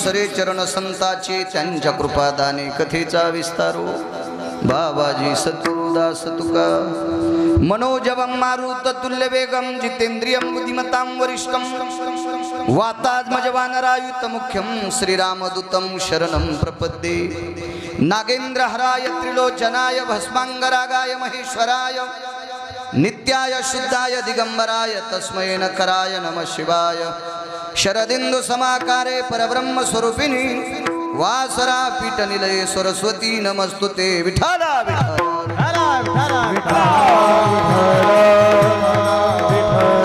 अनुसरे चरण संताचे त्यांच्या कृपादाने कथेचा विस्तारो बाबाजी सद्गुरुदास तुका मनोजवं मारुत तुल्य वेगम जितेंद्रियं बुद्धिमतां वरिष्ठं वातात्मजवानरायुत मुख्यं श्रीरामदूतं शरणं प्रपद्ये नागेन्द्रहराय त्रिलोचनाय भस्मांगरागाय महेश्वराय नित्याय शुद्धाय दिगंबराय तस्मै नकराय नमः शिवाय शरदिंदु समाकारे परब्रह्म स्वरूपिणी वासरा पीठ निलये सरस्वती नमस्तुते विठाला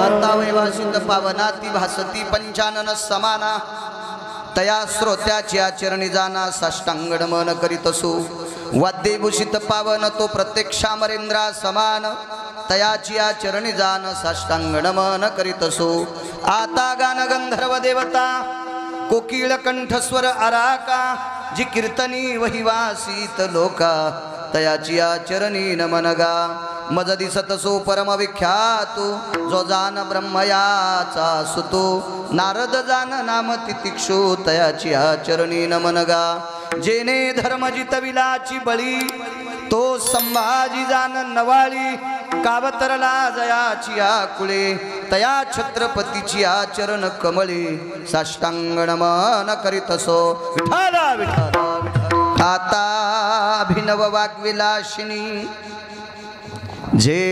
आता वैवासित पावनाती भासती पंचानन समाना तया श्रोत्याची आचरणी जाना साष्टांग नमन करीतसु वाद्यभूषित पावन तो प्रत्यक्षामरेंद्रा समान तयाची आचरणी जान साष्टांग नमन करीतसु आता गान गंधर्व देवता कोकिळ कंठस्वर आराका जी कीर्तनी वहिवासीत लोका तयाची आचरणी नमनगा मज दिसतसो परम विख्यातो जो जान ब्रह्मयाचा सुतो नारद जान नाम तितिक्षु तयाची आचरणी नमनगा जेने धर्म जितविलाची बळी तो संभाजी जान नवाळी कावतरला जयाची आकुळे तया छत्रपतीची आचरण कमळी साष्टांग नमन करीतसो विठाला विठाला आता अभिनव वाग्विलासिनी जे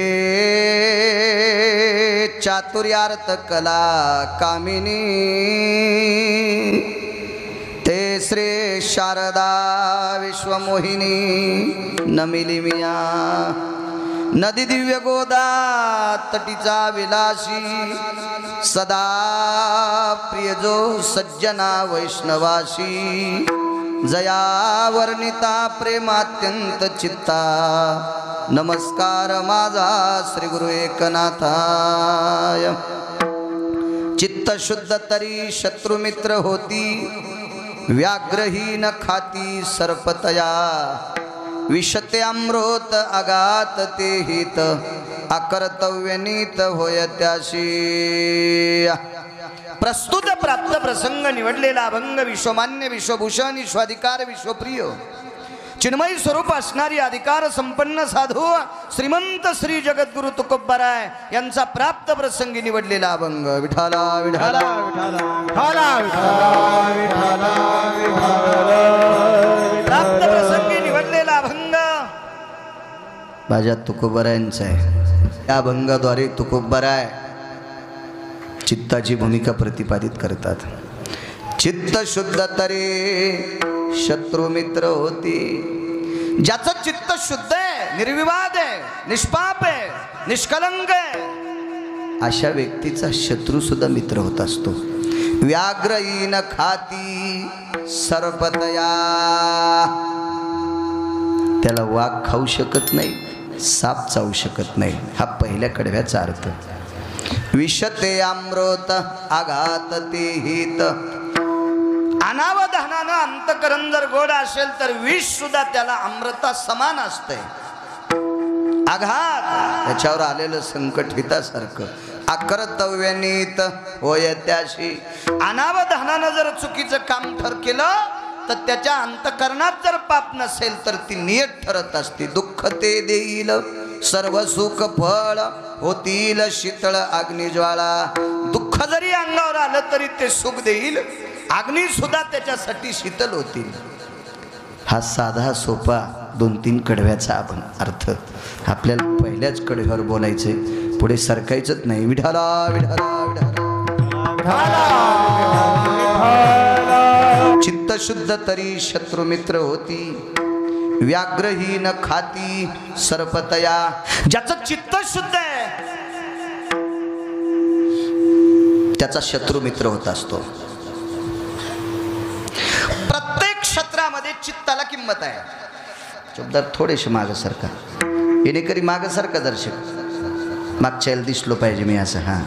चातुर्यार्थ कला कामिनी ते श्री शारदा विश्वमोहिनी नमिली मिया नदी दिव्य गोदा तटीचा विलासी सदा प्रिय जो सज्जना वैष्णवासी जया वर्णिता प्रेमात्यंत चित्ता नमस्कार माझा श्री गुरु एकनाथाय चित्त शुद्ध तरी शत्रुमित्र होती व्याघ्रहीन खाती सर्पतया विशते अमृत आगात ते हित अकर्तव्यनीत होय त्याशी प्रस्तुत प्राप्त प्रसंग निवडलेला अभंग विश्वमान्य विश्वभूषण विश्वाधिकार विश्वप्रिय चिन्मयी स्वरूप असणारी अधिकार संपन्न साधू श्रीमंत श्री जगद्गुरु तुकोबराय यांचा प्राप्त प्रसंगी निवडलेला अभंग विठाला विठाला प्राप्त प्रसंगी निवडलेला अभंग माझ्या तुकोबरायांचा आहे। या अभंगाद्वारे तुकोबराय चित्ताची भूमिका प्रतिपादित करतात। चित्त शुद्ध तरे शत्रु मित्र होती ज्याचं चित्त शुद्ध आहे निर्विवाद आहे निष्पाप आहे निष्कलंक आहे अशा व्यक्तीचा शत्रू सुद्धा मित्र होत असतो। व्याघ्रहीन खाती सर्पतया त्याला वाघ खाऊ शकत नाही साप चावू शकत नाही हा पहिल्या कडव्याचा अर्थ। विशते अमृत आघात ते हित अनावधानानं अंतकरण जर गोड असेल तर विष सुद्धा त्याला अमृता समान असते। आघात त्याच्यावर आलेलं संकट हितासारखं अकर्तव्यनीत होय त्याशी अनावधानानं जर चुकीचं काम केलं तर त्याच्या अंतकरणात जर पाप नसेल तर ती नियत ठरत असते। दुःख ते देईल सर्व सुख फळ होतील शीतळ अग्निज्वाळा दुःख जरी अंगावर आलं तरी ते सुख देईल अग्नी सुद्धा त्याच्यासाठी शीतल होतील। हा साधा सोपा 2-3 कडव्याचा आपण अर्थ आपल्याला पहिल्याच कडव्यावर बोलायचे पुढे सरकायचंच नाही। विठाला विठाला विठाला चित्त शुद्ध तरी शत्रु मित्र होती व्याघ्रहीन खाती सर्पतया ज्याचं चित्त शुद्ध आहे त्याचा शत्रू मित्र होत असतो। प्रत्येक क्षेत्रामध्ये चित्ताला किंमत आहे। शब्दात थोडेसे मागसारखा येणेकरी मागसारखा दर्शक मागच्या दिसलो पाहिजे मी असं हा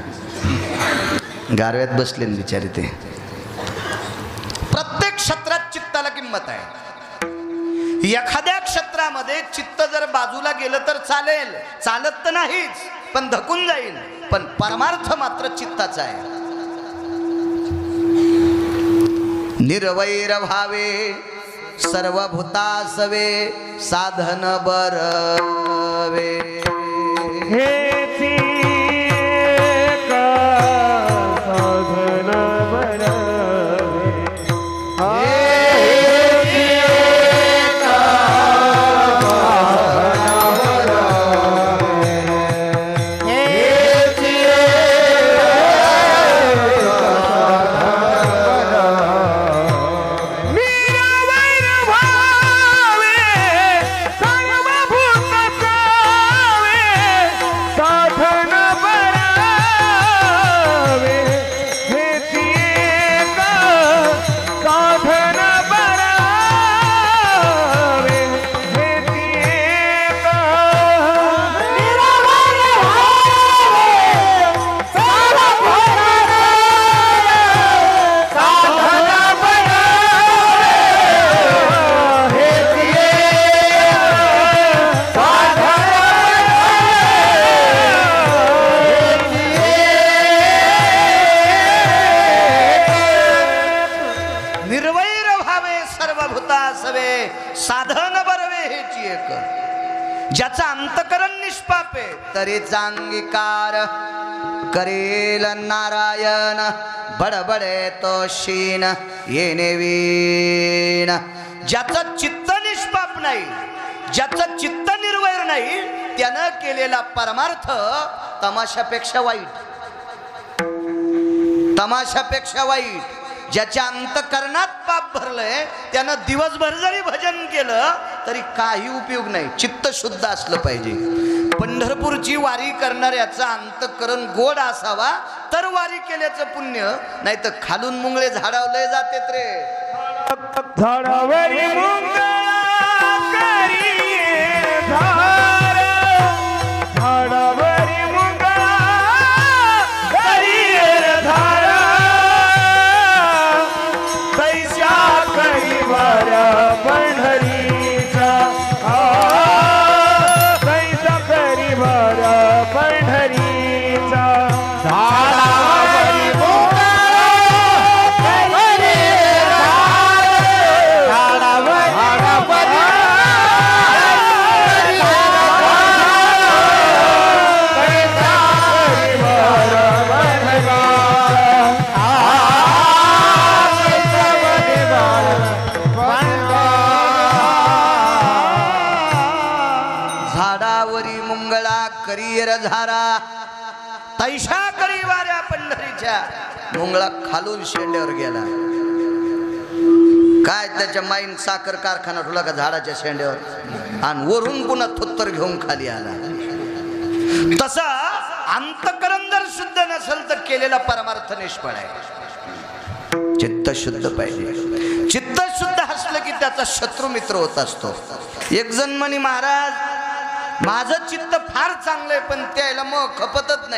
गारव्यात बसले बिचारे ते प्रत्येक क्षेत्रात चित्ताला किंमत आहे। एखाद्या क्षेत्रामध्ये चित्त जर बाजूला गेलं तर चालेल चालत तर नाहीच पण धकून जाईल पण परमार्थ मात्र चित्ताचा आहे। निर्वैर भावे सर्वभूतासवे साधन बरवे साधन बरवे हेची एक ज्याचा अंतकरण निष्पाप आहे तरीचा अंगीकार करेल नारायण बडबडे तो शीन येणे वीण ज्याचं चित्त निष्पाप नाही ज्याचं चित्त निर्वैर नाही त्यानं केलेला परमार्थ तमाशापेक्षा वाईट तमाशापेक्षा वाईट ज्याच्या अंतकरणात पाप भरलंय त्यानं दिवसभर जरी भजन केलं तरी काही उपयोग नाही चित्त शुद्ध असलं पाहिजे पंढरपूरची वारी करणाऱ्याचं अंतकरण गोड असावा तर वारी केल्याचं पुण्य नाही तर खालून मुंगळे झाडावले जातेत रे झाडावरी मुंगळा झाडावरी मुंगळा पंढरीचा कैसा करी भर पंढरीचा झाडावरी करियर झारा तैशा करी वाऱ्या पंढरीच्या मुंगळा खालून शेंड्यावर गेला काय त्याच्या माईन साखर कारखाना ठेवला का झाडाच्या शेंड्यावर आणि वरून पुन्हा थोत्तर घेऊन खाली आला तसा अंतकरण जर शुद्ध नसेल तर केलेला परमार्थ निष्फळ आहे चित्त शुद्ध पाहिजे चित्त शुद्ध असलं की त्याचा शत्रू मित्र होत असतो एक जण म्हणे महाराज माझं चित्त फार चांगलंय पण त्याला मग खपतच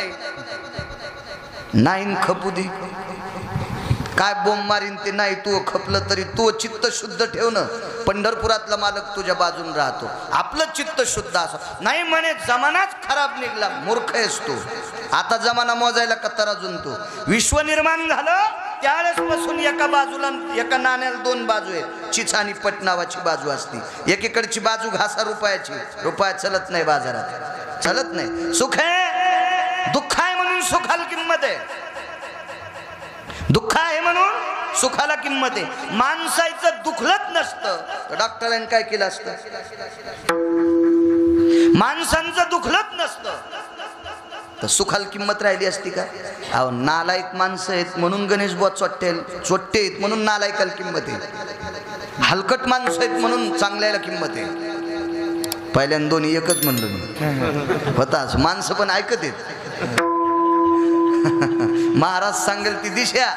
नाही खपू दे काय बोंब मारीन ते नाही तू खपलं तरी तू चित्त शुद्ध ठेवणं पंढरपुरातला मालक तुझ्या बाजून राहतो आपलं चित्त शुद्ध असो नाही म्हणे जमानाच खराब निघला मूर्ख आहेस तू आता जमाना मोजायला कत्तर अजून तू विश्व निर्माण झालं त्यावेळेस पासून एका बाजूला एका नाण्याला दोन बाजू आहेत चिच आणि पट नावाची बाजू असते एकीकडची बाजू घासा रुपयाची रुपया चलत नाही बाजारात चलत नाही सुख आहे दुःख आहे म्हणून सुखाला किंमत आहे दुःख आहे म्हणून सुखाला किंमत आहे माणसाचं दुखलत नसतं तर डॉक्टरांनी काय केलं असतं माणसांचं दुखलत नसतं तर सुखाला किंमत राहिली असती का अहो नालायक माणसं आहेत म्हणून गणेश बुवा चोट्टे आहेत म्हणून नालायकाला किंमत आहे हलकट माणसं आहेत म्हणून चांगल्याला किंमत आहे पहिल्यांदा दोन्ही एकच म्हणलं मी होताच माणसं पण ऐकत आहेत महाराज सांगेल ती दिशा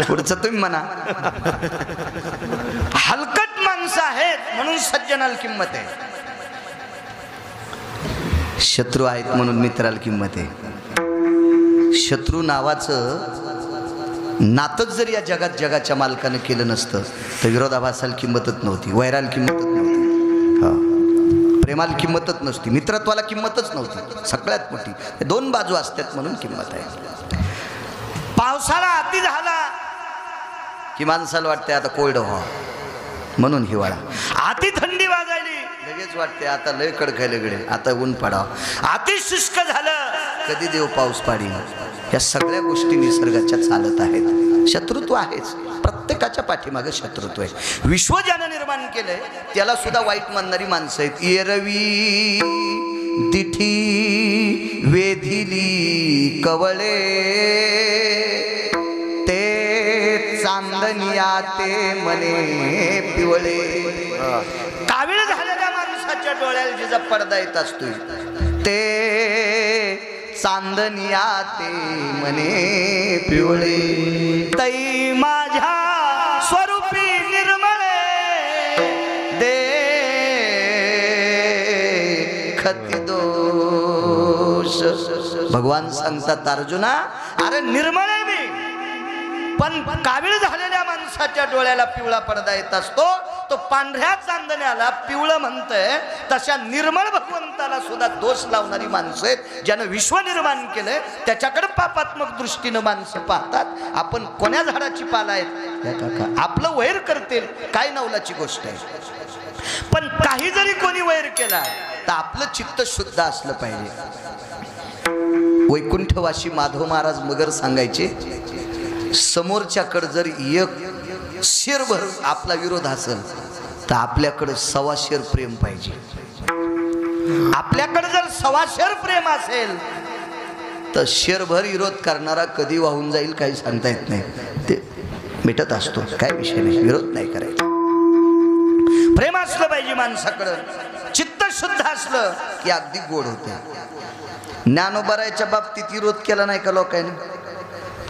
पुढचं तुम्ही म्हणा हलकट माणसं आहेत म्हणून सज्जनाला किंमत आहे शत्रू आहेत म्हणून मित्राला किंमत आहे शत्रू नावाचं नातच जर या जगाच्या मालकानं केलं नसतं तर विरोधाभासाला किंमतच नव्हती वैराला किंमतच नव्हती प्रेमाला किंमतच नसती मित्रत्वाला किंमतच नव्हती सगळ्यात मोठी दोन बाजू असतात म्हणून किंमत आहे पावसाळा अति झाला की माणसाला वाटते आता कोरडं व्हा, म्हणून हिवाळा. अति थंडी वाजायली लगेच वाटते आता लय कडखायला गडे, आता ऊन पडावं. अति शुष्क झालं कधी देव पाऊस पाडी. या सगळ्या गोष्टी निसर्गाच्या चालत आहेत. शत्रुत्व आहेच, प्रत्येकाच्या पाठीमागे शत्रुत्व आहे. विश्व ज्यानं निर्माण केलंय त्याला सुद्धा वाईट मानणारी माणसं आहेत. एरवी दिठी वेधिली कवळे, ते चांदनिया ते मने पिवळे. कावीळ झालेल्या माणसाच्या डोळ्याला जिचा पडदा येत असतो ते चांदनिया ते मने पिवळे. तै माझ्या स्वरूपी निर्मळे दे खती दोष. भगवान सांगतात अर्जुना, अरे निर्मळे मी, पण कावीळ झालेल्या माणसाच्या डोळ्याला पिवळा पडदा येत असतो. तो पांढऱ्या चांदण्याला पिवळं म्हणतंय. तशा निर्मळ भगवंताला सुद्धा दोष लावणारी माणसं आहेत. ज्यानं विश्व निर्माण केलंय त्याच्याकडे पापात्मक दृष्टीनं माणसं पाहतात. आपण कोण्या झाडाची पाला आहेत, आपलं वैर करतील काय नवलाची गोष्ट आहे. पण काही जरी कोणी वैर केला तर आपलं चित्त शुद्ध असलं पाहिजे. वैकुंठवासी माधव महाराज मगर सांगायचे, समोरच्याकडे जर एक शेरभर आपला विरोध असेल तर आपल्याकडे 1.25 शेर प्रेम पाहिजे. आपल्याकडे जर 1.25 शेर प्रेम असेल तर शेरभर विरोध करणारा कधी वाहून जाईल काही सांगता येत नाही. ते मिटत असतो, काय विषय नाही, विरोध नाही करायचा. प्रेम असलं पाहिजे माणसाकडं. चित्त शुद्ध असलं की अगदी गोड होते. ज्ञानोबारायच्या बाबतीत विरोध केला नाही का लोकांनी?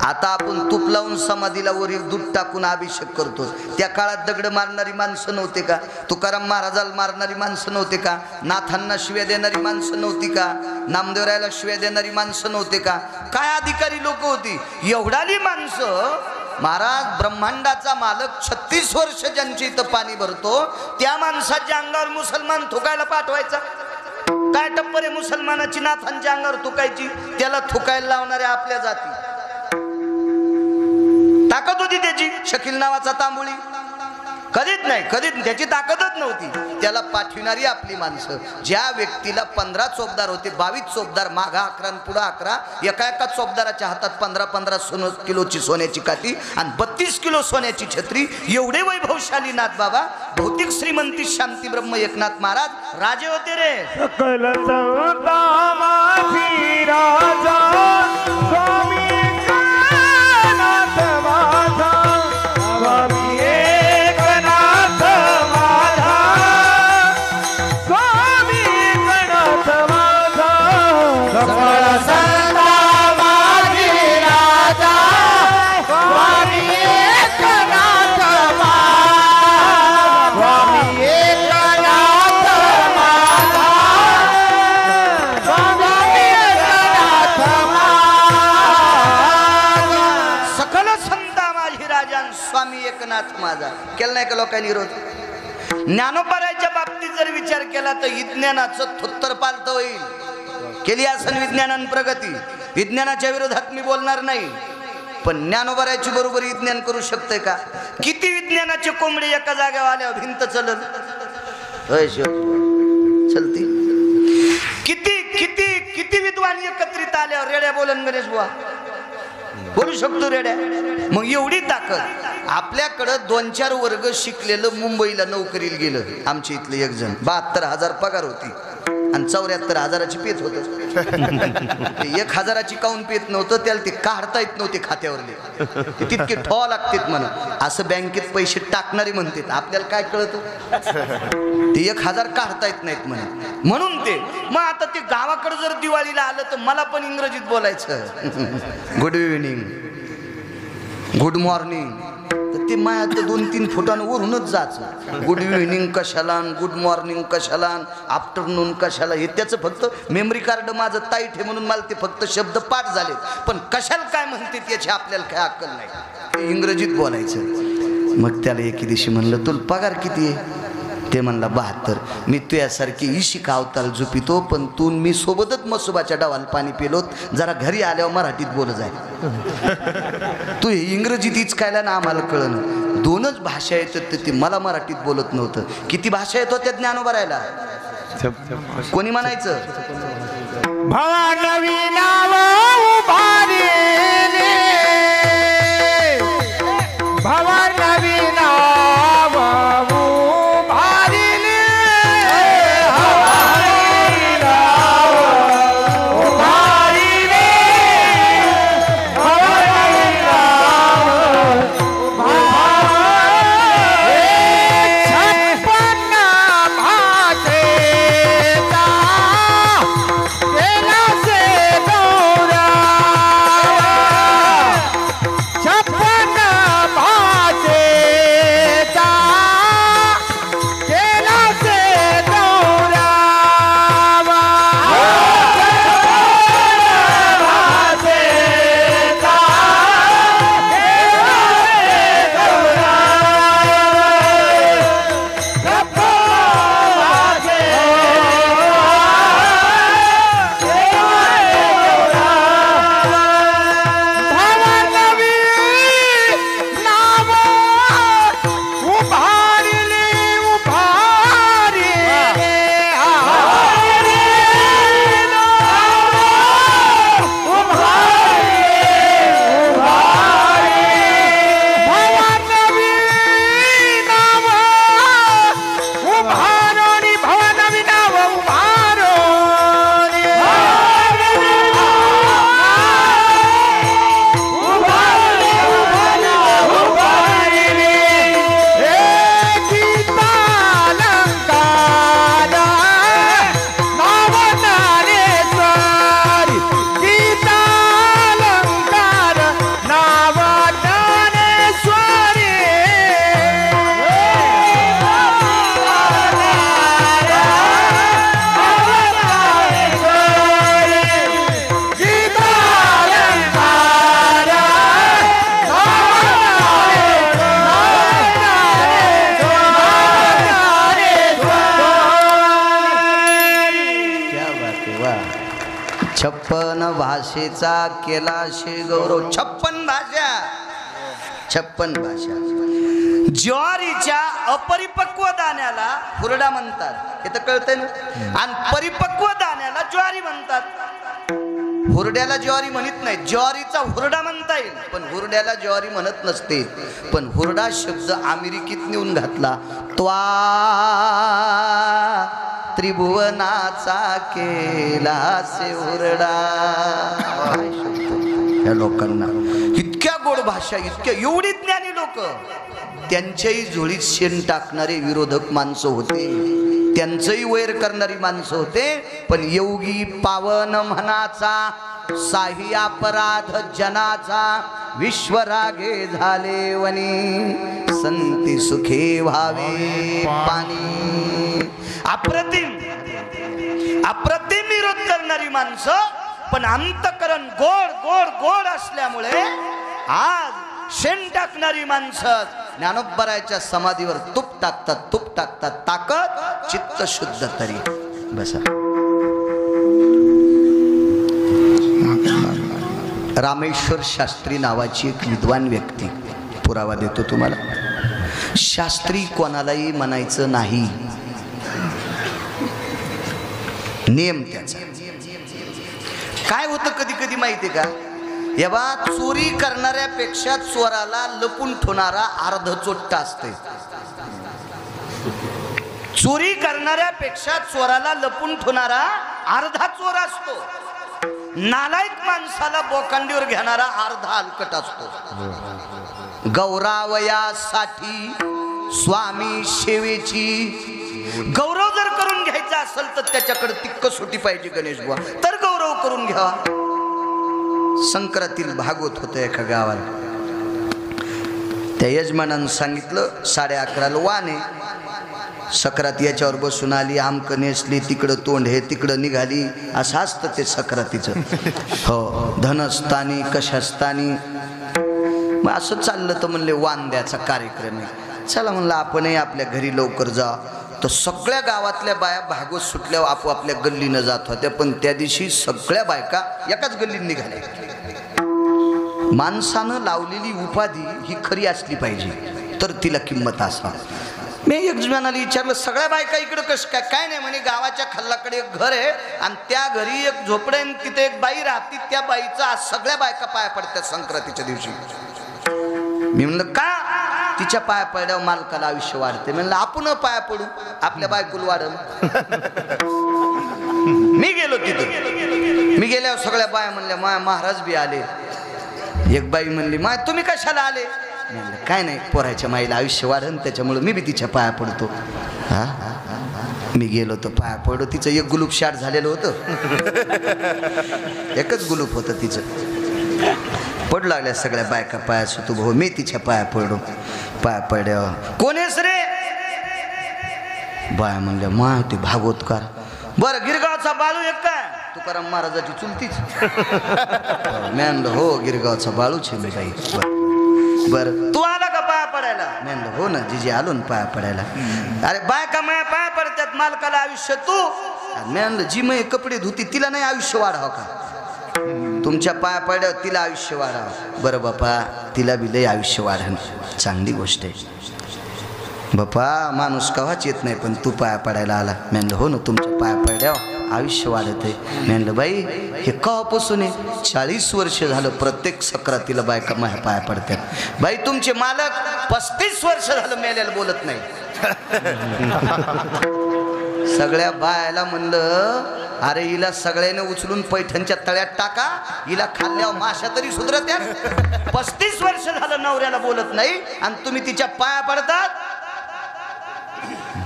आता आपण तूप लावून समाधीला वरील दूध टाकून अभिषेक करतो. त्या काळात दगड मारणारी माणसं नव्हते का? तुकाराम महाराजाला मारणारी माणसं नव्हते का? नाथांना शिव्या देणारी माणसं नव्हती का? नामदेवरायला शिव्या देणारी माणसं नव्हते का? काय अधिकारी लोक होती एवढाली माणसं. महाराज ब्रह्मांडाचा मालक 36 वर्ष ज्यांची इथं पाणी भरतो त्या माणसाच्या अंगावर मुसलमान थुकायला पाठवायचा. काय टप्पर आहे मुसलमानाची नाथांच्या अंगावर थुकायची? त्याला थुकायला लावणाऱ्या आपल्या जाती. ताकद होती त्याची, शकील नावाचा तांबुळी? कधीच नाही, कधीच त्याची ताकदच नव्हती. त्याला पाठविणारी आपली माणसं. ज्या व्यक्तीला 15 चोपदार होते, 22 चोपदार, मागा 11 पुढं 11, एका एका चोपदाराच्या हातात 15-15 किलोची सोन्याची काठी आणि 32 किलो सोन्याची छत्री. एवढे वैभवशाली नाथ बाबा, भौतिक श्रीमंती शांती ब्रह्म एकनाथ महाराज राजे होते रे. सकल संता माझी राजा स्वामी एकनाथ माझा, स्वामी एकनाथ माझा, स्वामी एकनाथ माझा. सकल संता माझी राजा स्वामी एकनाथ माझा, स्वामी एकनाथ माझा, स्वामी एकनाथ माझा. सकल संता माझी राजा स्वामी एकनाथ माझा. केलं नाही का लोकांनी विरोध? ज्ञानोबारायच्या बाबतीत जर विचार केला तर विज्ञानाचं थोत्तर पालत होईल. केली असन विज्ञानान प्रगती. विज्ञानाच्या विरोधात मी बोलणार नाही, पण ज्ञानोबारायची बरोबर विज्ञान करू शकते का? किती विज्ञानाचे कोंबडे एका जागेवर आल्यावर भिंत चलल चलती. किती किती किती विद्वान एकत्रित आल्यावर रेड्या बोलन गणेश बुवा बोलू शकतो रेड्या. मग एवढी ताकद आपल्याकडं. 2-4 वर्ग शिकलेलं मुंबईला नोकरीला गेलं. आमच्या इथलं एक जण 72,000 पगार होती आणि 74,000ची पेत होत. 1,000ची काऊन पेत नव्हतं? त्याला ते काढता येत नव्हते खात्यावरले, ते तितके ठो लागतात म्हणा. असं बँकेत पैसे टाकणारे म्हणतात, आपल्याला काय कळतं? ते 1,000 काढता येत नाहीत म्हणून ते. मग आता ते गावाकडे जर दिवाळीला आलं तर मला पण इंग्रजीत बोलायचं, गुड इव्हिनिंग, गुड मॉर्निंग. तर ते मायात 2-3 फुटानं वरूनच जायचं. गुड इव्हिनिंग कशाला, गुड मॉर्निंग कशाला, आफ्टरनून कशाला, हे त्याचं फक्त मेमरी कार्ड माझं टाईट आहे म्हणून मला ते फक्त शब्द पाठ झाले. पण कशाला काय म्हणते त्याची आपल्याला काय अक्कल नाही. ते इंग्रजीत बोलायचं. मग त्याला एके दिवशी म्हणलं, तुला पगार किती आहे? ते म्हणला 72. मी तुझ्यासारखी इशिका अवताल झोपितो, पण तू मी सोबतच मसोबाच्या डावाला पाणी पिलोत. जरा घरी आल्यावर मराठीत बोल जाय. तू हे इंग्रजीत इचकायला ना आम्हाला कळलं. दोनच भाषा येतात ते मला मराठीत बोलत नव्हतं. किती भाषा येतो त्या ज्ञानोबा राहायला कोणी म्हणायचं भवानवी नाव उभारिले, भवानवी नाव उभारिले, भवानवी नाव उभारिले, भवानवी नाव उभारिले. छप्पन भाषेचा केला से दौरा, छप्पन भाषेचा केला से दौरा, छप्पन भाषेचा केला शे गौरव. 56 भाषा, 56 भाषा. ज्वारीच्या अपरिपक्व दाण्याला हुरडा म्हणतात, हे तर कळतंय ना. आणि परिपक्व दाण्याला ज्वारी म्हणतात. हुरड्याला ज्वारी म्हणत नाही, ज्वारीचा हुरडा म्हणता येईल, पण हुरड्याला ज्वारी म्हणत नसते. पण हुरडा शब्द अमेरिकेत नेऊन घातला. त्वा त्रिभुवनाचा केला से हुरडा. या लोकांना इतक्या गोड भाषा, इतक्या एवढी ज्ञानी लोक, त्यांच्याही झोळीत शेण टाकणारे विरोधक माणसं होते, त्यांचंही वैर करणारी माणसं होते. पण योगी पावन म्हणाचा, साही अपराध जनाचा, विश्वरागे झाले वनी, संती सुखे व्हावे पाणी. अप्रतिम अप्रतिम विरोध करणारी माणसं, पण अंतकरण गोड गोड गोड असल्यामुळे आज शेण टाकणारी माणसं ज्ञानोबरायाच्या समाधीवर तूप टाकतात, तूप टाकतात. ताकद चित्त शुद्ध तरी बसा. रामेश्वर शास्त्री नावाची एक विद्वान व्यक्ती, पुरावा देतो तुम्हाला. शास्त्री कोणालाही म्हणायचं नाही, नियम त्याचा. काय होतं कधी कधी माहिती का, एव्हा चोरी करणाऱ्यापेक्षा चोराला लपून ठेवणारा अर्ध चोट्टा असते. चोरी करणाऱ्यापेक्षा चोराला लपून ठेवणारा अर्धा चोर असतो. नालायक माणसाला बोकांडीवर घेणारा अर्धा हलकट असतो. गौरावयासाठी स्वामी सेवेची, गौरव जर करून घ्यायचा असेल तर त्याच्याकडे ती कसोटी पाहिजे गणेश बुवा, तर गौरव करून घ्यावा. संक्रांतील भागवत होतं एका गावाला. त्या यजमानानं सांगितलं 11:30 वाण आहे. सक्रात याच्यावर बसून आली, आमकं नेसली, तिकडं तोंड हे, तिकडं निघाली, असं असतं ते सक्रातीचं. हो, धनस्थानी कशास्थानी. मग असं चाललं तर म्हणले वाण द्याचा कार्यक्रम आहे. चला म्हणलं आपणही आपल्या घरी लवकर जा. तर सगळ्या गावातल्या बाया भागवत सुटल्यावर आपोआपल्या गल्लीनं जात होत्या, पण त्या दिवशी सगळ्या बायका एकाच गल्लीत निघाल्या. माणसानं लावलेली उपाधी ही खरी असली पाहिजे तर तिला किंमत असा. मी एक जणाला विचारलं, सगळ्या बायका इकडं कसं काय? काय नाही म्हणे, गावाच्या खल्लाकडे एक घर आहे आणि त्या घरी एक झोपडे, तिथे एक बाई राहते, त्या बाईचा आज सगळ्या बायका पाया पडतात संक्रांतीच्या दिवशी. मी म्हणलं का? तिच्या पाया पडल्यावर मालकाला आयुष्य वाढते. म्हणलं आपण पाया पडू, आपल्या बायकोला वाढल. मी गेलो तिथं, मी गेल्यावर सगळ्या बाया म्हणल्या माय महाराज बी आले. एक बाई म्हणली माय तुम्ही कशाला आले? म्हणलं काय नाही, पोराच्या माईला आयुष्य वाढन त्याच्यामुळे मी बी तिच्या पाया पडतो. हा मी गेलो तर पाया पडलो. तिचं एक गुलूप शाट झालेलं होतं, एकच गुलूप होतं तिचं. पडू लागल्या सगळ्या बायका पाया सुतू भाऊ. मी तिच्या पाया पडलो. पाया पडल्यावर कोणेस रे? बाया म्हणल्या माय ते भागवतकार. बरं गिरगावचा बाळू एक काय? तुकाराम महाराजाची चुलतीच. मी म्हणलं हो गिरगावचा बाळूच आहे मी बाई. बरं तू आला का पाया पडायला? मी म्हणलं हो ना जिजे आलो ना पाया पडायला. अरे बायका माया पाया पडतात, मालकाला आयुष्य तू. मी म्हणलं जी मै कपडे धुती तिला नाही आयुष्य वाढावं का? तुमच्या पाया पड्यावर तिला आयुष्य वाढावं. बरं बापा तिला बी लय आयुष्य वाढन, चांगली गोष्ट आहे. बापा माणूस कवाच येत नाही पण तू पाया पडायला आला. मी म्हणलं हो ना तुमच्या पाया पड्यावर आयुष्य वाढत आहे. मी म्हणलं बाई हे कवापासून आहे? 40 वर्ष झालं प्रत्येक सक्रातीला बायका माझ्या पाया पडतात. बाई तुमचे मालक 35 वर्ष झालं मेल्याला बोलत नाही. सगळ्या बायाला म्हणलं अरे हिला सगळ्याने उचलून पैठणच्या तळ्यात टाका, हिला खाल्ल्यावर माशा तरी सुधरत्या. 35 वर्ष झालं नवऱ्याला बोलत नाही आणि तुम्ही तिच्या पाया पडतात.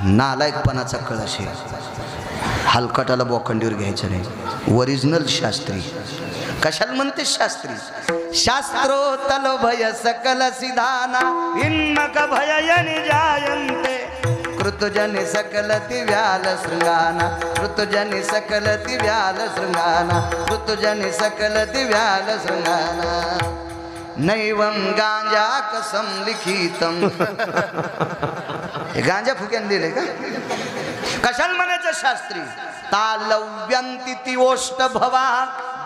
नालायकपणाचा कळश आहे. हलकटाला बोखंडीवर घ्यायचं नाही. ओरिजिनल शास्त्री. कशाला म्हणते शास्त्री? शास्त्रोतल भय सकल सिधाना हिन्मक भय निजायन्ते कृतजने सकल दिव्याल शृंगाना कृतजने सकल दिव्याल शृंगाना कृतजने सकल दिव्याल शृंगाना नैवं गांजा कसम लिखितम. गांजा फुक्यान दिले का? कशाला म्हणायचं शास्त्री? तालव्यंती ती ओष्ट भवा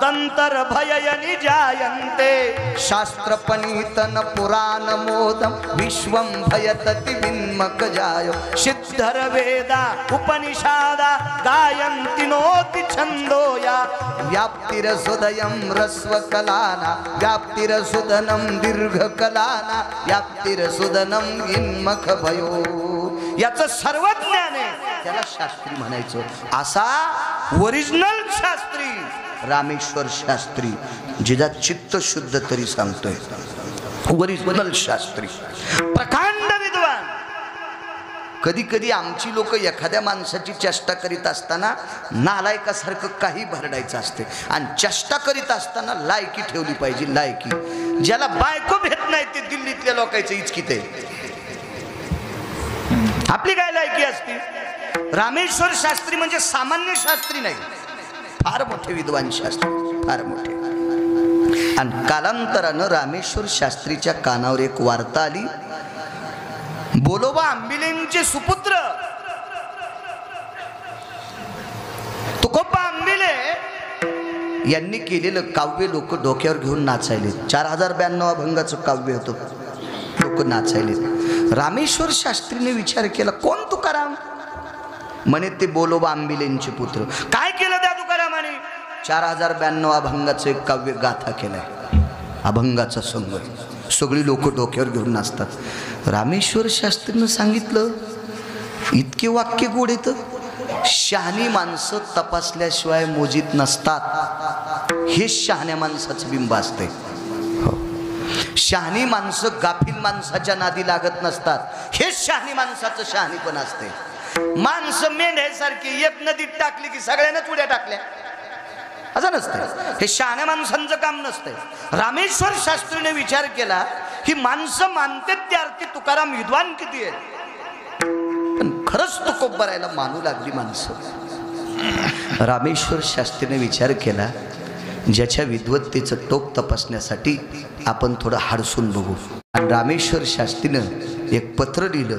दंतर भय निजायन्ते शास्त्रपनीतन पुराण मोदम विश्वं भयतति विन्मक जायो सिद्धर वेदा उपनिषादा गायन्ति नोति छन्दोया व्याप्तिरसुदयं रस्वकलाना व्याप्तिरसुदनं दीर्घकलाना व्याप्तिरसुदनं विन्मक भयो. याचं सर्वज्ञान आहे, त्याला शास्त्री म्हणायचं. असा ओरिजिनल शास्त्री रामेश्वर शास्त्री, जिचा चित्त शुद्ध तरी सांगतोय. ओरिजिनल शास्त्री, प्रकांड विद्वान. कधी कधी आमची लोक एखाद्या माणसाची चेष्टा करीत असताना नालायकासारखं काही भरडायचं असते आणि चेष्टा करीत असताना लायकी ठेवली पाहिजे. लायकी. ज्याला बायको भेट नाही ते दिल्लीतल्या लोकांचं इचकित आहे. आपली काय लायकी असते? रामेश्वर शास्त्री म्हणजे सामान्य शास्त्री नाही, फार मोठे विद्वान शास्त्री, फार मोठे. आणि कालांतरानं रामेश्वर शास्त्रीच्या कानावर एक वार्ता आली. बोलोबा आंबिलेंचे सुपुत्र तुकोबा आंबिले यांनी केलेलं काव्य लोक डोक्यावर घेऊन नाचायले. 4092 अभंगाचं काव्य होतं, लोक नाचायले. रामेश्वर शास्त्रीने विचार केला कोण तुकाराम? म्हणे ते बोलोबा आंबिलेंचे पुत्र. काय केलं त्या तुकारामाने? 4092 अभंगाचं एक काव्य गाथा केलाय. अभंगाचा संग्रह. सगळी लोक डोक्यावर घेऊन नाचतात. रामेश्वर शास्त्रीनं सांगितलं इतके वाक्य गोड येतं. शहाणी माणसं तपासल्याशिवाय मोजीत नसतात. हे शहाण्या माणसाचं बिंब असते. शहाणी माणसं गाफील माणसाच्या नादी लागत नसतात. हे शहाणी माणसाचं शहाणीपण असते. माणसं मेंढ्यासारखी एक नदीत टाकली की सगळ्यांनाच उड्या टाकल्या असं नसतं. हे शहाण्या माणसांचं काम नसतंय. रामेश्वर शास्त्रीने विचार केला ही माणसं मानतात त्या अर्थी तुकाराम विद्वान किती आहेत, पण खरंच तुकोबारायला मानू लागली माणसं. रामेश्वर शास्त्रीने विचार केला ज्याच्या विद्वत्तेचं टोक तपासण्यासाठी आपण थोडं हाडसून बघू. आणि रामेश्वर शास्त्रीनं एक पत्र लिहिलं.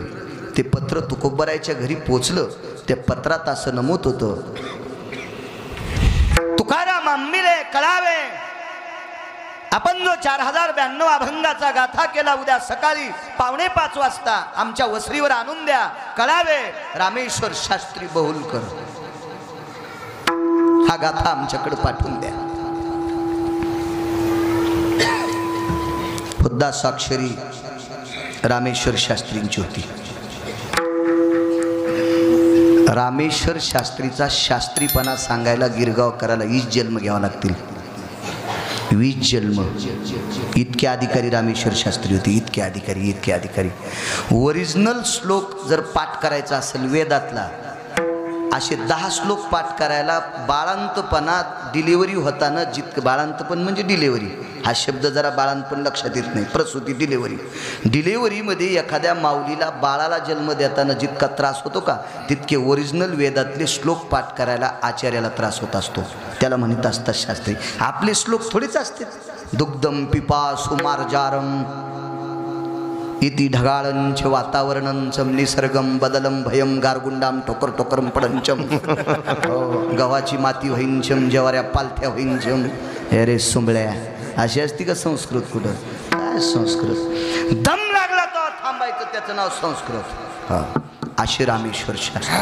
ते पत्र तुकोबारायच्या घरी पोचलं. त्या पत्रात असं नमूद होतं, तुकाराम आंबिले कळावे, आपण जो 4092 अभंगाचा गाथा केला उद्या सकाळी 4:45 वाजता आमच्या वसरीवर आणून द्या. कळावे रामेश्वर शास्त्री बहुलकर, हा गाथा आमच्याकडे पाठवून द्या. खुद्दा साक्षरी रामेश्वर शास्त्रींची होती. रामेश्वर शास्त्रीचा शास्त्रीपणा सांगायला गिरगाव करायला 20 जन्म घ्यावा लागतील. 20 जन्म. इतके अधिकारी रामेश्वर शास्त्री होते, इतके अधिकारी. ओरिजिनल श्लोक जर पाठ करायचा असेल वेदातला, असे 10 श्लोक पाठ करायला बाळांतपणात डिलिव्हरी होताना जितकं, बाळांतपण म्हणजे डिलिव्हरी हा शब्द जरा बाळांतपण लक्षात येत नाही, प्रसूती डिलिव्हरीमध्ये एखाद्या माऊलीला बाळाला जन्म देताना जितका त्रास होतो का, तितके ओरिजिनल वेदातले श्लोक पाठ करायला आचार्याला त्रास होत असतो. त्याला म्हणत असतात शास्त्री. आपले श्लोक थोडेच असते. दुग्धम पिपासु मार्जारम इति ढगाळंच वातावरणंचम निसर्गम बदलम भयम गारगुंडाम ठोकर ठोकरम पडंचम गव्हाची माती होईंचम जवाऱ्या पालथ्या होईंचम. अरे सुंबळ्या, अशी असती का संस्कृत? कुठं काय संस्कृत? दम लागला तो थांबायचं, त्याचं नाव संस्कृत. हा, अशी रामेश्वर शास्त्री.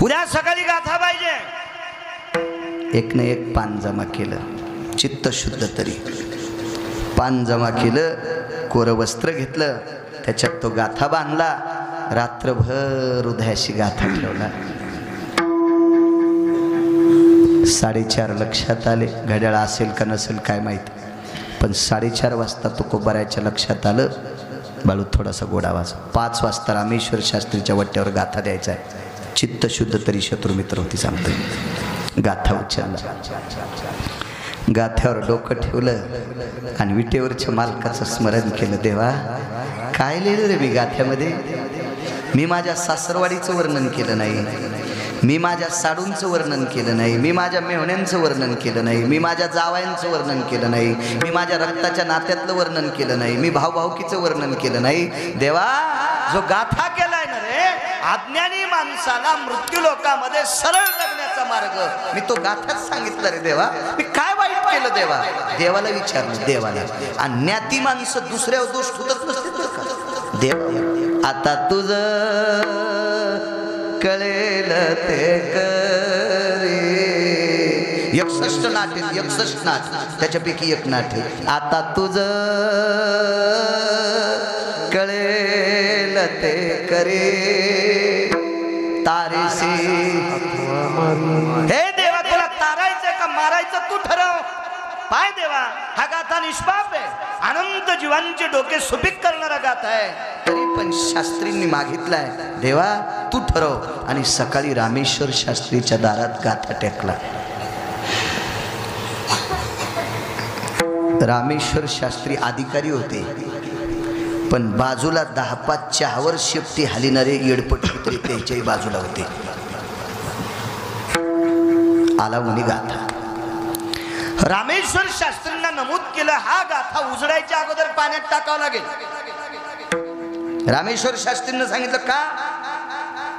उद्या सकाळी गाथा पाहिजे. एक ना एक पान जमा केलं, चित्त शुद्ध तरी. पान जमा केलं, कोरं वस्त्र घेतलं, त्याच्यात तो गाथा बांधला, रात्रभर हृदयाशी गाथा ठेवला. 4:30 लक्षात आले. घड्याळ असेल का नसेल काय माहिती, पण 4:30 वाजता तुकोबारायच्या लक्षात आलं, बाळू थोडासा गोड आवाज. 5 वाजता रामेश्वर शास्त्रीच्या वट्यावर गाथा द्यायचा आहे. चित्त शुद्ध तरी शत्रुमित्र होती सांगते. गाथा उच्चारला, गाथ्यावर डोकं ठेवलं आणि विटेवरच्या मालकाचं स्मरण केलं. देवा, काय लिहिलं रे मी गाथ्यामध्ये? मी माझ्या सासरवाडीचं वर्णन केलं नाही, मी माझ्या साडूंचं वर्णन केलं नाही, मी माझ्या मेहण्यांचं वर्णन केलं नाही, मी माझ्या जावयांचं वर्णन केलं नाही, मी माझ्या रक्ताच्या नात्यातलं वर्णन केलं नाही, मी भाऊभाऊकीचं वर्णन केलं नाही. देवा, जो गाथा केलाय ना रे, अज्ञानी माणसाला मृत्यू लोकामध्ये सरळ जगण्याचा मार्ग, मी तो गाथाच सांगितलं रे देवा. मी काय वाईट केलं देवा? देवाला विचारलं, देवाला. आणि ज्ञाती माणसं दुसऱ्यावर दोष ठुतत नसते का देवा? आता तुझं कळेल ते करे. 61 नाट आहेत, 61 नाट, त्याच्यापैकी एक नाट आहे. आता तुझं कळेल ते करे तारेशी. हे देवा, तुला तारायचं का मारायचं तू ठरव. पाय देवा, हा गाथा निष्पाप आहे, अनंत जीवांचे डोके सुपीक करणारा गाथा आहे. तरी पण शास्त्रींनी मागितलाय, देवा तू ठरव. आणि सकाळी रामेश्वर शास्त्रीच्या दारात गाथा टेकला. रामेश्वर शास्त्री अधिकारी होते, पण बाजूला 10-5 चहावर शेपटी हालिणारे येडपट कुत्रे त्यांच्याही बाजूला होते. आला म्हणे गाथा. रामेश्वर शास्त्रींना नमूद केलं, हा गाथा उजडायच्या अगोदर पाण्यात टाकावं लागेल. रामेश्वर शास्त्रींना सांगितलं का?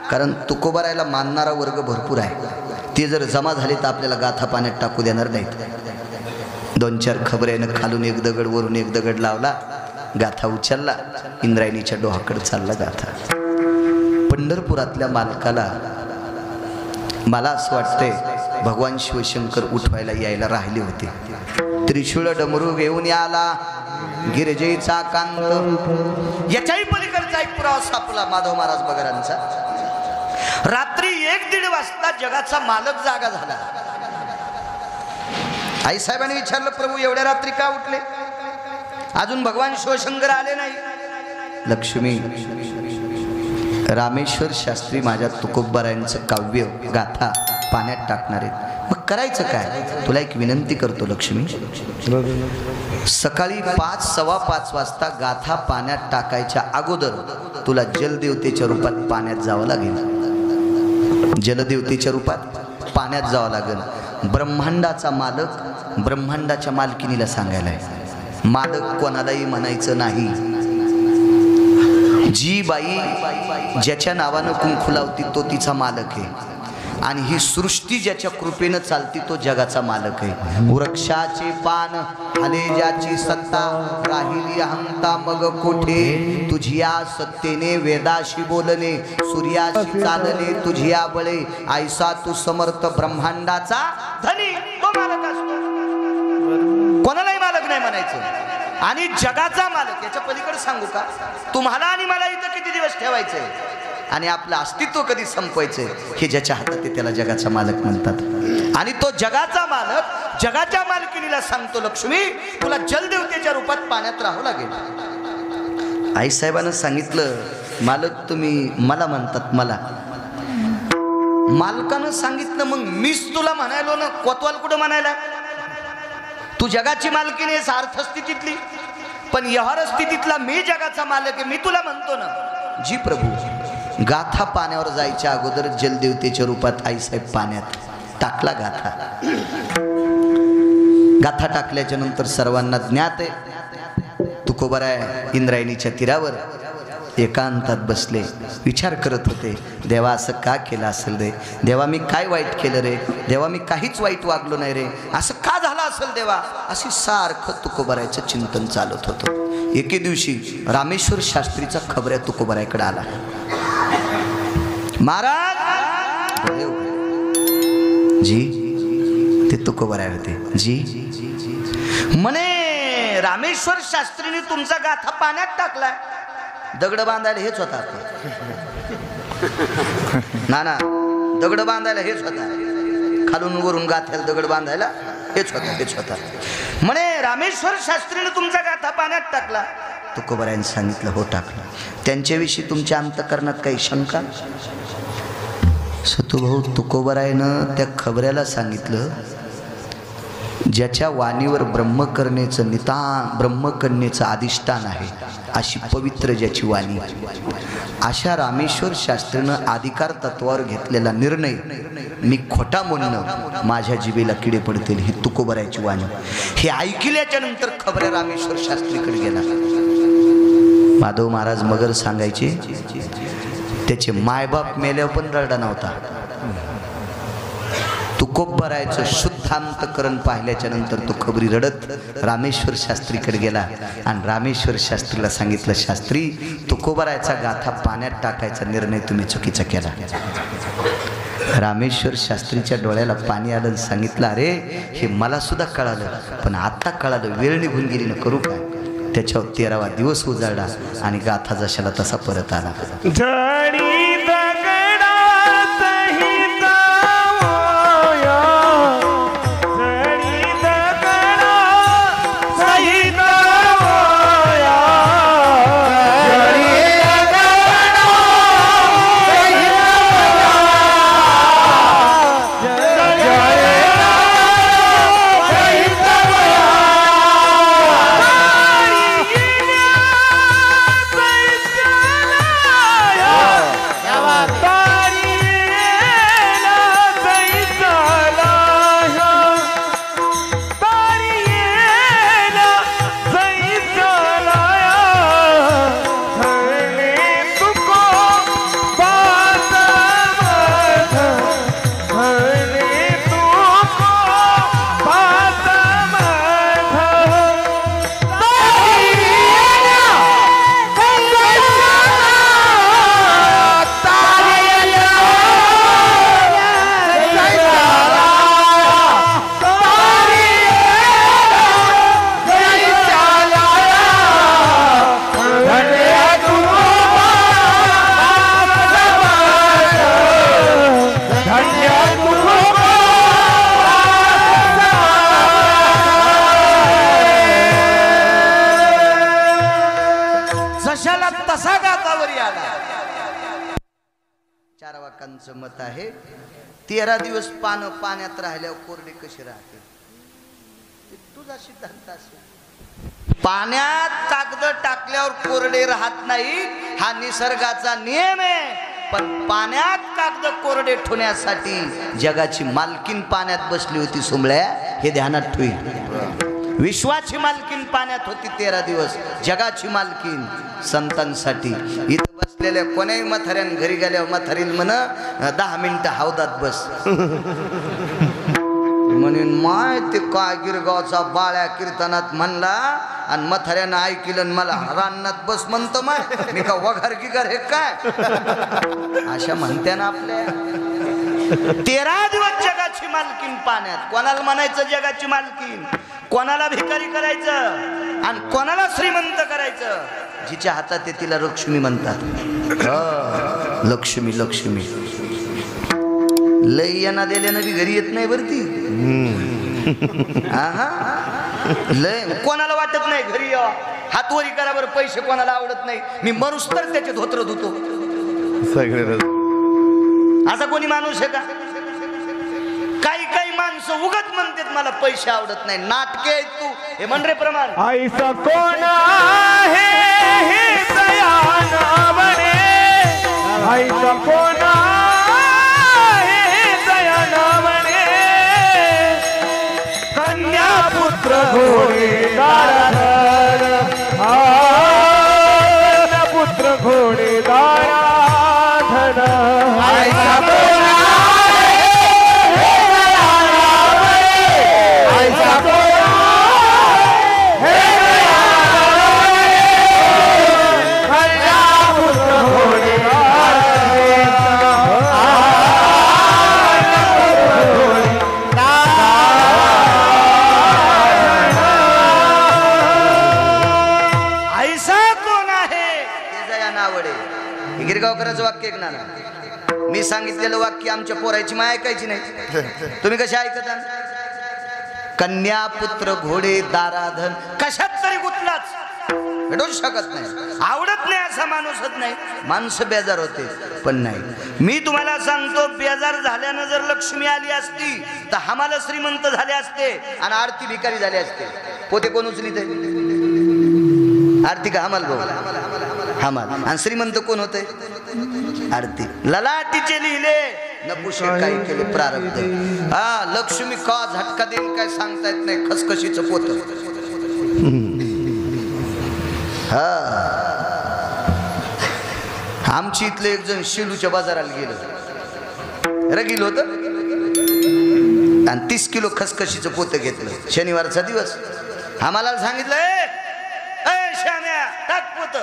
कारण तुकोबारायला मानणारा वर्ग भरपूर आहे. ते जर जमा झाले तर आपल्याला गाथा पाण्यात टाकू देणार नाहीत. 2-4 खबऱ्यानं खालून एक दगड वरून एक दगड लावला, गाथा उचलला, इंद्रायणीच्या डोहाकडे चालला गाथा. पंढरपुरातल्या मालकाला मला असं वाटतंय भगवान शिवशंकर उठवायला यायला राहिले होते. त्रिशूळ डमरू घेऊन आला गिरजेचा कांत. याच्याही पलीकडचा एक पुरावा सापला माधव महाराज बगरांचा. रात्री 1-1:30 वाजता जगाचा मालक जागा झाला. आईसाहेबांनी विचारलं, प्रभू एवढ्या रात्री का उठले? अजून भगवान शिवशंकर आले नाही. लक्ष्मी, रामेश्वर शास्त्री माझ्या तुकोबारायांचं काव्य गाथा पाण्यात टाकणार आहेत, मग करायचं काय? तुला एक विनंती करतो लक्ष्मी, सकाळी 5-5:15 वाजता गाथा पाण्यात टाकायच्या अगोदर तुला जलदेवतेच्या रूपात पाण्यात जावं लागेल. जलदेवतेच्या रूपात पाण्यात जावं लागेल. ब्रह्मांडाचा मालक ब्रह्मांडाच्या मालकिनीला सांगायला आहे, मालक कोणालाही म्हणायचं नाही. जी बाई ज्याच्या नावानं कुंकू लावती तो तिचा मालक आहे आणि ही सृष्टी ज्याच्या कृपेनं चालती तो जगाचा मालक आहे. वृक्षाचे पान आले ज्याची सत्ता राहिली अहंता मग कोठे तुझिया सत्तेने वेदाशी बोलणे सूर्याशी चालणे तुझिया बळे ऐसा तू समर्थ ब्रह्मांडाचा धनी तो मालक असतो. कोणालाही मालक नाही म्हणायचं आणि जगाचा मालक. याच्या पलीकडे सांगू का तुम्हाला आणि मला इथं किती दिवस ठेवायचंय आणि आपलं अस्तित्व कधी संपवायचंय हे ज्याच्या हातात आहे त्याला जगाचा मालक म्हणतात. आणि तो जगाचा मालक जगाच्या मालकिनीला सांगतो लक्ष्मी तुला जलदेवतेच्या रूपात पाण्यात राहावं लागेल. आईसाहेबांना सांगितलं मालक तुम्ही मला म्हणतात. मला मालकानं सांगितलं मग मीच तुला म्हणायलो ना. कोतवाल कुठं म्हणायला तू जगाची मालकीने सार्थ स्थितीतली पण व्यवहार स्थितीतला मी जगाचा मालक आहे मी तुला म्हणतो ना. जी प्रभू. गाथा पाण्यावर जायच्या अगोदर जलदेवतेच्या रूपात आईसाहेब पाण्यात टाकला गाथा. गाथा टाकल्याच्या नंतर सर्वांना ज्ञात आहे तुकोबराय इंद्रायणीच्या तीरावर एकांतात बसले विचार करत होते. देवा असं का केलं असेल रे देवा मी काय वाईट केलं रे देवा मी काहीच वाईट वागलो नाही रे असं का झालं असेल देवा अशी सारखं तुकोबरायचं चिंतन चालत होतं. एके दिवशी रामेश्वर शास्त्रीचा खबऱ्या तुकोबरायकडे आला. महाराज जी ते तुकोबराय होते. जी म्हणे रामेश्वर शास्त्रीने तुमचा गाथा पाण्यात टाकलाय. दगड बांधायला हेच होता ना दगड बांधायला हेच होता खालून वरून गाथ्याला दगड बांधायला हेच होता म्हणे रामेश्वर शास्त्रीने तुमचा गाथा पाण्यात टाकला. तुकोबरायने सांगितलं हो टाकलं. त्यांच्याविषयी तुमच्या अंतःकरणात काही शंका. सतुभाऊ तुकोबरायनं त्या खबऱ्याला सांगितलं ज्याच्या वाणीवर ब्रह्मकन्येचं ब्रह्मकन्येचं अधिष्ठान आहे अशी पवित्र ज्याची वाणी अशा रामेश्वर शास्त्रीनं अधिकार तत्वावर घेतलेला निर्णय मी खोटा म्हणणं माझ्या जिभेला किडे पडतील ही तुकोबरायची वाणी. हे ऐकल्याच्या नंतर खबऱ्या रामेश्वर शास्त्रीकडे गेला. माधव महाराज मगर सांगायचे त्याचे मायबाप मेल्यावर पण रडा नव्हता. तुकोबरायचं शुद्ध अंतकरण पाहिल्याच्या नंतर तो खबरी रडत रामेश्वर शास्त्रीकडे गेला आणि रामेश्वर शास्त्रीला सांगितलं शास्त्री तुकोबरायचा गाथा पाण्यात टाकायचा निर्णय तुम्ही चुकीचा केला. रामेश्वर शास्त्रीच्या डोळ्याला पाणी आलं. सांगितलं अरे हे मला सुद्धा कळालं पण आता कळालं वेळ निघून गेली न करू काय. त्याच्यावर 13वा दिवस उजाडला आणि गाथा जशाला तसा परत आला. तसा गातावरी आला. 4 वाकांचं मत आहे 13 दिवस पाण्यात राहिल्यावर कोरडे कशी राहते तुझा सिद्धांत असेल. पाण्यात कागद टाकल्यावर कोरडे राहत नाही हा निसर्गाचा नियम आहे. पण पाण्यात कागद कोरडे ठेवण्यासाठी जगाची मालकीन पाण्यात बसली होती सुंबळ्या हे ध्यानात ठेवी. विश्वाची मालकीन पाण्यात होती 13 दिवस, जगाची मालकीन संतांसाठी. इथं बसलेल्या कोणाही म्हाताऱ्यान घरी गेल्यावर म्हातारील म्हण 10 मिनिटं हौदात बस म्हणून माय ते काय गिरगावचा बाळ्या कीर्तनात म्हणला आणि म्हाताऱ्यानं ऐकलं मला रानात बस म्हणतो माय मी का वघार गिगार हे काय अशा म्हणत्या ना आपल्या. 13 दिवस जगाची मालकीन पाण्यात. कोणाला म्हणायचं जगाची मालकीन, कोणाला भिकारी करायचं आणि कोणाला श्रीमंत करायचं. जिच्या हातात आहे तिला लक्ष्मी म्हणतात. लक्ष्मी लक्ष्मी लय यांना दिल्यानं बी घरी येत नाही बरं ती. लय कोणाला वाटत नाही घरी यावं, हातवरी करा बरं, पैसे कोणाला आवडत नाही. मी मनुष्य तर त्याचे धोत्र धुतो. असा कोणी माणूस आहे का? काही काही माणसं उगत म्हणतात मला पैसे आवडत नाही. नाटके आहेत तू हे म्हण रे प्रमाण. ऐसा कोण आहे हे दयाना बने, ऐसा कोण आहे हे दयाना बने, कन्या पुत्र घोडे दाराधर, पुत्र घोडे दाराधर. ऐसा कोण गिरगावकरांचं वाक्य ऐकणार. मी सांगितलेलं वाक्य आमच्या पोरायची माय ऐकायची नाही. तुम्ही कशा ऐकता? कन्या पुत्र घोडे दाराधन. कशात तरी गुतलाच भेटू शकत नाही. आवडत नाही असा माणूसच नाही. माणसं बेजार होते पण नाही. मी तुम्हाला सांगतो बेजार झाल्यानं जर लक्ष्मी आली असती तर आम्हाला श्रीमंत झाले असते आणि आरती भिकारी झाले असते. पोते कोण उचलीत आरती का? हमाल भाऊ हमाल. आणि श्रीमंत कोण होते? आरती. ललाटीचे लिहिले नपुषे काही केले प्रारब्ध. लक्ष्मी का झटका देईन काय सांगता येत नाही. खसखशीचं पोत. आमची इथलं एक जण शेलूच्या बाजाराला गेलं, रगील होत आणि 30 किलो खसखशीचं पोत घेतलं. शनिवारचा दिवस. आम्हाला सांगितलं श्याम्या टाक पोत.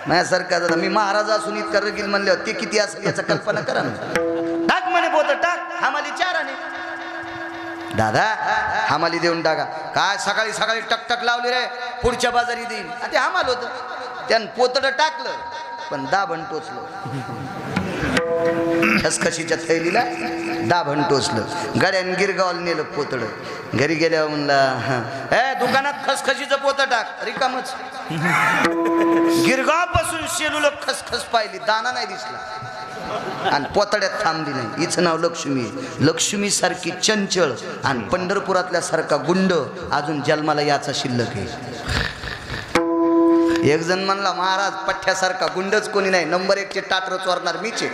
माझ्यासारखा दादा मी महाराज असून इतका रगील म्हणल्यावर ते किती असेल याचा कल्पना करा ना. टाक म्हणे पोत टाक. हमाली 4 आणे. दादा हमाली देऊन टाका. काय सकाळी सकाळी टकटक लावली रे, पुढच्या बाजारी देईन. ते हमाल होत. त्यानं पोतड टाकलं पण दाभण टोचलं. खसखशीच्या थैलीला दाभण टोचलं. गड्यान गिरगावला नेलं पोतड. घरी गेल्यावर म्हणला दुकानात खसखशीचं पोतं टाक. रिकामच. गिरगाव पासून शेलूला खसखस पाहिली, दाना नाही दिसला आणि पोतड्यात थांबली नाही. हिचं नाव लक्ष्मी आहे. लक्ष्मी सारखी चंचळ आणि पंढरपुरातल्या सारखा गुंड अजून जन्माला याचा शिल्लक आहे. एक जण म्हणला महाराज पठ्यासारखा गुंडच कोणी नाही, नंबर 1 चे टाटर चोरणार मीच आहे.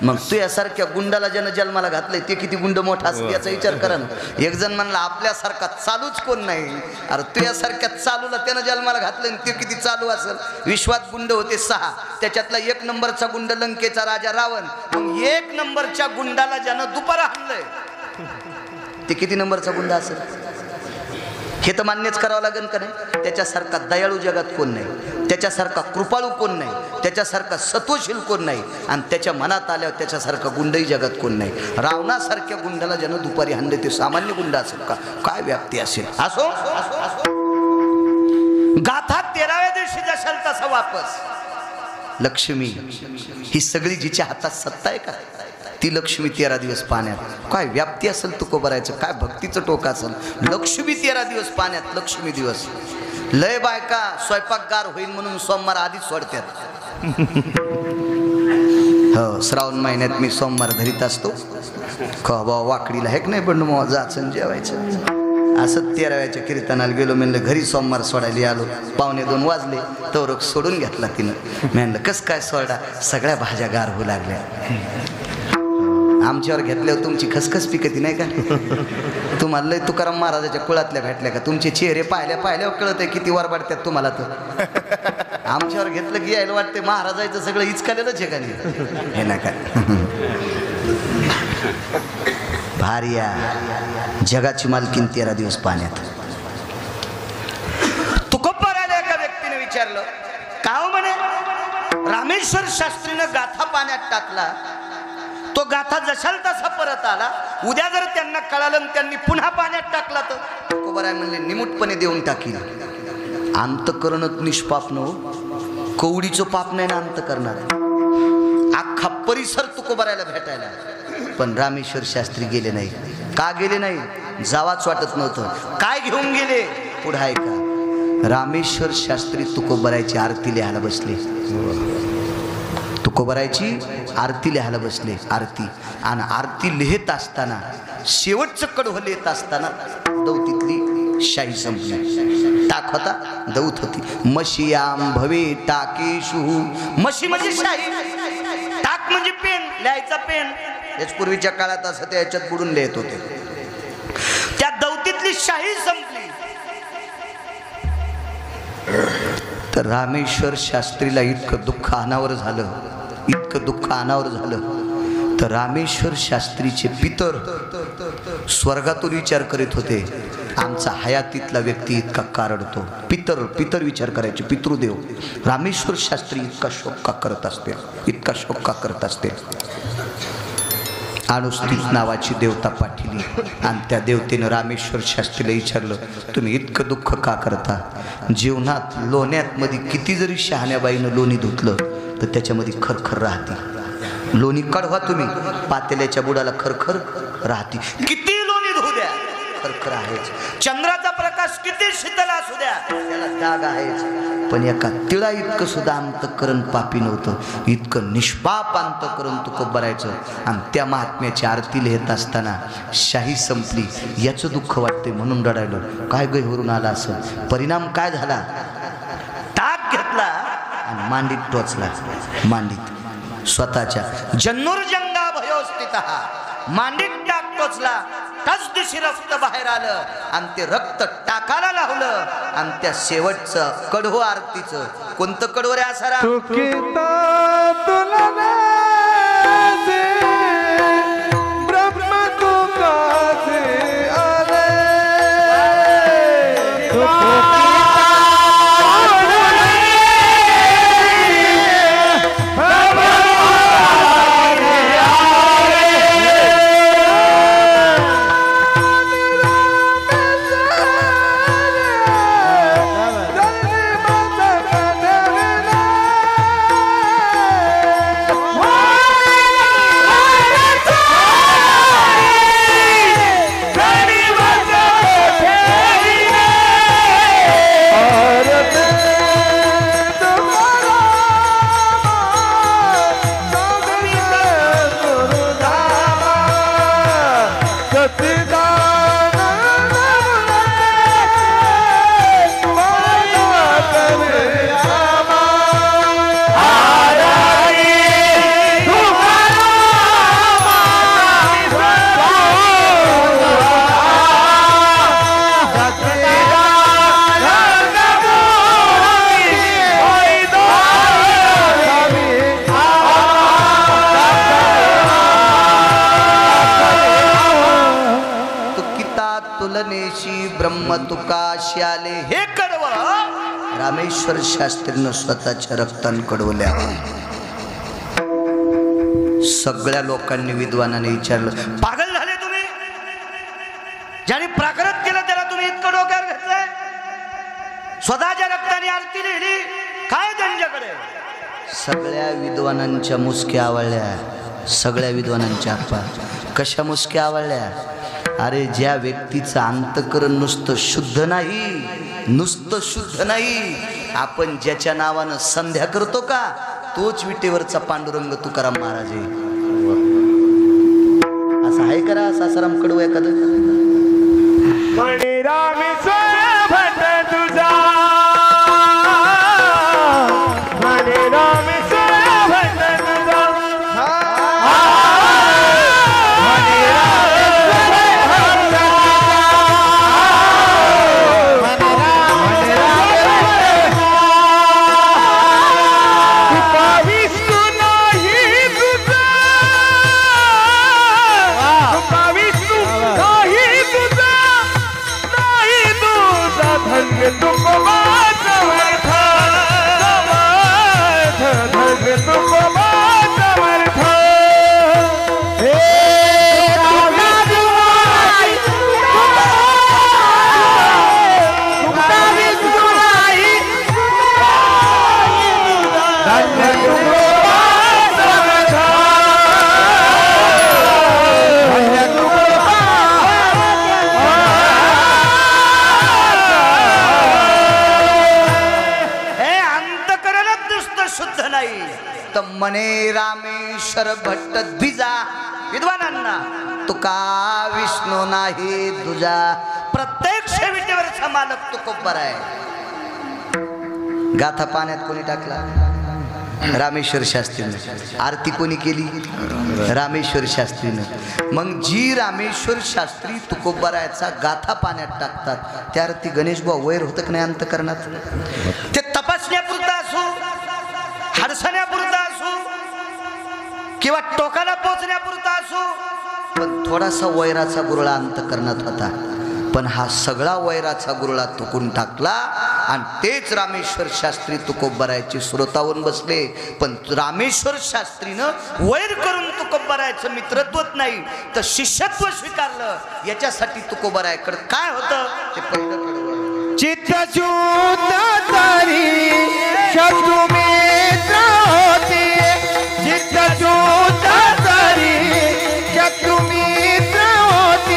मग तू यासारख्या गुंडाला ज्यानं जन्माला घातलंय ते किती गुंड मोठा असेल याचा विचार करा ना. एक जण म्हणला आपल्यासारखा चालूच कोण नाही. अरे तू यासारख्या चालूला त्यानं जन्माला घातलंय ते किती चालू असेल. विश्वात गुंड होते 6, त्याच्यातला 1 नंबरचा गुंड लंकेचा राजा रावण. मग 1 नंबरच्या गुंडाला ज्यानं दुपारा हाणलंय ते किती नंबरचा गुंड असेल हे तर मान्यच करावं लागेल का नाही. त्याच्यासारखा दयाळू जगात कोण नाही, त्याच्यासारखा कृपाळू कोण नाही, त्याच्यासारखा सत्वशील कोण नाही आणि त्याच्या मनात आल्यावर त्याच्यासारखा गुंडही जगात कोण नाही. रावणासारख्या गुंडाला ज्यानं दुपारी हाणले ते सामान्य गुंड असेल का? काय व्याप्ती असेल. असो गाथा 13व्या दिवशी जशाल तसा वापस. लक्ष्मी ही सगळी जिच्या हातात सत्ता आहे का ती लक्ष्मी 13 दिवस पाण्यात. काय व्याप्ती असेल तुकोबरायचं, काय भक्तीचं टोक असेल. लक्ष्मी 13 दिवस पाण्यात. लक्ष्मी दिवस. लय बायका स्वयंपाकगार होईल म्हणून सोमवार आधीच सोडतात. हो श्रावण महिन्यात मी सोमवार धरीत असतो. बाबा वाकडीला हे नाही पण मग जायचं जेवायचं. असं 13व्याच्या कीर्तनाला गेलो. म्हणलं घरी सोमवार सोडायला आलो. 1:45 वाजले तोरक सोडून घेतला तिनं. म्हणलं कस काय सोडा, सगळ्या भाज्या गार होऊ लागल्या. आमच्यावर घेतल्यावर तुमची खसखस पिकती नाही का? तुम्हाला लय तुकाराम महाराजाच्या कुळातल्या भेटल्या का? तुमचे चेहरे पाहिल्यावर कळत आहे किती वर वाढतात तुम्हाला. तर आमच्यावर घेतलं की यायला वाटते महाराजाचं सगळं इचकालेलंच आहे का नाही? हे नाही का? भार्या जगाची मालकीन 13 दिवस पाण्यात. तुकोबाराला एका व्यक्तीने विचारलं, का हो म्हणे रामेश्वर शास्त्रीनं गाथा पाण्यात टाकला, तो गाथा जशाल तसा परत आला, उद्या जर त्यांना कळालं त्यांनी पुन्हा पाण्यात टाकला तर? तुकोबाराय म्हणले, निमूटपणे देऊन टाकील. अंतकरणच निष्पाप न, कवडीचं पाप नाही ना अंतकरणात. अख्खा परिसर तुकोबारायला भेटायला, पण रामेश्वर शास्त्री गेले नाही. का गेले नाही? जावाच वाटत नव्हतं. काय घेऊन गेले? पुढे ऐका. रामेश्वर शास्त्री तुकोबारायची आरती लिहायला बसले. तुकोबारायची आरती लिहायला बसले. आरती आणि आरती लिहित असताना, शेवटचं कडवं लिहित असताना दौतीतली शाही संपली. टाक होता, दौत होती. मशियाम भवे टाकेशु. मशी म्हणजे शाही, टाक म्हणजे पेन, लिहायचा पेन. याच पूर्वीच्या काळात असं त्या याच्यात बुडून लिहित होते. त्या दौतीतली शाही संपली. तर रामेश्वर शास्त्रीला इतकं दुःख अनावर झालं, इतकं दुःख अनावर झालं. तर रामेश्वर शास्त्रीचे पितर स्वर्गातून विचार करीत होते, आमचा हयातीतला व्यक्ती इतका कारडतो. पितर विचार करायचे, पितृदेव. रामेश्वर शास्त्री इतका शोक का करत असते, इतका शोक का करत असते. अनुस्तीच नावाची देवता पाठवली आणि त्या देवतेनं रामेश्वर शास्त्रीला विचारलं, तुम्ही इतकं दुःख का करता? जीवनात लोण्यात मध्ये किती जरी शहाण्याबाईनं लोणी धुतलं तर त्याच्यामध्ये खरखर राहते. लोणी काढवा तुम्ही, पातेल्याच्या बुडाला खरखर राहते. किती लोणी धुऊ द्या, खरखर आहेच. चंद्राचा प्रकाश किती शीतल असू द्या, त्याला डाग आहेच. पण एका तिळा इतकं सुद्धा अंतकरण पापी नव्हतं. इतकं निष्पाप अंतकरण तुकोबारायचं. आणि त्या महात्म्याची आरती लिहित असताना शाही संपली. याचं दुःख वाटते म्हणून रडायलं. काय गैवरून आला असं? परिणाम काय झाला? टाक घेतला आणि मांडीत टोचला. मांडीत स्वतःच्या जन्नूर जंगा भयोस्थित, मांडीत टाक टोचला. त्याच दिवशी रक्त बाहेर आलं आणि ते रक्त टाकाला लावलं. आणि त्या शेवटचं कडवं आरतीचं, कोणतं कडवं रे असारा? ब्रह्म तुकाशी आले. हे कडवं रामेश्वर शास्त्रीनं स्वतःच्या रक्तान कडवल्या. सगळ्या लोकांनी विद्वानाने विचारलं, पागल झाले तुम्ही? ज्याने प्राकृत केलं त्याला तुम्ही इतकं डोक्यावर घेतलंय? स्वतःच्या रक्ताने आरती लिहिली, काय त्यांच्याकडे? सगळ्या विद्वानांच्या मुसक्या आवळल्या. सगळ्या विद्वानांच्या आप्पा कशा मुसक्या आवळल्या? अरे ज्या व्यक्तीचं अंतकरण नुसतं शुद्ध नाही, नुसतं शुद्ध नाही, आपण ज्याच्या नावानं संध्या करतो का, तोच विटेवरचा पांडुरंग तुकाराम महाराज आहे. असं आहे करा सासाराम कडवं एखादं? तुकोबा समर्थ हे मने रामेश्वर भट्ट द्विजा विद्वानांना तुका विष्णू नाही तुझा प्रत्येक शेविटेवरचा मालक तुकोबर आहे. गाथा पाण्यात कोणी टाकला? रामेश्वर शास्त्रीनं. आरती कोणी केली? रामेश्वर शास्त्रीनं. मग जी रामेश्वर शास्त्री तुकोबरायचा गाथा पाण्यात टाकतात त्या आरती गणेश भाऊ वैर होतं की नाही अंतकरणात? ते तपासण्यापुरता असो, हडसण्यापुरता असो किंवा टोकाला पोचण्यापुरता असो, पण थोडासा वैराचा गुरळा अंतकरणात होता. पण हा सगळा वैराचा गुरळा तुकून टाकला आणि तेच रामेश्वर शास्त्री तुकोबरायचे श्रोतावून बसले. पण रामेश्वर शास्त्रीनं वैर करून तुकोबरायचं मित्रत्वच नाही तर शिष्यत्व स्वीकारलं. याच्यासाठी तुकोबरायकडे काय होतं ते पहिलं चित्तशुद्ध तरी शत्रु मित्र होती. चित्तशुद्ध तरी शत्रु मित्र होती.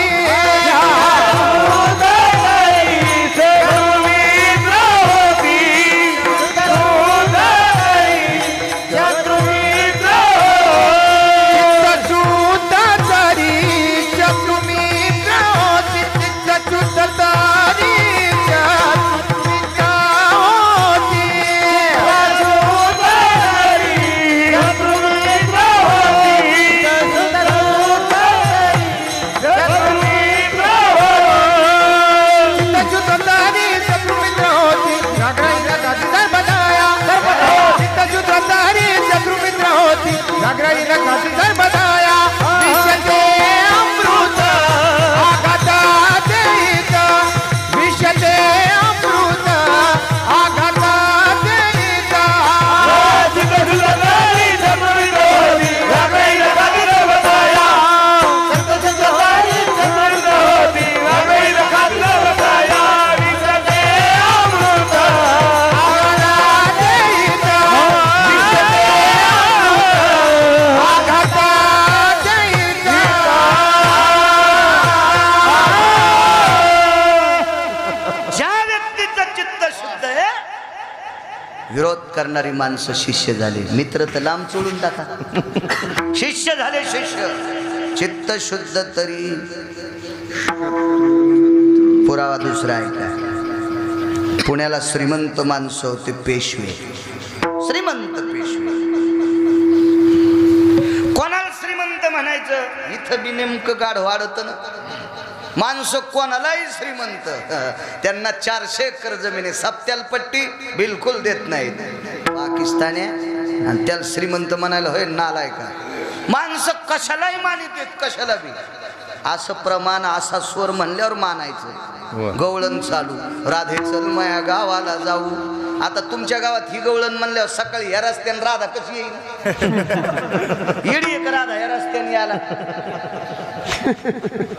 विरोध करणारी माणसं शिष्य झाले. मित्र तर लांब सोडून टाका. शिष्य झाले शिष्य. चित्त शुद्ध तरी पुरावा दुसरा आहे का? पुण्याला श्रीमंत माणसं होते पेशवे. श्रीमंत पेशवे. कोणाला श्रीमंत म्हणायचं? इथं बी नेमकं गाढ वाढत ना. माणसं कोणालाही श्रीमंत, त्यांना 400 एकर जमिनी सप्त्याल पट्टी बिलकुल देत नाहीत. पाकिस्तानी आणि त्याला श्रीमंत म्हणायला होय नालाय का? माणसं कशालाही मानित आहेत, कशाला बी. असं प्रमाण असा स्वर म्हणल्यावर मानायचं. गवळण चालू, राधे चल माया गावाला जाऊ. आता तुमच्या गावात ही गवळण म्हणल्यावर सकाळी या रस्त्याने राधा कशी येईल? येडी एक राधा या रस्त्याने याला.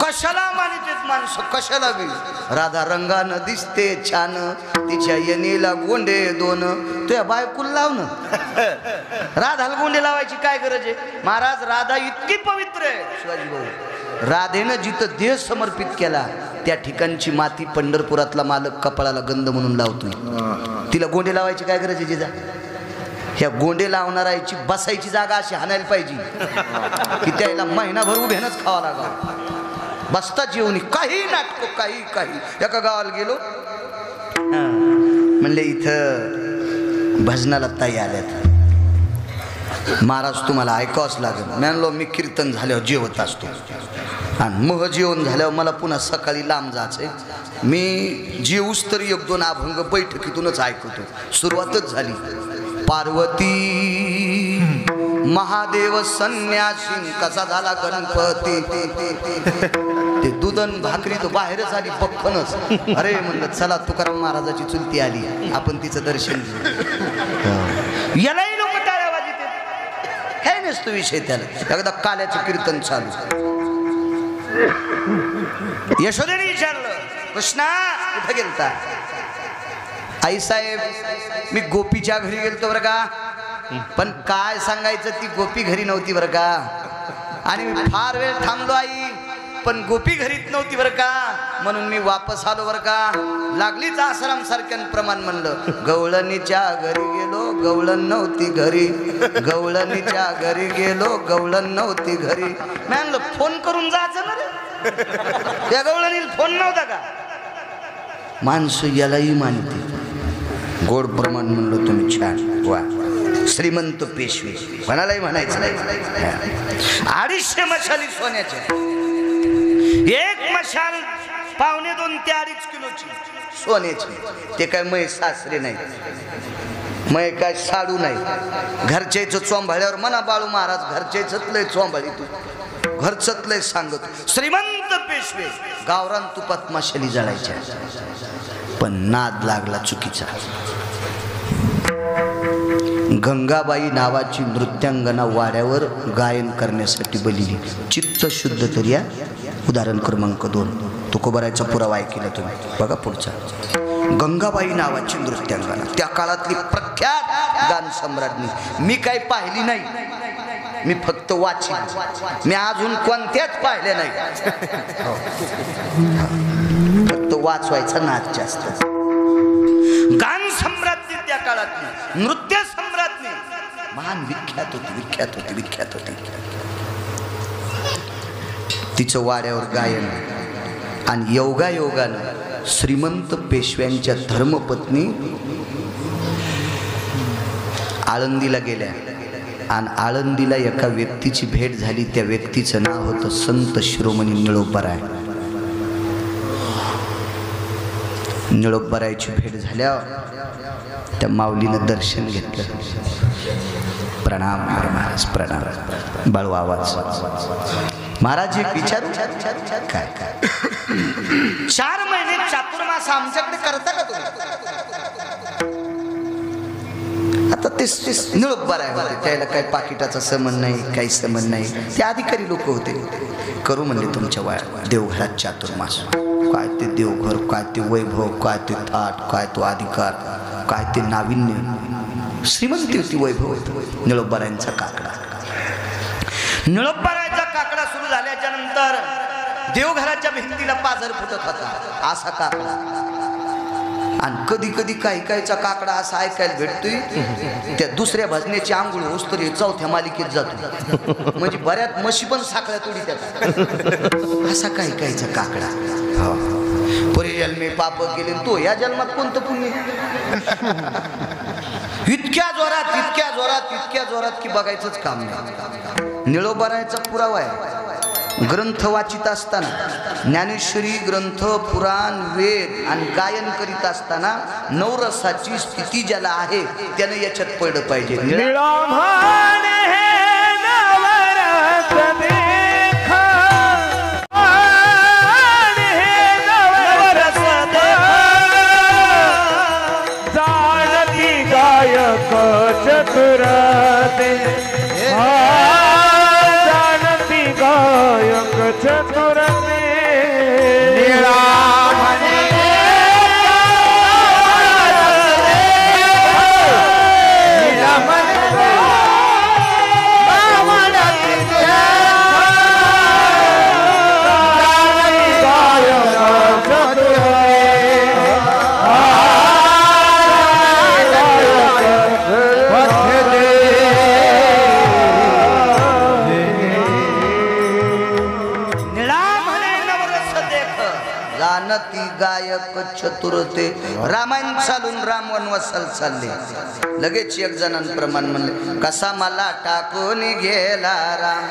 कशाला मानित माणसं, कशाला बी. राधा रंगानं दिसते छान, तिच्या येणीला गोंडे दोन. तुझ्या बायकुल लावणं. राधाला गोंडे लावायची काय गरज आहे? महाराज राधा इतकी पवित्र आहे शिवाजी भाऊ. राधेनं जिथं देह समर्पित केला त्या ठिकाणची माती पंढरपुरातला मालक कपाळाला गंध म्हणून लावतोय. तिला गोंडे लावायची काय गरज आहे जिजा? ह्या गोंडे लावणाराची बसायची जागा अशी हाणायला पाहिजे की त्याला महिनाभर उभ्यानच खावा लागावं. बसता जेवणी काही नाटक काही काही. एका गावाला गेलो, म्हणले इथं भजनाला ताई आल्यात, महाराज तुम्हाला ऐकावंच लागेल. म्हणलो मी कीर्तन झाल्यावर जेवत असतो आणि मग जेवण झाल्यावर मला पुन्हा सकाळी लांब जायचंय. मी जेऊस तरी 1-2 अभंग बैठकीतूनच ऐकतो. सुरुवातच झाली. पार्वती महादेव संन्यासी कसा झाला गणपती. ते दुधन भाकरी तो बाहेरच आली पक्कनच. अरे म्हणलं चला तुकाराम महाराजाची चुलती आली, आपण तिचं दर्शन घेऊ. यालाही लोक टाळ्या वाजवतात. काय नसतो विषय त्याला. एकदा काल्याचं कीर्तन चालू, यशोदेने विचारलं, कृष्णा कुठे गेलता? आई साहेब मी गोपीच्या घरी गेलतो बरं का. पण काय सांगायचं, ती गोपी घरी नव्हती बरं का. आणि मी फार वेळ थांबलो आई, पण गोपी घरीच नव्हती बरं का. म्हणून मी वापस आलो बरं का. लागलीच आसाराम सारख्यान प्रमाण म्हणलं, गवळणीच्या घरी गेलो गवळण नव्हती घरी, गवळणीच्या घरी गेलो गवळण नव्हती घरी. मी म्हणलं फोन करून जायचं ना रे, त्या गवळणीला फोन नव्हता का. माणसं यालाही मानते. गोड प्रमाण म्हणलं तुम्ही छान, वा श्रीमंत पेशवे म्हणालाही म्हणायचं नाही. 250 मशाली सोन्याच्या, एक मशाल 1.5 ते 2.5 किलोची सोन्याची. ते काय मै सासरे नाही, मै काय साडू नाही. घरच्याच चोंभाळ्यावर म्हणा बाळू महाराज, घरच्याच लय चोंभाळी तू, घरचत लय सांगत. श्रीमंत पेशवे गावरान तुपात मशाली जळायच्या. पण नाद लागला चुकीचा. गंगाबाई नावाची नृत्यांगना वाड्यावर गायन करण्यासाठी बलिली. चित्त शुद्ध तरी या. उदाहरण क्रमांक 2 तुकोबारायचा पुरावा ऐकला तुम्ही, बघा पुढचा. गंगाबाई नावाची नृत्यांगना, त्या काळातली प्रख्यात गान सम्राज्ञी. मी काही पाहिली नाही, मी फक्त वाची. मी अजून कोणत्याच पाहिल्या नाही, फक्त वाचवायचा नाद जास्त. गान सम्राज्ञी, त्या काळातली नृत्य सम्राज्ञी, महान विख्यात होती, विख्यात होती, विख्यात होती. तिचं वाड्यावर गायन. आणि योगायोगानं श्रीमंत पेशव्यांच्या धर्मपत्नी आळंदीला गेल्या. आणि आळंदीला एका व्यक्तीची भेट झाली. त्या व्यक्तीचं नाव होतं संत शिरोमणी निळोबाराय. निळोबारायची भेट झाल्यावर त्या माऊलीनं दर्शन घेतलं. प्रणाम महाराज, प्रणाम. बाळू आवाज. महाराज एक विचारू, काय काय 4 महिने चातुर्मास आमच्याकडे करता का तुम्ही? आता ते निळोबाराय होते, त्याला काही पाकिटाचा संबंध नाही, काही संबंध नाही. ते अधिकारी लोक होते. करू म्हणले तुमच्या देवघरात चातुर्मास. काय ते देवघर, काय ते वैभव, काय ते थाट, काय तो अधिकार, काय ते नाविन्य. श्रीमंती होती, वैभव होतं. निळोबारायांचा काकडा. निळोबारायांचा काकडा सुरू झाल्याच्या नंतर देवघराच्या भिंतीला पाझर फुटत होता, असा काकडा. आणि कधी कधी काही काहीचा काकडा असा ऐकायला भेटतोय, त्या दुसऱ्या भजनेची आंघोळ होस्तरी 4थ्या मालिकेत जातो. म्हणजे बऱ्याच म्हशी पण साखळ्या तोडी त्यात, असा काही काहीचा काकडा. पुरी जन्मी पाप केले, तो या जन्मात कोणतं पुण्य. इतक्या जोरात, इतक्या जोरात, इतक्या जोरात की बघायचंच काम नाही. निळोबारायचा पुरावा आहे. ग्रंथ वाचित असताना, ज्ञानेश्वरी ग्रंथ, पुराण, वेद आणि गायन करीत असताना नवरसाची स्थिती ज्याला आहे त्यानं याच्यात पडलं पाहिजे. गायक चतुरते. रामायण चालून राम वनवासाला चालले. लगेच एक जणांप्रमाणे म्हणले, कसा मला टाकून गेला राम.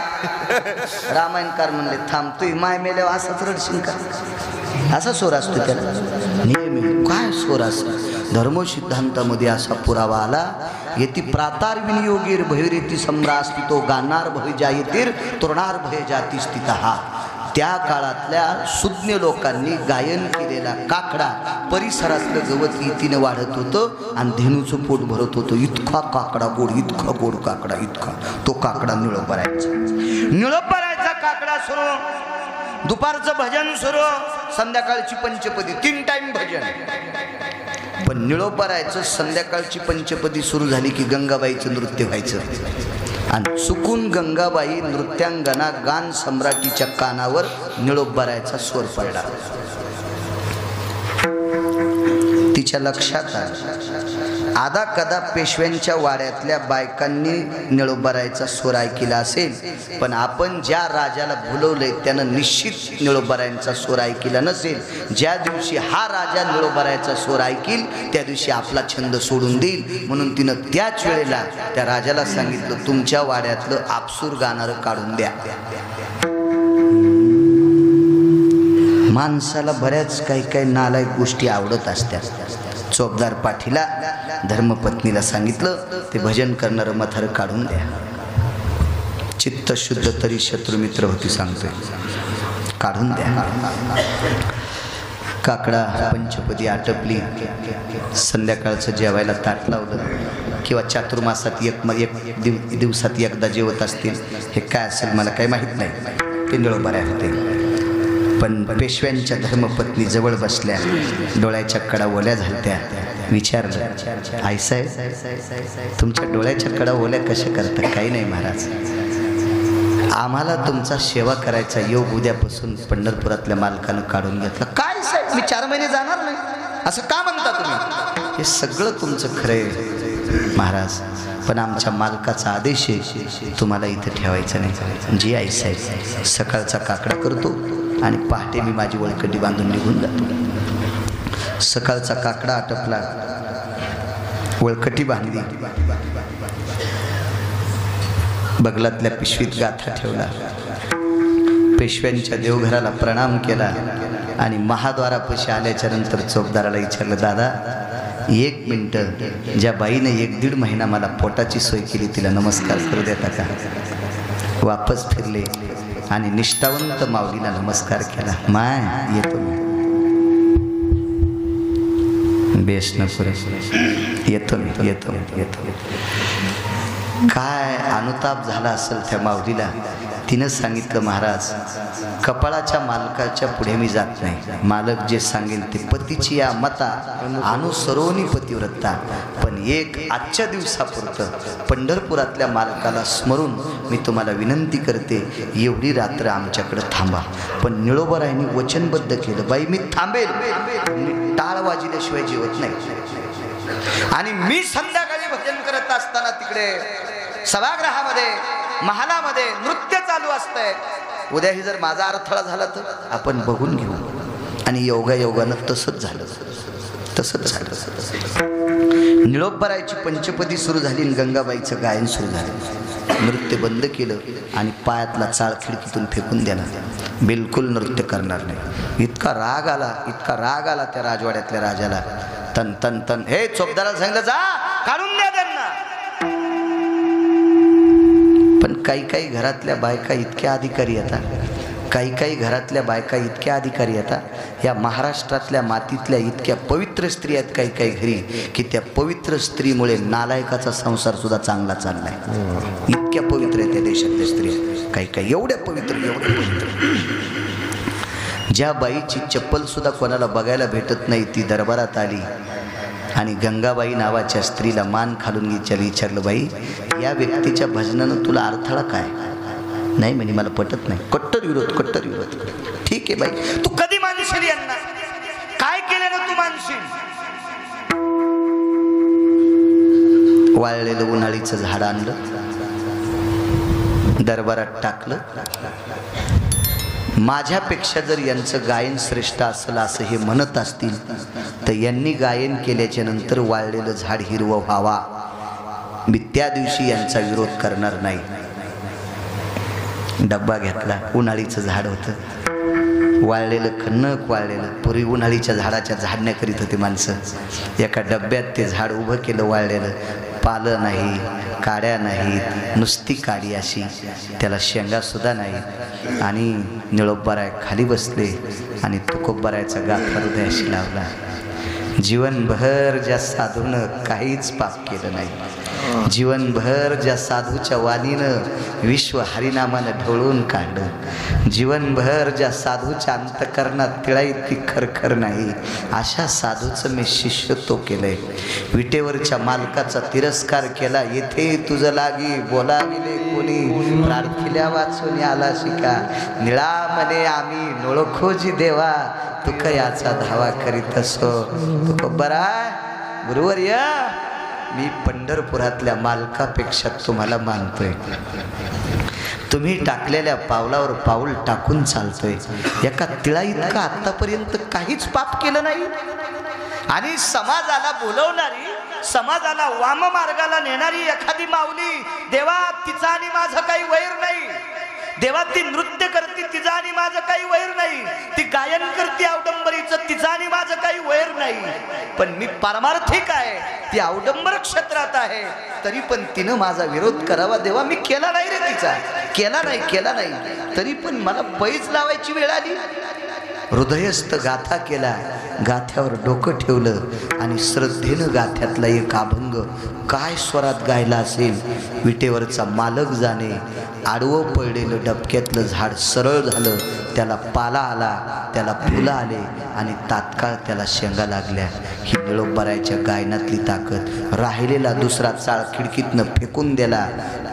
रामायणकार म्हणले, थांब, तू माय मेल्यावर असाच रडशील का? असा स्वर असतो त्याला नेहमी. काय स्वर असतो? धर्म सिद्धांतामध्ये असा पुरावा आला, येती प्रातार विनियोगीर भैरेती सम्रास्तितो गाणार भय जायतीर तोरणार भय जाती स्थित. हा त्या काळातल्या सुज्ञ लोकांनी गायन केलेला काकडा परिसरातलं गवत इतीने वाढत होतं आणि धेनूचं पोट भरत होतं. इतका काकडा गोड, इतका गोड काकडा, इतका तो काकडा निळोपरायचा काकडा सुरू, दुपारचं भजन सुरू, संध्याकाळची पंचपदी, 3 टाइम भजन. पण निळोपरायचं संध्याकाळची पंचपदी सुरू झाली की गंगाबाईचं नृत्य व्हायचं आणि चुकून गंगाबाई नृत्यांगना गान सम्राटीच्या कानावर निळोपरायचा स्वर पडला. तिच्या लक्षात आलं आदा कदा पेशव्यांच्या वाड्यातल्या बायकांनी निळोबरायचा स्वर ऐकला असेल, पण आपण ज्या राजाला बोलवलंय त्यानं निश्चित निळोबरायांचा स्वर ऐकला नसेल. ज्या दिवशी हा राजा निळोबरायचा स्वर ऐकील त्या दिवशी आपला छंद सोडून देईल. म्हणून तिनं त्याच वेळेला त्या राजाला सांगितलं, तुमच्या वाड्यातलं आपसूर गाणारं काढून द्या. माणसाला बऱ्याच काही नालायक गोष्टी आवडत असतात. चोपदार पाठीला धर्मपत्नीला सांगितलं, ते भजन करणारं मथार काढून द्या. चित्त शुद्ध तरी शत्रुमित्र होती सांगतोय, काढून द्या. काकडा पंचपदी आटपली. संध्याकाळचं जेवायला ताट लावलं किंवा चातुर्मासात एक दिवसात एकदा जेवत असतील, हे काय असेल मला काही माहीत नाही. ते निळोबऱ्या होते. पण पेशव्यांच्या धर्मपत्नी जवळ बसल्या, डोळ्याच्या कडा ओल्या झालत्या. विचारलं, आईसाहेब तुमच्या डोळ्याच्या कडा ओल्या कशा करता? काही नाही महाराज, आम्हाला तुमचा सेवा करायचा योग उद्यापासून पंढरपुरातल्या मालकानं काढून घेतला. काय साहेब मी 4 महिने जाणार नाही असं का म्हणता तुम्ही? हे सगळं तुमचं खरं आहे महाराज, पण आमच्या मालकाचा आदेश आहे तुम्हाला इथं ठेवायचं नाही. जी आईसाहेब, सकाळचा काकडा करतो आणि पहाटे मी माझी वळकटी बांधून निघून जातो. सकाळचा काकडा आटपला, वळकटी बांधली, बगलातल्या पिशवीत गाथा ठेवला, पेशव्यांच्या देवघराला प्रणाम केला आणि महाद्वारापाशी आल्याच्या नंतर चौकदाराला विचारलं, दादा 1 मिनिट, ज्या बाईने 1-1.5 महिना मला पोटाची सोय केली तिला नमस्कार करू देता का? वापस फिरले आणि निष्ठावंत माऊलीला नमस्कार केला. माय येतो बेस नको येतो येतो येतो. काय अनुताप झाला असेल त्या माऊलीला. तिनं सांगितलं, महाराज कपाळाच्या मालकाच्या पुढे मी जात नाही. मालक जे सांगेल ते पतीची या मता अनुसरोनी पतिव्रता. पण एक आजच्या दिवसापुरतं पंढरपुरातल्या मालकाला स्मरून मी तुम्हाला विनंती करते, एवढी रात्र आमच्याकडे थांबा. पण निळोबरायांनी वचनबद्ध केलं, बाई मी थांबेल, मी टाळ वाजल्याशिवाय जेवत नाही. आणि मी संध्याकाळी भजन करत असताना तिकडे सभागृहामध्ये महालामध्ये नृत्य चालू असतंय. उद्याही जर माझा अडथळा झाला तर आपण बघून घेऊ. आणि योगायोगानं तसंच झालं. निळोबरायची पंचपदी सुरू झाली आणि गंगाबाईचं गायन सुरू झालं. नृत्य बंद केलं आणि पायातला चाळ खिडकीतून फेकून दिला. बिलकुल नृत्य करणार नाही. इतका राग आला त्या राजवाड्यातल्या राजाला. तन तन तन हे चोपदाराला सांगितलं, जा काढून द्या त्यांना. पण काही घरातल्या बायका इतक्या अधिकारी येतात, काही घरातल्या बायका इतक्या अधिकारी येतात. या महाराष्ट्रातल्या मातीतल्या इतक्या पवित्र स्त्री आहेत काही घरी, की त्या पवित्र स्त्रीमुळे नालायकाचा संसार सुद्धा चांगला चाललाय. इतक्या पवित्र आहेत त्या देशातल्या स्त्रिया, काही एवढ्या पवित्र. ज्या बाईची चप्पल सुद्धा कोणाला बघायला भेटत नाही ती दरबारात आली आणि गंगाबाई नावाच्या स्त्रीला मान खालून विचारलं, बाई या व्यक्तीच्या भजनानं तुला अडथळा काय? नाही म्हणे, मला पटत नाही. कट्टर विरोध. ठीक आहे बाई, तू कधी मानशील यांना? काय केल्यानं तू मानशील? वाळलेलं उन्हाळीचं झाड आणलं, दरबारात टाकलं. माझ्यापेक्षा जर यांचं गायन श्रेष्ठ असेल असं हे म्हणत असतील तर यांनी गायन केल्याच्या नंतर वाळलेलं झाड हिरवं व्हावा. मी त्या दिवशी यांचा विरोध करणार नाही. डब्बा घेतला, उन्हाळीचं झाड होतं, वाळलेलं खन्नक वाळलेलं. पूर्वी उन्हाळीच्या झाडाच्या झाडण्या करीत होते माणसं. एका डब्यात ते झाड उभं केलं वाळलेलं. पालं नाही, काड्या नाहीत, नुसती काडी अशी, त्याला शेंगा सुद्धा नाही. आणि निळोबाराय खाली बसले आणि तुकोबारायचा गाथा हृदयाशी लावला. जीवनभर ज्या साधूनं काहीच पाप केलं नाही, जीवनभर ज्या साधूच्या वाणीनं विश्व हरिनामानं ढवळून काढलं, जीवनभर ज्या साधूच्या अंतकरणात तिळाइतकी खरखर नाही, अशा साधूचं मी शिष्यत्व केलंय. विटेवरच्या मालकाचा तिरस्कार केला, येथे तुझं लागी बोलाविले कोणी, प्रार्थिल्या वाचून आला शिका, निळा मने आम्ही नोळखोजी देवा, तुका याचा धावा करीत असो. तुका बराय गुरुवर्य, मी पंढरपुरातल्या मालकापेक्षा तुम्हाला मानतोय. तुम्ही टाकलेल्या पावलावर पाऊल टाकून चालतोय. एका तिळा इतका आतापर्यंत काहीच पाप केलं नाही. आणि समाजाला बोलवणारी, समाजाला वाम मार्गाला नेणारी एखादी माऊली, देवा तिचा आणि माझं काही वैर नाही, देवा ती नृत्य करते तिचं आणि माझं काही वैर नाही, ती गायन करते अवडंबरीचं तिचं आणि माझं काही वैर नाही, पण मी पारमार्थिक आहे, ती अवडंबर क्षेत्रात आहे, तरी पण तिनं माझा विरोध करावा. देवा मी केला नाही रे, तिचा केला नाही, तरी पण मला पैज लावायची वेळ आली. हृदयस्थ गाथा केला, गाथ्यावर डोकं ठेवलं आणि श्रद्धेनं गाथ्यातला एक अभंग काय स्वरात गायला असेल. विटेवरचा मालक जाणे, आडवं पडलेलं डबक्यातलं झाड सरळ झालं, त्याला पाला आला, त्याला फुलं आले आणि तात्काळ त्याला शेंगा लागल्या. ही निळोबारायच्या गायनातली ताकद. राहिलेला दुसरा चाळ खिडकीतनं फेकून दिला,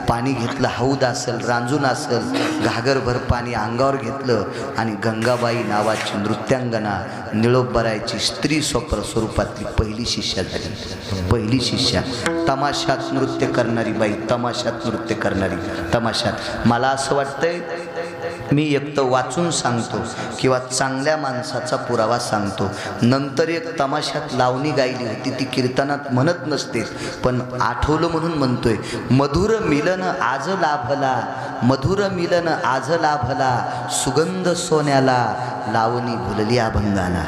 पाणी घेतलं, हौद असेल, रांजून असेल, घागरभर पाणी अंगावर घेतलं आणि गंगाबाई नावाची नृत्यांगना, निळोबारायची स्त्री स्वरूपातली पहिली शिष्या झाली. पहिली शिष्या, तमाशात नृत्य करणारी बाई, तमाशात नृत्य करणारी, तमाशात. मला असं वाटतंय, मी एक तर वाचून सांगतो किंवा चांगल्या माणसाचा पुरावा सांगतो. नंतर एक तमाशात लावणी गायली होती, ती कीर्तनात म्हणत नसते, पण आठवलं म्हणून म्हणतोय. मधुर मिलन आज लाभला, मधुर मिलन आज लाभला, सुगंध सोन्याला, लावणी भुलली अभंगाला,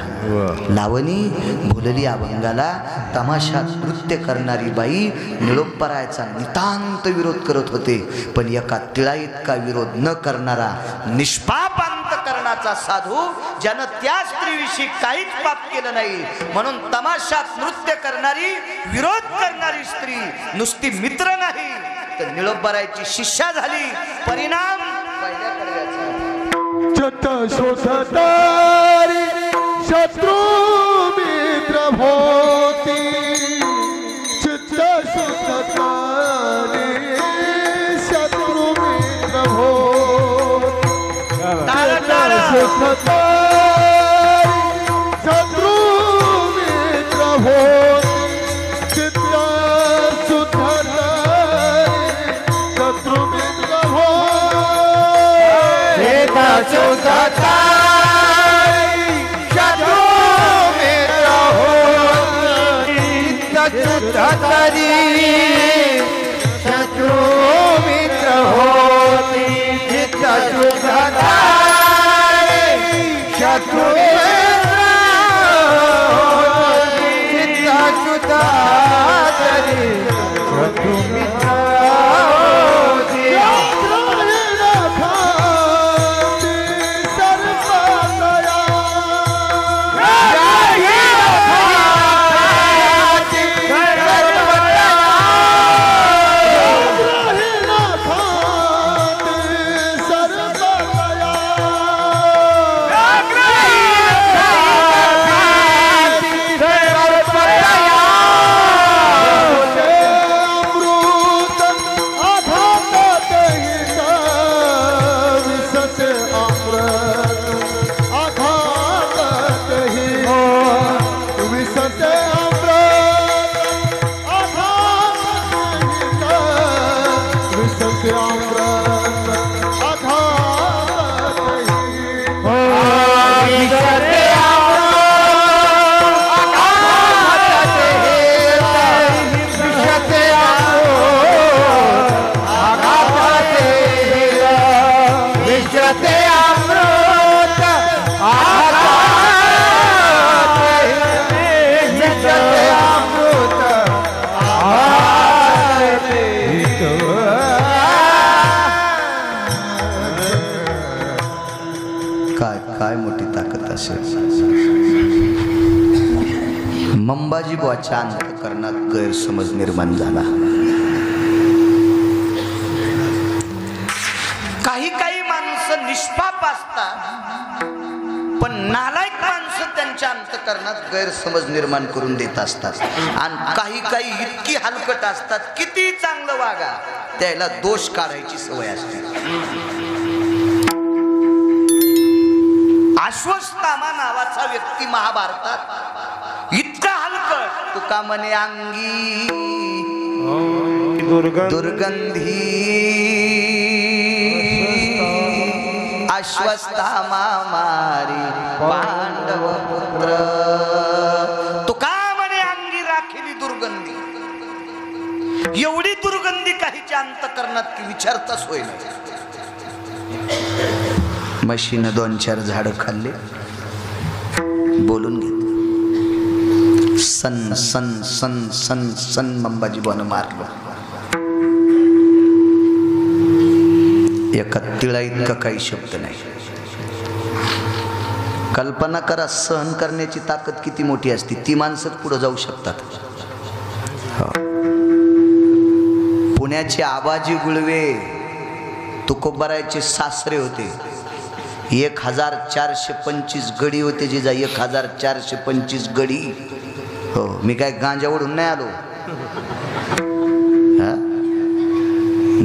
लावणी भुलली अभंगाला. तमाशात नृत्य करणारी बाई निळोबारायचा नितांत विरोध करत होते, पण एका तिळा इतका विरोध न करणारा निष्पाप अंतकरणाचा साधू, ज्यानं त्या स्त्रीविषयी काहीच पाप केलं नाही, म्हणून तमाशात नृत्य करणारी, विरोध करणारी स्त्री नुसती मित्र नाही तर निळोबारायची शिष्या झाली. परिणाम शोधतारी शत्रु मित्र होती, चित्त शोधतारी शत्रु मित्र होती, शत्रु मित्र होती, चित्त सुधरतारी शत्रु मित्र होती, शत्रु मित्र होती, चित्त सुधरतारी शत्रु मित्र होती, चित्त सुधरतारी शत्रु मित्र होती. काय मोठी ताकद असेल. मंबाजी बुवाच्या अंतःकरणात गैरसमज निर्माण झाला. काही माणसं निष्पाप असतात, पण नालायक माणसं त्यांच्या अंतःकरणात गैरसमज निर्माण करून देत असतात. आणि काही इतकी हलकट असतात, किती चांगलं वागा त्याला दोष काढायची सवय असते. अश्वत्थामा नावाचा व्यक्ती महाभारतात इतका हलकट, तुका म्हणे अंगी दुर्गंधी अश्वत्थामा मारी पांडव पुत्र. तुका म्हणे अंगी राखीली दुर्गंधी. एवढी दुर्गंधी काहीच्या अंतःकरणात की विचारताच होईल. म्हशीनं 2-4 झाडं खाल्ले, बोलून घेतलं. सन सन सन सन सन मंबाजी बुवानं मारलं. एका तिळा इतका काही शब्द नाही. कल्पना करा, सहन करण्याची ताकद किती मोठी असते. ती माणसंच पुढे जाऊ शकतात. पुण्याचे आबाजी गुळवे तुकोबारायचे सासरे होते. 1425 गडी होते. जिजा 1425 गडी. हो, मी काय गांजा ओढून नाही आलो.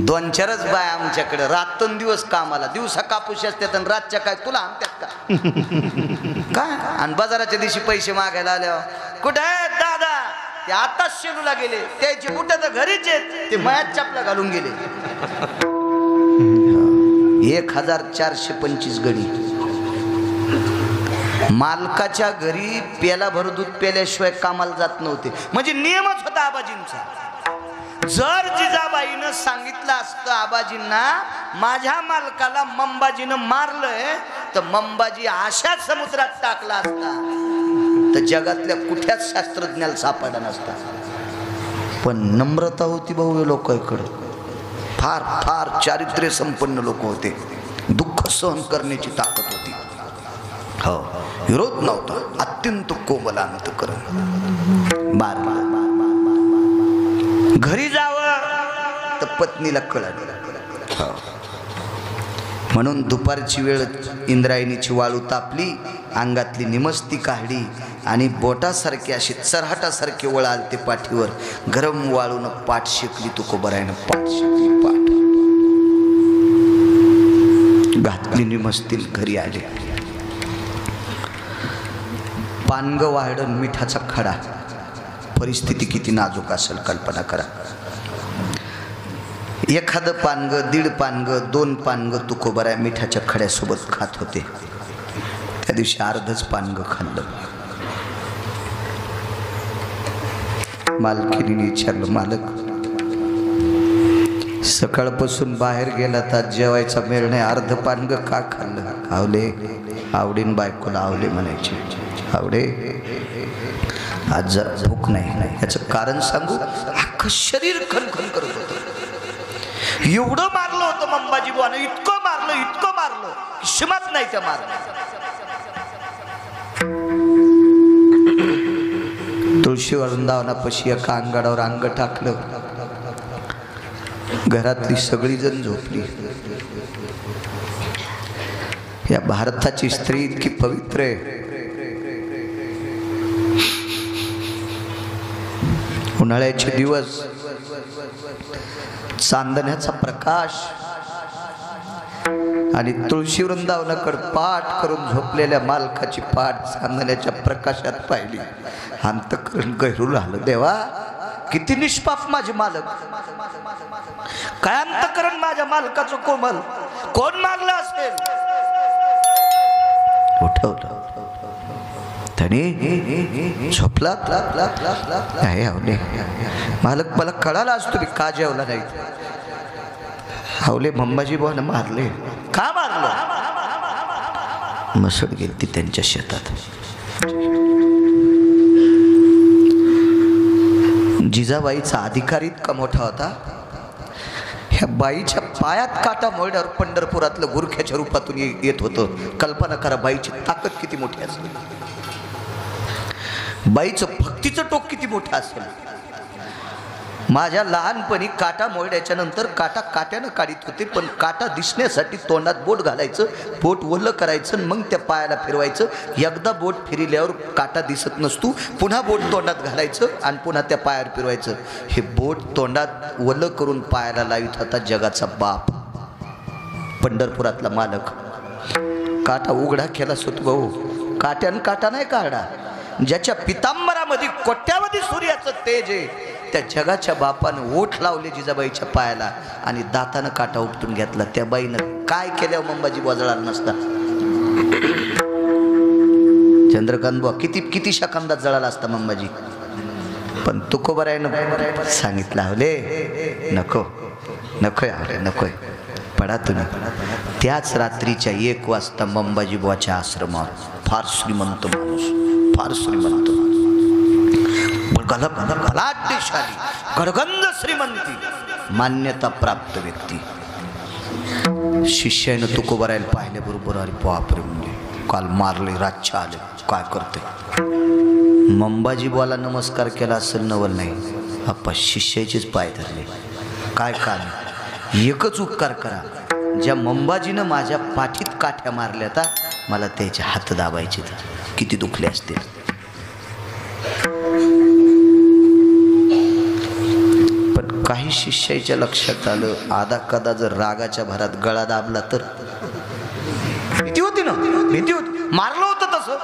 2-4च बाय आमच्याकडे रात्रंदिवस कामाला. दिवसा कापूस असतात आणि रातच्या काय तुला आणतात का काय. आणि बाजाराच्या दिवशी पैसे मागायला आल्यावर कुठे आहेत दादा, ते आताच शेलूला गेले. त्याची बुट तर घरीच आहेत, ते मयात चपला घालून गेले. 1425 गडी. मालकाच्या घरी प्याला भर दूध प्याल्याशिवाय कामाला जात नव्हते. म्हणजे नियमच होता आबाजींचा. जर जिजाबाईनं सांगितलं असतं आबाजींना, माझ्या मालकाला मंबाजीनं मारलंय, तर मंबाजी अशा समुद्रात टाकला असता तर जगातल्या कुठल्याच शास्त्रज्ञाला सापडला नसता. पण नम्रता होती भाऊ लोकांकडे. फार फार चारित्र्य संपन्न लोक होते. दुःख सहन करण्याची ताकद होती. हो, विरोध नव्हता. अत्यंत कोमल अंतःकरण. बार घरी जावं तर पत्नीला कळलं. हो, म्हणून दुपारची वेळ इंद्रायणीची वाळू तापली, अंगातली निमस्ती काढली आणि बोटासारखी अशी चरहाटासारखे वळ आलते पाठीवर. गरम वाळून पाठ शेकली. तुकोबारायनं पाठ शेकली. पाठ घातली निमस्ती. घरी आले. पानग वाढण मिठाचा खडा. परिस्थिती किती नाजूक असेल कल्पना करा. एखादं पानग, 1.5 पानग, 2 पानग तुकोबाराय मिठाच्या खड्यासोबत खात होते. त्या दिवशी अर्धच पानग खाल्लं. मालकीने विचारलं, मालक सकाळपासून बाहेर गेला तर जेवायचा मेळ नाही, अर्ध पानग का खाल्लं? आवले आवडीन बायकोला आवले म्हणायचे. आवडे आज जरा भूक नाही. याचं कारण सांगू. अख्खं शरीर खणखण करत होतं. एवढं मारलं होतं मंबाजी बुवानं. इतकं मारलं हिशमत नाही त्या मारलं. तुळशी वृंदावनापाशी एका अंगाडावर अंग टाकलं. घरातली सगळी जण झोपली. या भारताची स्त्री इतकी पवित्र आहे. उन्हाळ्याचे दिवस, चांदण्याचा प्रकाश आणि तुळशी वृंदावनाकडे पाठ करून झोपलेल्या मालकाची पाठ चांदण्याच्या प्रकाशात पाहिली. अंतःकरण गहिरू झालं. देवा, किती निष्पाप माझे मालक. काय अंतःकरण माझ्या मालकाचं कोमल. कोण मारलं असेल? उठवलं त्याने. झोपला. आवले मालक, मला कळाला आज तुम्ही का जेवला नाही. आवले मंबाजी बुवानं मारले. का मारलं? मसड गेली त्यांच्या शेतात. जिजाबाईचा अधिकार इतका मोठा होता. ह्या बाईच्या पायात काटा मोडल्यावर पंढरपुरातलं गुरख्याच्या रूपातून येत होतं. कल्पना करा बाईची ताकद किती मोठी असेल, बाईचं भक्तीचं टोक किती मोठं असेल. माझ्या लहानपणी काटा मोडल्याच्या नंतर काटा काट्यानं काढीत होते, पण काटा दिसण्यासाठी तोंडात बोट घालायचं, बोट ओलं करायचं, मग त्या पायाला फिरवायचं. एकदा बोट फिरल्यावर काटा दिसत नसतो, पुन्हा बोट तोंडात घालायचं आणि पुन्हा त्या पायावर फिरवायचं. हे बोट तोंडात ओलं करून पायाला लावित होता जगाचा बाप, पंढरपुरातला मालक. काटा उघडा केला सुत भाऊ, काट्यानं काटा नाही काढा. ज्याच्या पितांबरामध्ये कोट्यावधी सूर्याचं तेज आहे त्या जगाच्या बापानं ओठ लावले जिजाबाईच्या पायाला आणि दातानं काटा उपटून घेतला. त्या बाईनं काय केल्यावर मंबाजी वजळाला नसता. चंद्रकांत बुवा किती शाकांदात जळाला असता मंबाजी, पण तुकोबरायनं सांगितलं आवले नको नकोय, आवले नकोय, पडा तुम्ही. त्याच रात्रीच्या 1 वाजता मंबाजी बुवाच्या आश्रमावर फार श्रीमंत माणूस, फार श्रीमंत, गलाढ्यशाली, गडगंज श्रीमंती, मान्यता प्राप्त व्यक्ती. शिष्यानं तुकोबरायला पाहिल्याबरोबर अरे बापरे म्हणजे काल मारले, रातच्या आले, काय करते. मंबाजी बुवाला नमस्कार केला असेल नवल नाही, आप्पा शिष्याचेच पाय धरले. काय काम, एकच उपकार करा, ज्या मंबाजीनं माझ्या पाठीत काठ्या मारल्या आता मला त्याचे हात दाबायचे, किती दुखले असतील. पण काही शिष्याच्या लक्षात आलं, आधा कदा जर रागाच्या भरात गळा दाबला तर भीती होती ना, भीती होती, मारलं होतं तसं.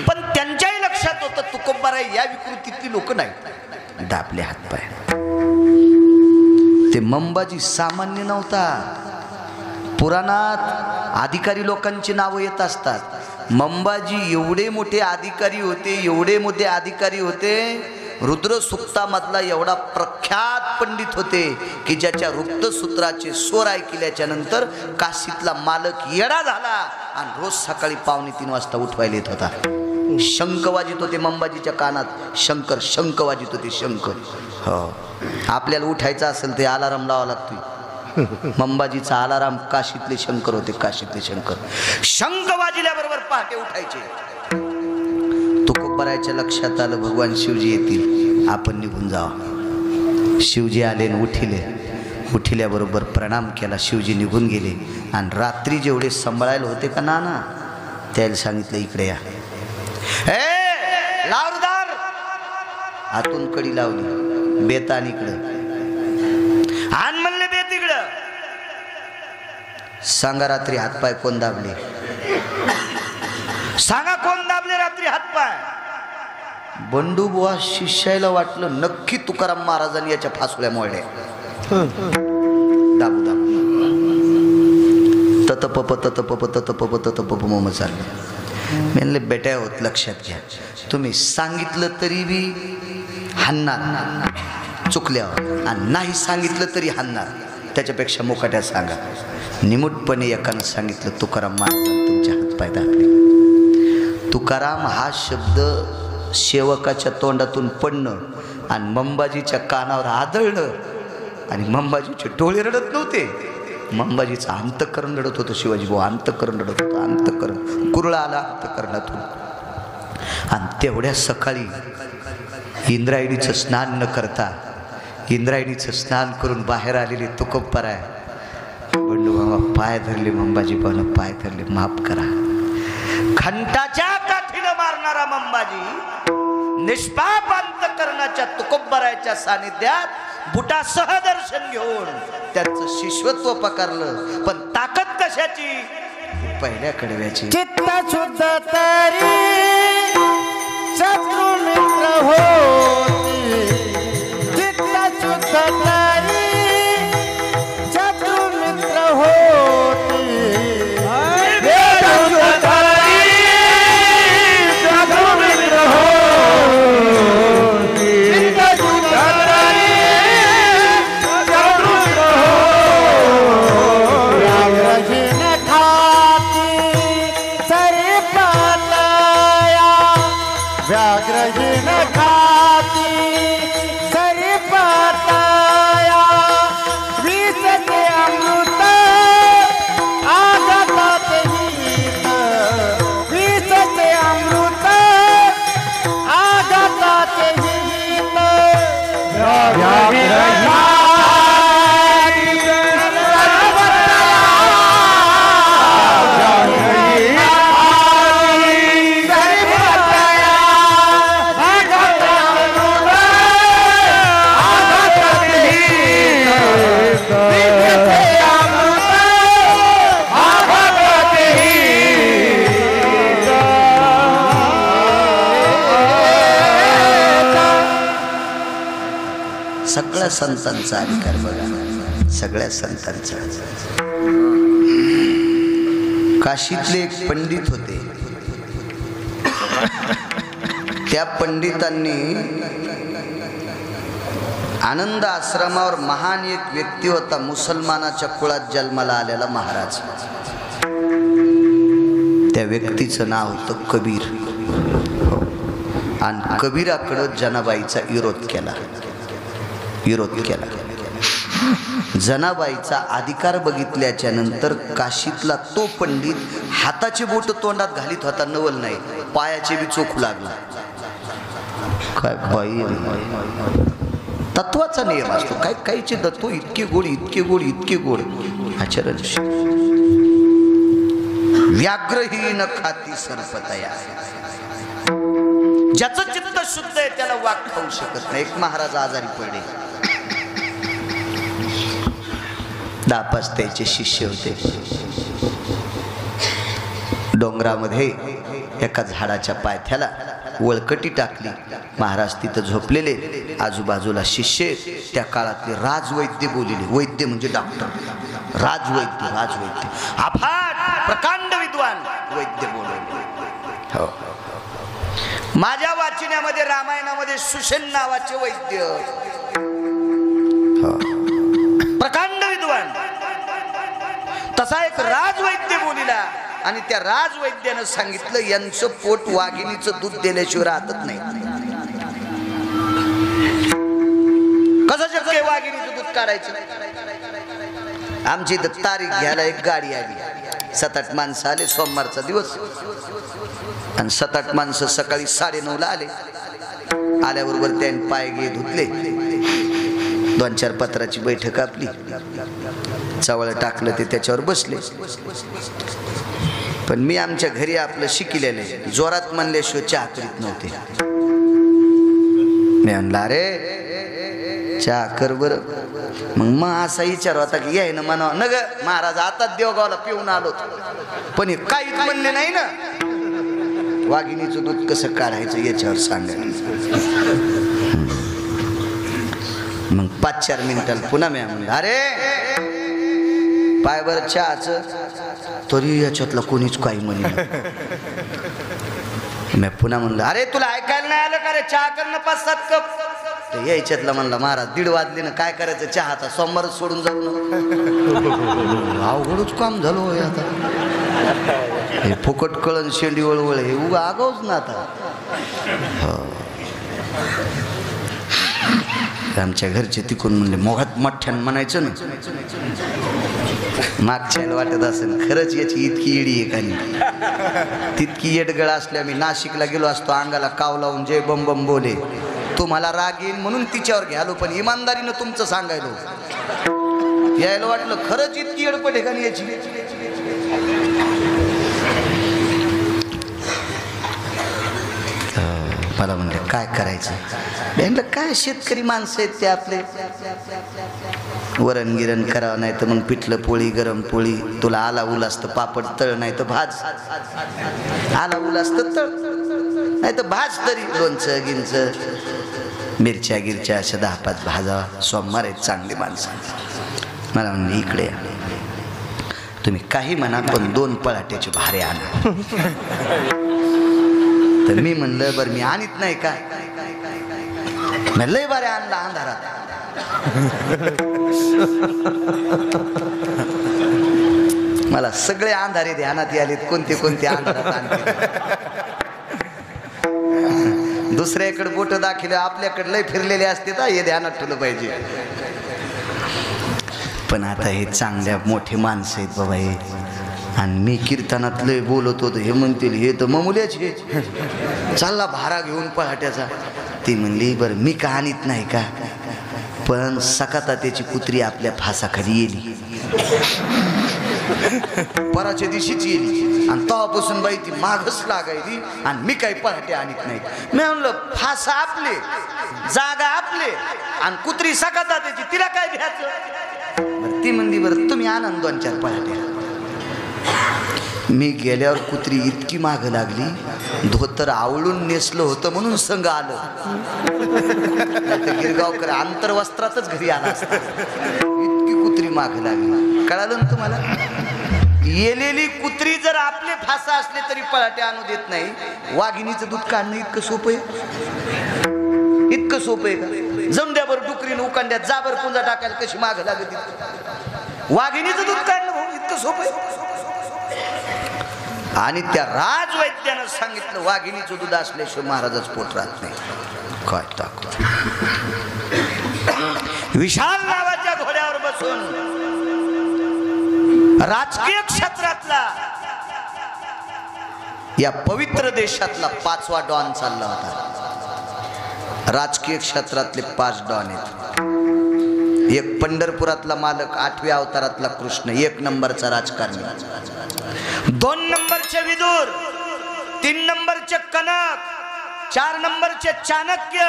पण त्यांच्याही लक्षात होतं तुकोबाराय या विकृतीतली लोक नाही, दाबले हातपाय. ते मंबाजी सामान्य नव्हता. पुराणात अधिकारी लोकांची नावं येत असतात. मंबाजी एवढे मोठे अधिकारी होते, एवढे मोठे अधिकारी होते, रुद्रसूक्तामधला एवढा प्रख्यात पंडित होते की ज्याच्या वृत्तसूत्राचे स्वर ऐकल्याच्या नंतर काशीतला मालक येडा झाला आणि रोज सकाळी 2:45 वाजता उठवायला येत होता. शंख वाजित होते मंबाजीच्या कानात, शंख वाजित होते, शंख. हो, आपल्याला उठायचं असेल ते अलाराम लावा लागतोय. मंबाजीचा अलाराम काशीतले शंकर होते, काशीतले शंकर. शंख वाजल्याबरोबर पहाटे उठायचे. तुकोबारायच्या लक्षात आलं भगवान शिवजी येतील, आपण निघून जावा. शिवजी आले आणि उठिल्याबरोबर प्रणाम केला. शिवजी निघून गेले आणि रात्री जेवढे सांभाळायला होते का नाना त्याला सांगितलं इकडे या. लावदार आतून कडी लावली, बेतान इकडं आण म्हणले, बेत इकडं. सांगा रात्री हातपाय कोण दाबले, सांगा कोण दाबले रात्री हातपाय. बंडू बुवा शिष्याला वाटलं नक्की तुकाराम महाराजांनी याच्या फासुल्या मोडल्या. दाबू दाबू ततपप मोम चालले. म्हणले बेटा होत लक्षात घ्या, तुम्ही सांगितलं तरी बी हाणणार चुकल्यावर, आणि नाही सांगितलं तरी हाणणार. त्याच्यापेक्षा मुकाट्या सांगा. निमूटपणे एकानं सांगितलं तुकाराम महाराजांनी तुमचे हातपाय दाबले. तुकाराम हा शब्द सेवकाच्या तोंडातून पडणं आणि मंबाजीच्या कानावर आदळणं, आणि मंबाजीचे डोळे रडत नव्हते, मंबाजीचं अंतःकरण रडत होतं. शिवाजी भाऊ अंतःकरण रडत होतं, अंतःकरण कुरळा आला अंतःकरणातून. आणि तेवढ्या सकाळी इंद्रायणीचं स्नान न करता, इंद्रायणीचं स्नान करून बाहेर आलेले तुकोबाराय बंडू बाबा पाय धरले, मंबाजी भाऊनं पाय धरले, माफ करा. खंटाच्या काठीनं मारणारा मंबाजी निष्पाप अंतःकरणाच्या तुकोबारायच्या सानिध्यात बुटासह दर्शन घेऊन त्यांचं शिष्यत्व पकारलं. पण ताकद कशाची, पहिल्या कडव्याची. चित्त शुद्ध तरी शत्रु मित्र होती, चित्त शुद्ध तरी शत्रु मित्र होती. व्याघ्रहीन खाती सरी पाता सगळ्या संतांचा अधिकार बघा, सगळ्या संतांचा. काशीतले एक पंडित होते. त्या पंडितांनी आनंद आश्रमावर महान एक व्यक्ती होता, मुसलमानाच्या कुळात जन्माला आलेला महाराज. त्या व्यक्तीचं नाव होतं कबीर. आणि कबीराकडं जनाबाईचा विरोध केला. जनाबाईचा अधिकार बघितल्याच्या नंतर काशीतला तो पंडित हाताचे बोट तोंडात घालीत होता, नवल नाही, पायाचे बी चोखू लागला. काय बाई, तत्वाचा नियम असतो. काय काहीचे दत्तो इतके गोड, इतके गोड, इतके गोड. आचार्य व्याघ्रहीन खाती सर्पतया. ज्याचं चित्त शुद्ध आहे त्याला वाघ खाऊ शकत नाही. एक महाराज आजारी पडले. 10-5 त्याचे शिष्य होते. डोंगरामध्ये एका झाडाच्या पायथ्याला वळकटी टाकली. महाराज तिथं झोपलेले, आजूबाजूला शिष्य. त्या काळातले राजवैद्य बोलिले. वैद्य म्हणजे डॉक्टर. राजवैद्य अफाट प्रकांड विद्वान वैद्य बोलले. हो, माझ्या वाचण्यामध्ये रामायणामध्ये सुषेण नावाचे वैद्य, हो, प्रकांड विद्वान. तसा एक राजवैद्य बोलिला. आणि त्या राजवैद्यानं सांगितलं, यांचं पोट वाघिणीचं दूध दिल्याशिवाय राहतच नाही. कसं शक्य वाघिणीचं दूध काढायचं? आमची इथं तारीख घ्यायला एक गाडी आली. 7-8 माणसं आले. सोमवारचा दिवस. आणि 7-8 माणसं सकाळी 9:30ला आले. आल्याबरोबर त्यांनी पाय गे धुतले. 2-4 पत्राची बैठक आपली. चवळ टाकलं ते त्याच्यावर बसले. पण मी आमच्या घरी आपलं शिकलेलं आहे, जोरात म्हणल्याशिवाय चहा करीत नव्हते. मी म्हणला, अरे चहा कर बरं. मग असा विचार होता की याय ना म्हणा न ग महाराज, आता देवगावला पिऊन आलो. पण हे काहीच म्हणले नाही ना. वाघिणीचं दूध कसं काढायचं याच्यावर सांगायचं. मग 5-4 मिनिटाला पुन्हा मी म्हणलं, अरे पाय बरं चहाचं. तरी याच्यातलं कोणीच काही म्हणे. मी पुन्हा म्हणलं, अरे तुला ऐकायला नाही आलं का रे? चहा करणं 5-7 कप. तर याच्यातला म्हणला, महाराज 1:30 वाजले ना, काय करायचं चहाचा, सोमवारच सोडून जाऊ ना. अवघडच काम झालं होय आता. हे फुकट कळण शेंडी वळवळ हे उगा आगाऊच ना आता. आमच्या घरचे तिकून म्हणले, मोघात मोठ्यानं म्हणायचं ना. मागच्याला वाटत असेल खरंच याची इतकी येडी आहे का नाही. तितकी येडगळ असल्या मी नाशिकला गेलो असतो, अंगाला काव लावून जय बम बम बोले. तुम्हाला राग येईल म्हणून तिच्यावर घ्यालो, पण इमानदारीनं तुमचं सांगायलो. यायला वाटलं खरंच इतकी येडपट आहे का नाही याची. मला म्हणले काय करायचं. म्हणलं काय शेतकरी माणसं आहेत ते आपले. वरण गिरण करावं, नाही तर मग पिठलं पोळी, गरम पोळी. तुला आला उलास तर पापड तळ, नाही तर भाज. आला उलास तर तळ, नाही तर भाज. तरी लोणचं गिंचं, मिरच्या गिरच्या अशा 10-5 भाजा. सोमवार आहेत चांगली माणसं. मला म्हणले इकडे तुम्ही काही म्हणा, पण 2 पळाट्याचे भारे आणा. तर मी म्हणलं बरं मी आणत नाही का. लय बारे आणला अंधारात. मला सगळे अंधारे ध्यानात आलेत, कोणते कोणते अंधारात आणते. दुसऱ्याकडे बोट दाखिले, आपल्याकडे लय फिरलेले असते तर हे ध्यानात ठेवलं पाहिजे. पण आता हे चांगल्या मोठे माणसं आहेत बाबा हे. आणि मी कीर्तनात लय बोलत होतो, हे म्हणतील हे तर ममुल्याचे. चालला भारा घेऊन पहाट्याचा. ती म्हणली बरं मी का आणत नाही का, पण सकाता त्याची कुत्री आपल्या फासाखाली येली. पराच्या दिवशीच येली. आणि तेव्हापासून बाई ती मागच लागायली. आणि मी काही पहाटे आणत नाही. मी म्हणलं फासा आपले, जागा आपले, आणि कुत्री सकाता त्याची, तिला काय भ्यायचं. ती म्हणली बरं तुम्ही आणा 2-4 पहाटे. मी गेल्यावर कुत्री इतकी माग लागली, धोतर आवळून नेसलं होतं म्हणून संग आलं, गिरगावकर आंतरवस्त्रातच घरी आला असता. इतकी कुत्री माग लागली. कळालं ना तुम्हाला? येलेली कुत्री जर आपले फासा असले तरी पळाटे आणू देत नाही. वाघिणीचं दूध काढणं इतकं सोपं आहे? इतकं सोपं आहे का? जमद्यावर डुकरीनं उकांड्यात जाबर पुंजा टाकायला कशी माग लागत. वाघिणीचं दूध काढणं भाऊ इतकं सोपं आहे? आणि त्या राजवैद्यानं सांगितलं वाघिणीचं दूध असल्याशिवाय महाराजच पोट राहत नाही. काय टाकू. विशाल नावाच्या घोड्यावर बसून राजकीय क्षेत्रातला या पवित्र देशातला 5वा डॉन चालला होता. राजकीय क्षेत्रातले 5 डॉन आहेत. एक पंढरपुरातला मालक, 8व्या अवतारातला कृष्ण, 1 नंबरचा राजकारणी. 2 नंबरचे विदुर, 3 नंबरचे कनक, 4 नंबरचे चाणक्य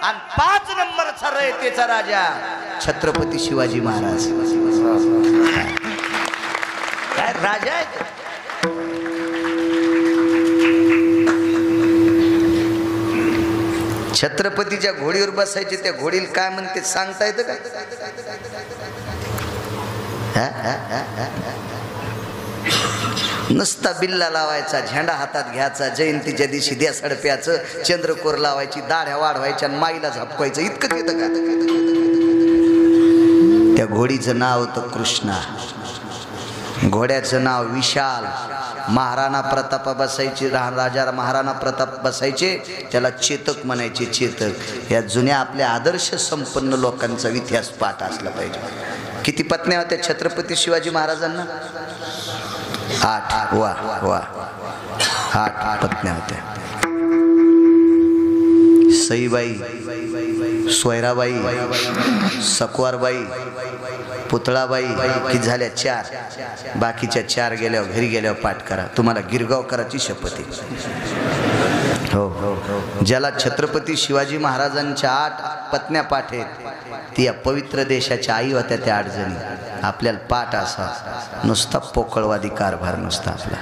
आणि 5 नंबरचा रयतेचा राजा छत्रपती शिवाजी महाराज. काय राजा आहे. छत्रपतीच्या घोडीवर बसायचे. त्या घोडीला काय म्हणते सांगता येतं का? नुसता बिल्ला लावायचा, झेंडा हातात घ्यायचा, जयंतीच्या दिवशी देसाड प्याचं, चंद्रकोर लावायची, दाढ्या वाढवायच्या आणि माईला झपकायचं. इतकंच येतं का? त्या घोडीचं नाव होतं कृष्णा. घोड्याचं नाव विशाल. महाराणा प्रताप बसायचे, राजा महाराणा प्रताप बसायचे, त्याला चेतक म्हणायचे. चेतक. या जुन्या आपल्या आदर्श संपन्न लोकांचा इतिहास पाठ असला पाहिजे. किती पत्न्या होत्या छत्रपती शिवाजी महाराजांना? 8. वा वा 8 पत्न्या होत्या. सईबाई, सोयराबाई, सकवारबाई, पुतळाबाई, किती झाल्या? 4. बाकीच्या 4 गेल्यावर घरी गेल्यावर पाठ करा. तुम्हाला गिरगावकराची शपथ आहे. हो हो. ज्याला छत्रपती शिवाजी महाराजांच्या 8 पत्न्या पाठ आहेत, ती या पवित्र देशाच्या आई होत्या. त्या 8 जणी. आपल्याला पाठ असा नुसता पोकळवादी कारभार नुसता आपला.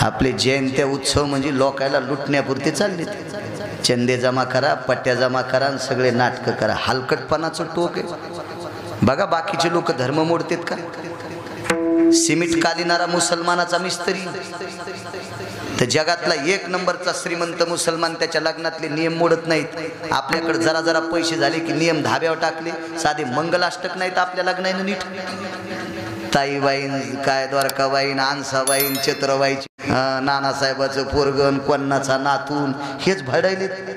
आपले जयंत्या उत्सव म्हणजे लोकायला लुटण्यापुरते चालले. चंदे जमा करा, पट्ट्या जमा करा आणि सगळे नाटकं करा. हलकटपणाचं टोक आहे. बघा बाकीचे लोक धर्म मोडतात का? सिमेंट कालिनारा मुसलमानाचा मिस्त्री, तर जगातला 1 नंबरचा श्रीमंत मुसलमान त्याच्या लग्नातले नियम मोडत नाहीत. आपल्याकडे जरा जरा पैसे झाले की नियम धाब्यावर टाकले. साधे मंगलाष्टक नाहीत आपल्या लग्नानं नीट. ताईबाईन, काय द्वारकाबाईन, आनसाबाईन, चतुराबाईची, नानासाहेबाचं पोरगण, कोणाचा नातून, हेच भाडायलेत.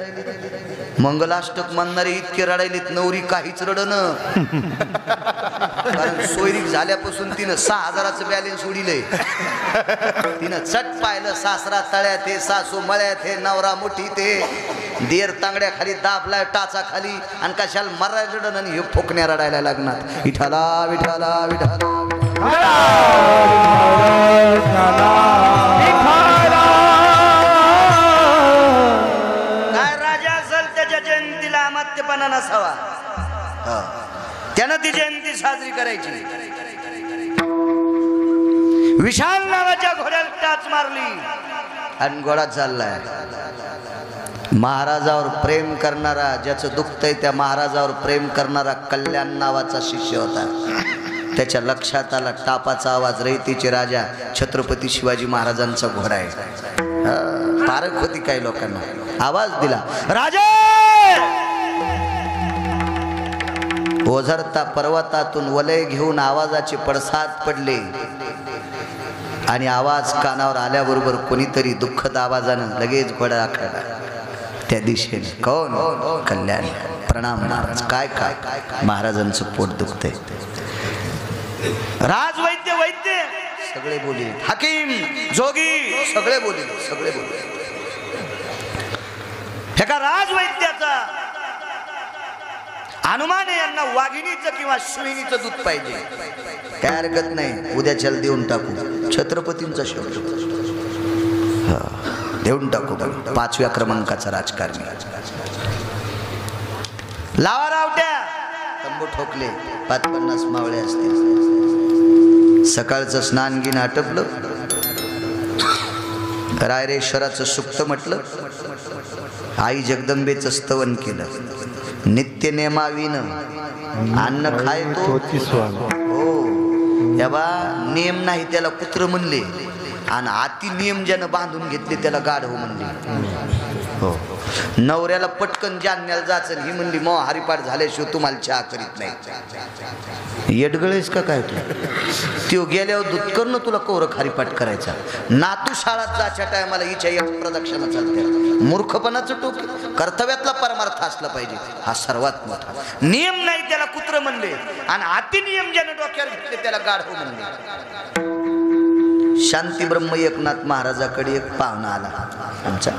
मंगलाष्टक म्हणणारे इतके रडायलेत, नवरी काहीच रडणं. कारण सोयरीक झाल्यापासून तिनं 6000चं बॅलेन्स उडीलंय. तिनं चट पाहिलं, सासरा तळ्यात हे, सासू मळ्यात हे, नवरा मोठी ते, देर तांगड्या खाली दाबलाय टाचा खाली, आणि कशाला मरायला रडण आणि हे फोकण्या रडायला लागणार. विठाला विठाला विठाला. काय राजा असेल त्याच्या जयंतीला अमात्यपणा नसावा. त्यानं ती जयंती साजरी करायची. विशाल नावाच्या घोड्याला टाच मारली आणि घोडा चाललाय. महाराजावर प्रेम करणारा, ज्याचं दुखतंय त्या महाराजावर प्रेम करणारा कल्याण नावाचा शिष्य होता. त्याच्या लक्षात आला टापाचा आवाज, रयतेचे राजा छत्रपती शिवाजी महाराजांचा घोडा आहे. पारख होती काही लोकांना. आवाज दिला, राजा. ओझरता पर्वतातून वलय घेऊन आवाजाचे पडसाद पडले आणि आवाज कानावर आल्याबरोबर कोणीतरी दुःखद आवाजानं लगेच घोडा आखला त्या दिशेने. कोण? कल्याण. प्रणाम महाराज. काय काय महाराजांचं पोट दुखतंय. राजवैद्य, वैद्य सगळे बोलले, हकीम, जोगी सगळे बोलले, सगळे बोलले. एका राजवैद्याचा अनुमान यांना वाघिणीचं किंवा श्विणीचं दूध पाहिजे. काय हरकत नाही, उद्याच्याला देऊन टाकू. छत्रपतींचा शब्द देऊन टाकू. 5व्या क्रमांकाचा राजकारणी. लावा रावट्या. तंबू ठोकले, 50 मावळे असतील. सकाळचं स्नान गिन आटपलं, रायरेश्वराचं सुक्त म्हटलं, आई जगदंबेचं स्तवन केलं, नित्य नेमाविनं अन्न खायतो हो. तेव्हा नियम नाही त्याला कुत्र म्हणले, आणि अति नियम ज्यानं बांधून घेतले त्याला गाढव म्हणले हो. नवऱ्याला पटकन जाण्याला जायचं, ही म्हणली मो हरिपाठ झाल्याशिवाय तुम्हाला चहा करीत नाही. येडगळेस का काय तू? त्यो गेल्यावर दूध करणं तुला कोर हरिपाठ करायचा. नातू शाळात जायच्या टायमाला हिच्या एक प्रदक्षिणा चालते. मूर्खपणाचं टोक. कर्तव्यातला परमार्थ असला पाहिजे, हा सर्वात मोठा नियम. नाही त्याला कुत्र म्हणले, आणि अति नियम ज्यानं डोक्यावर घेतले त्याला गाढव म्हणले. शांती ब्रह्म एकनाथ महाराजाकडे एक पाहुणा आला आमचा.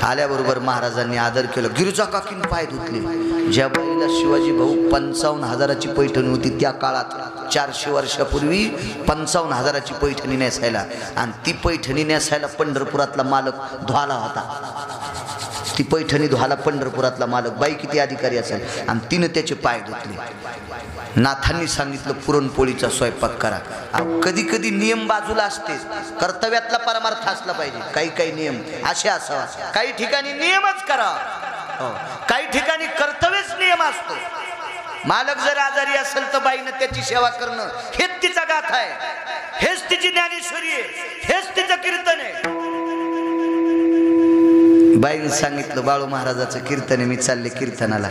आल्याबरोबर महाराजांनी आदर केलं. गिरिजा काकीन पाय धुतले. ज्या बाईला शिवाजी भाऊ 55,000ची पैठणी होती त्या काळात, 400 वर्षापूर्वी 55,000ची पैठणी नेसायला, आणि ती पैठणी नेसायला पंढरपुरातला मालक धुवाला होता. ती पैठणी धुवाला पंढरपुरातला मालक, बाई किती अधिकारी असेल, आणि तिनं त्याचे पाय धुतले. नाथांनी सांगितलं पुरणपोळीचा स्वयंपाक करा. कधी कधी नियम बाजूला असते, कर्तव्यातला परमार्थ असला पाहिजे. काही काही नियम असे असावा, काही ठिकाणी नियमच करा, काही ठिकाणी कर्तव्यच नियम असतो. मालक जर आजारी असेल तर बाईनं त्याची सेवा करणं हेच तिचा गाथा आहे, हेच तिची ज्ञानेश्वरी आहे, हेच तिचं कीर्तन आहे. बाईनं सांगितलं बाळू महाराजाचं कीर्तन आहे, मी चालले कीर्तनाला.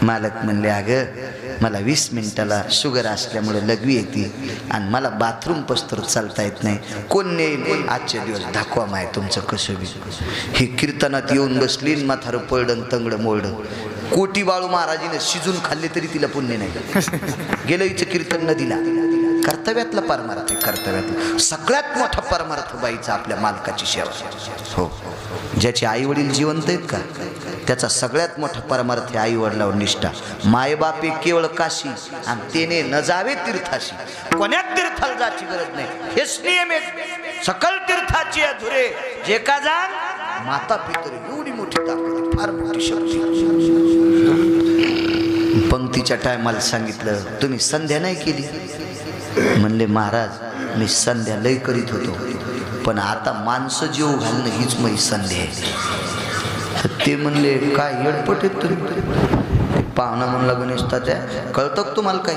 मालक म्हणले अगं मला 20 मिनिटाला शुगर असल्यामुळे लघवी येते, आणि मला बाथरूम पस्तूर चालता येत नाही. कोण नेईल? आजचे दिवस दाखवा माय तुमचं कसं बी. ही कीर्तनात येऊन बसली, म्हातारं पळडं तंगडं मोरडं. कोटी बाळू महाराजीने शिजून खाल्ले तरी तिला पुण्य नाही. गेलं हिचं कीर्तन नदीला. कर्तव्यातला परमार्थ आहे, कर्तव्यातला सगळ्यात मोठा परमार्थ बाईचा आपल्या मालकाची सेवा हो. ज्याचे आई वडील जिवंत आहेत का त्याचा सगळ्यात मोठा परमार्थ आई वडिलावर निष्ठा. मायबापे केवळ काशी, आणि तेने न जावे तीर्थाशी. कोण्यात तीर्थाला जायची गरज नाही, हेच नियम आहे. सकल तीर्थाची अधुरे जे का जाण माता पितर. एवढी मोठी ताकद, फार मोठी शक्ती. पंक्तीच्या टायमाला सांगितलं तुम्ही संध्या नाही केली. म्हणले महाराज मी संध्या लय करीत होतो, पण आता माणसं जीव घालणं हीच माझी संध्या आहे. ते म्हणले काय येडपट आहेत तुम्ही? पाहुणा म्हणला गणेश तात्या कळतं का तुम्हाला काय?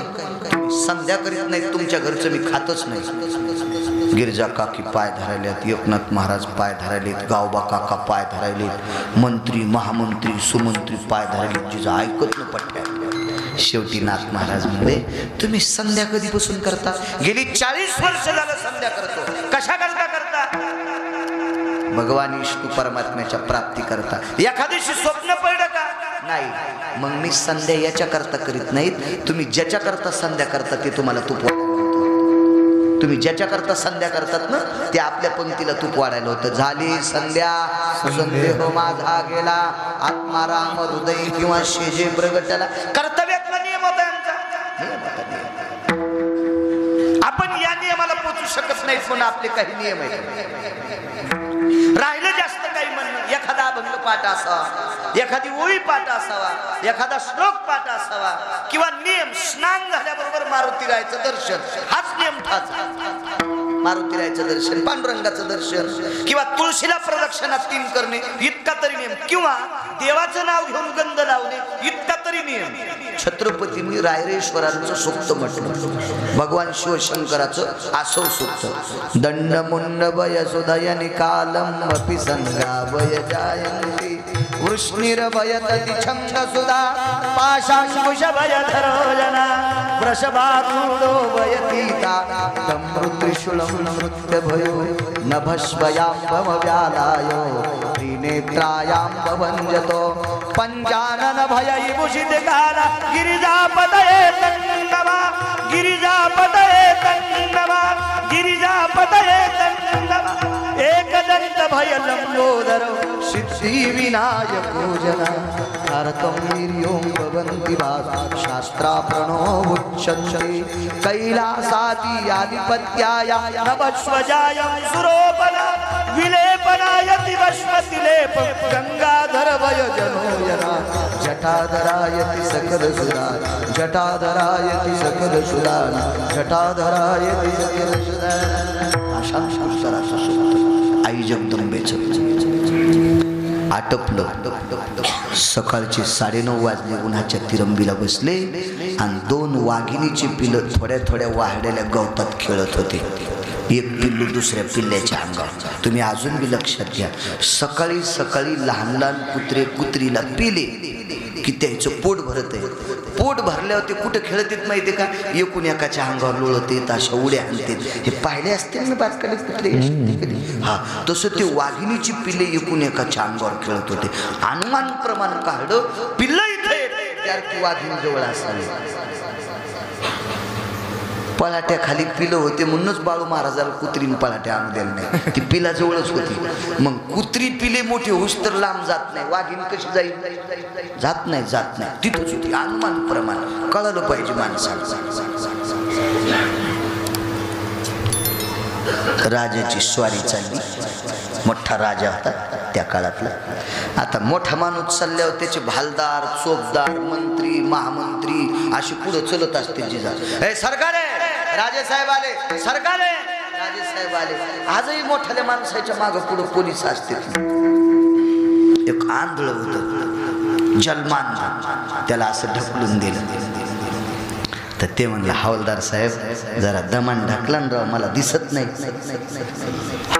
संध्या करीत नाही, तुमच्या घरचं मी खातच नाही. गिरिजा काकी पाय धरायलेत, एकनाथ महाराज पाय धरायलेत, गावबा काका पाय धरायलेत, मंत्री महामंत्री सुमंत्री पाय धरायलेत. जिजा ऐकत न पटल्या. शेवटी नाथ महाराज म्हणले तुम्ही संध्या कधीपासून करता? गेली 40 वर्ष झालं संध्या करतो. कशा करता? भगवान विष्णू परमात्म्याच्या प्राप्ती करता. एखाद्याशी स्वप्न पडलं का? नाही. मग मी संध्या याच्या करता करीत नाहीत, तुम्ही ज्याच्या करता संध्या करता ते तुम्हाला तूप वाढायला होतं. तुम्ही ज्याच्या करता संध्या करतात ना ते आपल्या पंक्तीला तूप वाढायला होतं. झाली संध्या संदेह माझा गेला, आत्माराम हृदय किंवा शेजे प्रगटला. कर्तव्यातला नियम होता आमचा. आपण या नियमाला पोचू शकत नाही, पण आपले काही नियम आहेत. राहिलं जास्त काही म्हणणं, एखादा अभंग पाठ असावा, एखादी ओळी पाठ असावा, एखादा श्लोक पाठ असावा, किंवा नियम स्नान झाल्याबरोबर मारुती रायाचं दर्शन, हाच नियम ठाचा. मारुती रायाचं दर्शन, पांडुरंगाचं दर्शन, किंवा तुळशीला प्रदक्षिणा 3 करणे, इतका तरी नियम. किंवा देवाचं नाव घेऊन गंध लावणे, इतका तरी नियम. छत्रपतींनी रायरेश्वरांचं सुक्त म्हटलं, भगवान शिवशंकराचं आसव सुक्त. दंड मुंड भय सुदयनि कालम अपि संगा भय जायन्ति वृष्णिर भयतति छंद सुधा पाशांकुश भय धरोजना वृषभारूढो भयतीता दम्रु त्रिशूलं नृत्य भयो नभस्वयां व्यालायो त्रिनेत्रायां भवन्यतो पंचानन भयविभूषित काला गिरिजापतये तन्नवा गिरिजापतये तन्नवा गिरिजापतये तन्नवा एकदंत भय लंबोदर सिद्धि विनायको जना कारतं वीर्यों भवन्ति वास शास्त्रा प्रणोमुच्यन्ते कैलासादि आधिपत्याय नभस्वजायं सुरोपना विलेपनायति विवस्वतिलेप गंगाधर वय जनोयना जटाधरायति सकल सुरा जटाधरायति सकल सुरा जटाधरायति सकल सुरा आशा शास्त्रा आई जगदंबेचं आटपलं. सकाळचे 9:30 वाजले. उन्हाच्या तिरंबीला बसले आणि 2 वाघिणीची पिलं थोड्या थोड्या वाहड्याला गवतात खेळत होते. एक पिल्लू दुसऱ्या पिल्ल्याच्या अंगावर. तुम्ही अजून बी लक्षात घ्या, सकाळी सकाळी लहान लहान कुत्रे कुत्रीला पिले की त्याचं पोट भरत आहे. पोट भरल्यावर ते कुठं खेळत येत माहिती का, एकूण एकाच्या अंगावर लोळत येत, अशा उड्या आणतात. हे पाहिले असतील ना बारकाले कुत्रे कधी. हा, तसं ते वाघिणीची पिल्ले एकूण एकाच्या अंगावर खेळत होते. अनुमान प्रमाण काढलं पिल्ल इथे त्यार ती वाघिणी जवळ असावी. पळाट्या खाली पिलं होते म्हणूनच बाळू महाराजाला कुत्रीने पळाट्या आणू द्यायला नाही. ती पिला जवळच होती. मग कुत्री पिले मोठे होस तर लांब जात नाही. वाघीण कशी जाईल? जात नाही जात नाही तिथंच होती. अनुमान प्रमाण कळलं पाहिजे माणसाला. राजाची स्वारी चालली. मोठा राजा होता त्या काळातला. आता मोठा माणूस चालल्यावर त्याचे भालदार चोपदार मंत्री महामंत्री अशी पुढे चलत असते. जिजा हे सरकार आहे, राजेसाहेब आले, सरकार आहे, राजेसाहेब आले. आजही मोठ्याल्या माणसाच्या मागं पुढे पोलीस असते. एक आंधळ होत जलमान, त्याला असं ढकलून दिलं. तर ते म्हणलं हवालदार साहेब जरा दमान ढकला ना राव, मला दिसत नाही.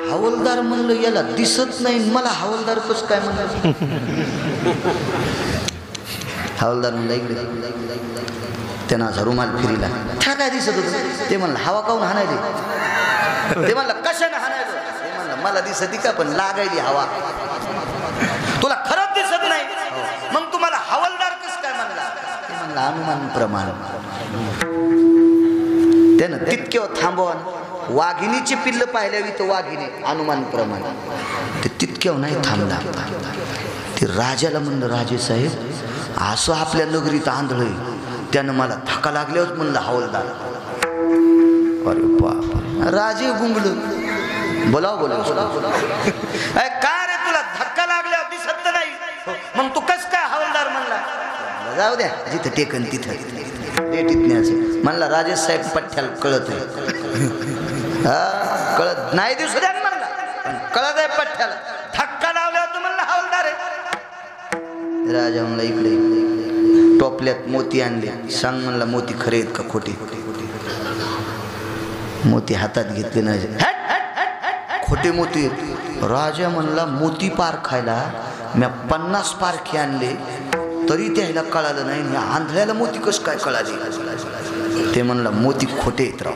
हवालदार म्हणलं याला दिसत नाही, मला हवालदार कसं काय म्हणलं. हवालदार म्हणलं इकडे. त्यानं असा रुमाल फिरीला. काय दिसत होतं? ते म्हणलं हवा काऊन हाणायली. ते म्हणलं कशाने हाणायलं. ते म्हणलं मला दिसती का पण लागायली हवा. तुला खरंच दिसत नाही मग तुम्हाला हवालदार कसं काय म्हणला. ते म्हणलं अनुमान प्रमाण. त्यानं तितक्यावर थांबवा. वाघिणीची पिल्ल पाहिल्यावी तर वाघिणी अनुमान प्रमाण. ते तितक्यावर नाही थांबला. ते राजाला म्हणलं राजे साहेब असं आपल्या नगरीत आंधळ. त्यानं मला धक्का लागल्यावर म्हणलं हवालदार. अरे बाप. राजे गुंगल. बोलाव बोलाव का रे, तुला धक्का लागल्यावर दिसत नाही मग तू कस काय हवालदार म्हणला. जाऊ द्या जिथं टेकन तिथं न्यायचं म्हणला. राजेश साहेब पठ्ठ्याला कळत आहे. हा कळत नाही दिसू द्या म्हणला, कळत आहे पठ्ठ्याला. धक्का लावल्यावर तू म्हणला हवालदार आहे. राजा म्हणला इकडे. टोपल्यात मोती आणले. सांग म्हणला मोती खरे आहेत का खोटे. मोती हातात घेतले नाही. खोटे मोती आहेत. राजा म्हणला मोती पार खायला मी 50 पारखे आणले तरी त्याला कळालं नाही. आंधळ्याला मोती कसं काय कळाले. ते म्हणला मोती खोटे आहेत राव,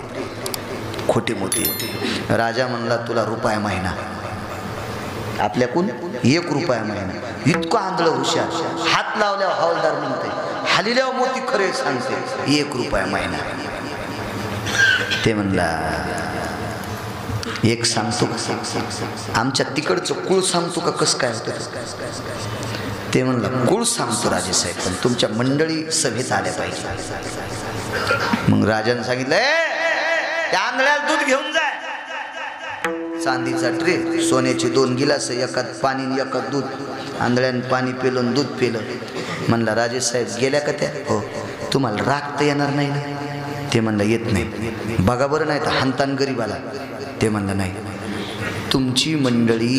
खोटे मोती. राजा म्हणला तुला रुपया महिना. आपल्याकून 1 रुपया महिना. इतकं आंधळ हुशार. हात लावल्यावर हवालदार म्हणते, हालिल्यावर मोती खरे सांगते. 1 रुपया महिना. ते म्हणला एक सांगतो आमच्या तिकडचं कुळ सांगतो का कसं काय होतं. ते म्हणलं कुळ सांगतो राजेसाहेब पण तुमच्या मंडळी सभेत आल्या पाहिजे. मग राजाने सांगितलं त्या आंधळ्याला दूध घेऊन जाय. चांदीचा ट्रे, सोन्याचे 2 गिलास, एकात पाणी एकात दूध. आंधळ्यानं पाणी पिलं दूध पिलं. म्हणलं राजेसाहेब गेल्या का त्या. हो. तुम्हाला राग तर येणार नाही ना. ते म्हणलं येत नाही. बघा बरं नाही तर हानतान गरीबाला. ते म्हणलं नाही. तुमची मंडळी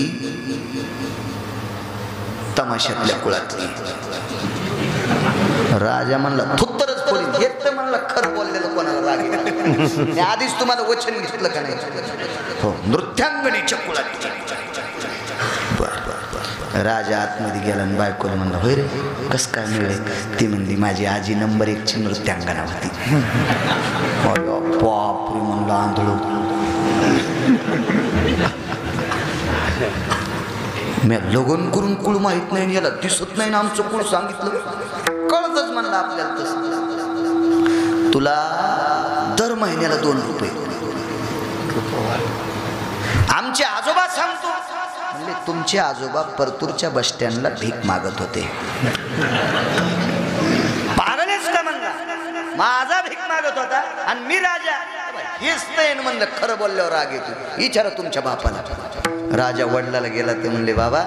तमाशातल्या कुळातली. राजा म्हणला थुत्तरच पडेल. येत तर म्हणला खरं बोललेलं कोणाला राग येईल. आधीच तुम्हाला वचन घेतलं का नाही. हो नृत्यांगणीच्या कुळातली. राजा आतमध्ये गेला आणि बायकोला म्हणला होय रे कसं काय मिळेल. ती म्हणली माझी आजी नंबर 1 ची नृत्यांगणा होती. बापरे म्हणला आंधळो. मी लगन करून कुळ माहित नाही याला दिसत नाही ना आमचं कुळ सांगितलं कळतच म्हणलं आपल्याला. तसं तुला दर महिन्याला 2 रुपये. आमचे आजोबा सांगतो म्हणजे तुमचे आजोबा परतूरच्या बस स्टँडला भीक मागत होते. पागलच का म्हणला. माझा भीक मागत होता आणि मी राजा. हेच म्हणलं खरं बोलल्यावर राग येतो. विचारा तुमच्या बापाला. राजा वडिलाला गेला ते म्हणले बाबा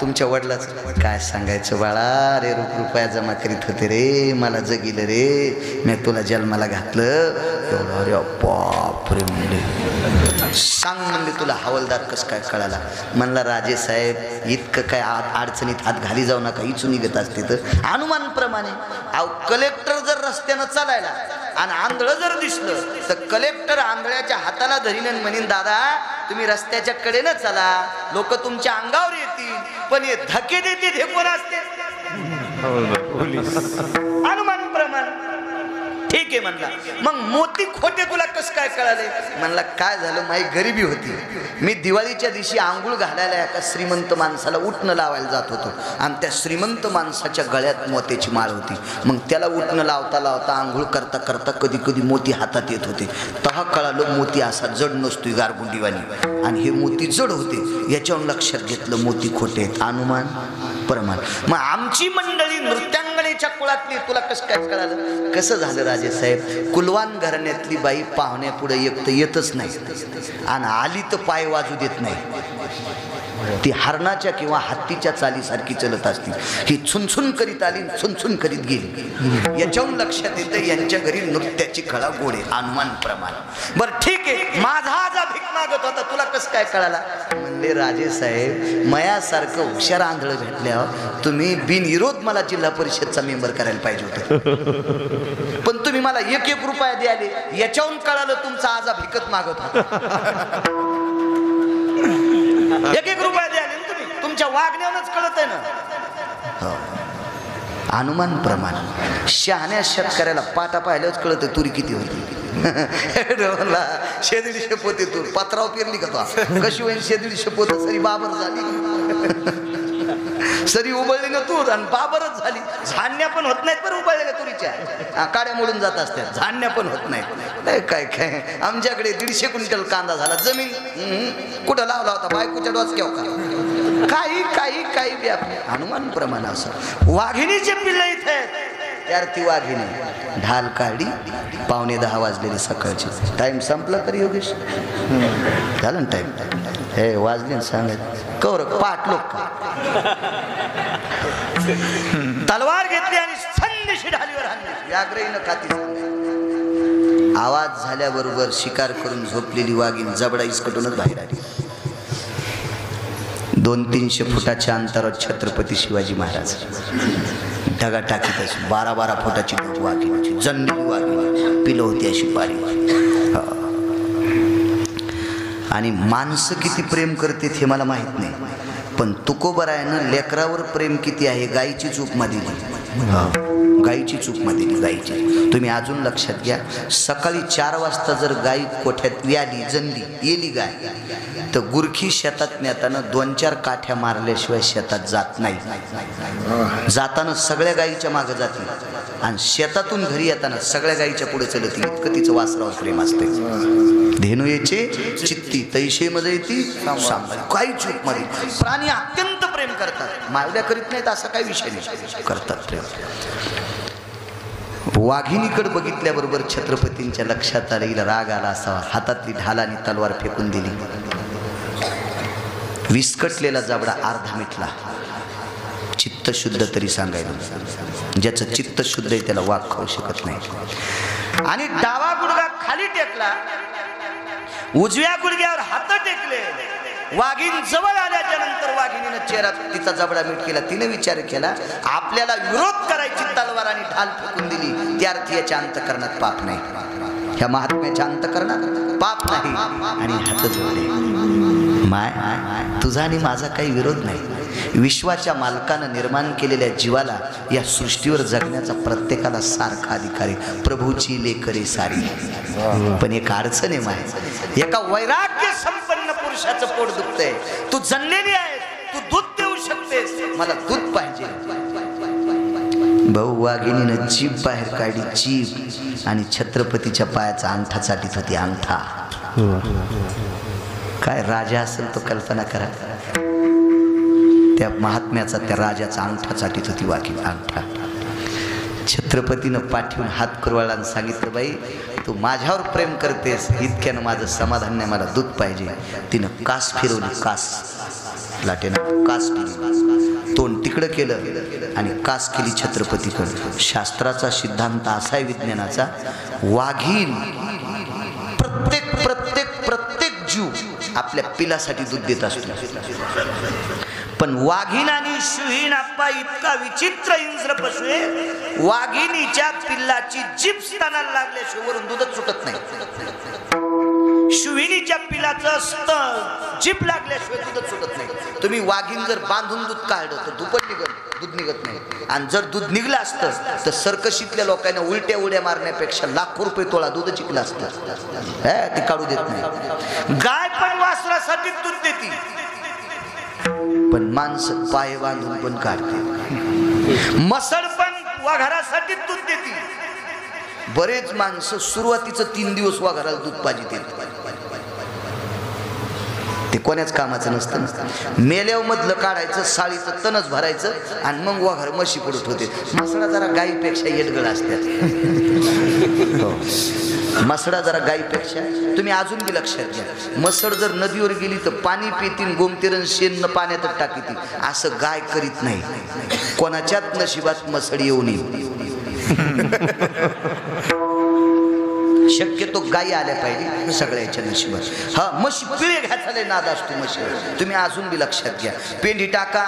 तुमच्या वडिलाचं काय सांगायचं बाळा रे रुपया जमा करीत होते रे मला जगिलं रे मी तुला जन्माला घातलं एवढं अरे बापरे म्हणले सांग म्हणले तुला हवालदार कसं काय कळाला म्हणला राजे साहेब इतकं काय अडचणीत हात घाली जाऊ नका इचू निघत असते तर अनुमानप्रमाणे अहो कलेक्टर जर रस्त्यानं चालायला आणि आंधळं जर दिसलं तर कलेक्टर आंधळ्याच्या हाताला धरीन म्हणीन दादा तुम्ही रस्त्याच्या कडेनं चला लोक तुमच्या अंगावर येतील पण हे धके देतील हे कोण असते अनुमान प्रमाण ठीक आहे म्हणला मग मोती खोटे तुला कसं काय कळाले म्हणला काय झालं माझी गरिबी होती मी दिवाळीच्या दिवशी आंघोळ घालायला एका श्रीमंत माणसाला उठणं लावायला जात होतो आणि त्या श्रीमंत माणसाच्या गळ्यात मोत्याची माळ होती मग त्याला उठणं लावता लावता आंघोळ करता करता कधी कधी मोती हातात येत होते तेव्हा कळालं मोती असा जड नसतोय गारगुंडीवाणी आणि हे मोती जड होते याच्यावर लक्षात घेतलं मोती खोटे आहेत अनुमान प्रमाण मग आमची मंडळी नृत्यांगणेच्या कुळातली तुला कसं काय कळालं कसं झालं राजे साहेब कुलवान घराण्यातली बाई पाहुण्यापुढे एक तर येतच नाही आणि आली तर पाय वाजू देत नाही ती हरणाच्या किंवा हत्तीच्या चालीसारखी चलत असती ही छुनछुन करीत आली छुनछुन करीत गेली याच्याहून लक्षात येतं यांच्या घरी नृत्याची कळा गोडे अनुमान प्रमाण बरं ठीक आहे माझा आजा भीक मागत होता तुला कसं काय कळाला म्हणले राजे साहेब मयासारखं हुशार आंधळ भेटल्यावर तुम्ही बिनविरोध मला जिल्हा परिषदचा मेंबर करायला पाहिजे होतं पण तुम्ही मला 1-1 रुपया द्याले याच्याहून कळालं तुमचा आजा भिकत मागत होता 1-1 रुपया द्याले तुम्ही तुमच्या वागण्यावरच कळत आहे ना अनुमान प्रमाण शहाण्या शेतकऱ्याला पाटा पाहिल्याच कळत तुरी किती होती शेदीडशे पोते तूर पत्राव पेरली का तो कशी होईल शेदीडशे पोत सरी बाबर झाली सरी उबळली ना तूर आणि बाबरच झाली झाडण्या पण होत नाहीत बरं उबळलेल्या तुरीच्या काड्या मोडून जात असतात झाडण्या पण होत नाहीत काय काय आमच्याकडे 150 क्विंटल कांदा झाला जमीन कुठं लावला होता बायकोच्या डोसक्यावर का काही काही काही व्याप अनुमान प्रमाण असं वाघिणीचे पिल्लं इथे आहेत यार ती वाघिणी ढाल काढी 9:45 वाजलेली सकाळची टाइम संपला तरी योगेश झालं ना टाइम हे वाजले सांगत कौर पाठ लोक तलवार घेतली आणि संदेशी ढालीवर हाणली व्याघ्रहीनं खाती आवाज झाल्याबरोबर शिकार करून झोपलेली वाघीण जबडा इसकटूनच बाहेर आली 200-300 फुटाच्या अंतरावर छत्रपती शिवाजी महाराज ढगा टाकीत अशी 12-12 फुटाची वाघीण जन्मली वाघीण पिलं होती अशी पाळी आणि माणसं किती प्रेम करते हे मला माहित नाही पण तुकोबरायानं लेकरावर प्रेम किती आहे गायीची चूपमा दिली गायीची चूपमा दिली गायीची तुम्ही अजून लक्षात घ्या सकाळी 4 वाजता जर गाय कोठ्यात व्याली जनली येली गाय तर गुरखी शेतात नेताना 2-4 काठ्या मारल्याशिवाय शेतात जात नाही जाताना सगळ्या गायीच्या मागे जाते आणि शेतातून घरी येताना सगळ्या गायीच्या पुढे चलती इतकं तिचं वासरावर प्रेम असते धेनू याचे चित्ती तैशे मध्ये येते काही चूक मध्ये प्राणी अत्यंत प्रेम करतात मावल्या करीत नाहीत असा काही विषय नाही करतात प्रेम वाघिणीकडे बघितल्याबरोबर छत्रपतींच्या लक्षात आलं हिला राग आला असावा हातातली ढाल आणि तलवार फेकून दिली विस्कटलेला जबडा अर्धा मिटला चित्त शुद्ध तरी सांगायला ज्याचं चित्त शुद्ध आहे त्याला वाघ खाऊ शकत नाही आणि डावा गुडघा खाली टेकला उजव्या गुडघ्यावर हात टेकले वाघीण जवळ आल्याच्या नंतर वाघिणीनं चेहरा तिचा जबडा मीठ केला तिने विचार केला आपल्याला विरोध करायची तलवार आणि ढाल फेकून दिली त्या अर्थी याच्या अंतकरणात पाप नाही ह्या महात्म्याच्या अंतकरणात पाप नाही आणि हात जोडले माय तुझा आणि माझा काही विरोध नाही विश्वाच्या मालकानं निर्माण केलेल्या जीवाला या सृष्टीवर जगण्याचा प्रत्येकाला सारखा अधिकार आहे प्रभूची लेकरे सारी पण एक अडचण आहे माय एका वैराग्य संपन्न पुरुषाचं पोट दुखतंय तू जणलेली आहे तू दूध देऊ शकतेस मला दूध पाहिजे भाऊ वाघिणीनं जीभ बाहेर काढली जीभ आणि छत्रपतीच्या पायाचा अंगठा चाटीत होती अंगठा काय राजा असेल तो कल्पना करा त्या महात्म्याचा त्या राजाचा अंगठा चाटीत होती वाघीण अंगठा छत्रपतीनं पाठवून हात कुरवाळला आणि सांगितलं, बाई तू माझ्यावर प्रेम करतेस, इतक्यानं माझं समाधान नाही, मला दूध पाहिजे. तिनं कास फिरवली, कास लाटेनं कास फिरली, तोंड तिकडं केलं आणि कास केली छत्रपतीकडं. शास्त्राचा सिद्धांत असा आहे विज्ञानाचा, वाघीण प्रत्येक प्रत्येक प्रत्येक जीव आपल्या पिलासाठी दूध देत असतो, पण वाघीण आणि शुहीण आप्पा इतका विचित्र हिंस्र पशु आहे, वाघिणीच्या पिल्लाची जीभ स्तनाला लागल्याशिवाय वरून दूधच सुटत नाही. शुहिणीच्या पिलाचं स्तन जीभ लागल्याशिवाय दूधच सुटत नाही. तुम्ही वाघीण जर बांधून दूध काढलं तर दूध निघत नाही. आणि जर दूध निघलं असतं तर सर्कशीतल्या लोकांना उलट्या उड्या मारण्यापेक्षा लाखो रुपये तोळा दूध जिंकलं असतं. ती काढू देत नाही. गाय पण वासरासाठी दूध देते, पण माणसं पाय बांधून पण काढते. मसळ पण वाघरासाठी दूध देते. बरेच माणसं सुरुवातीचं 3 दिवस वाघराला दूध पाहिजे, ते कोण्याच कामाचं नसतं. मेल्याव मधलं काढायचं, साळीचं तणच भरायचं आणि मग वाघर म्हशी पडत होते. मसळा जरा गाईपेक्षा येडगळ असतात. मसळा जरा गाईपेक्षा, तुम्ही अजून बी लक्षात घ्या, मसळ जर नदीवर गेली तर पाणी पितीन, गोमतीरण शेण पाण्यातच टाकीती. असं गाय करीत नाही. कोणाच्याच नशिबात मसळ येऊ नये. शक्यतो गायी आल्या पाहिजे सगळ्याच्या नशिबात. हा, म्हशी पिळे घ्यायचा नाद असतो म्हशी. तुम्ही अजून बी लक्षात घ्या, पेंडी टाका,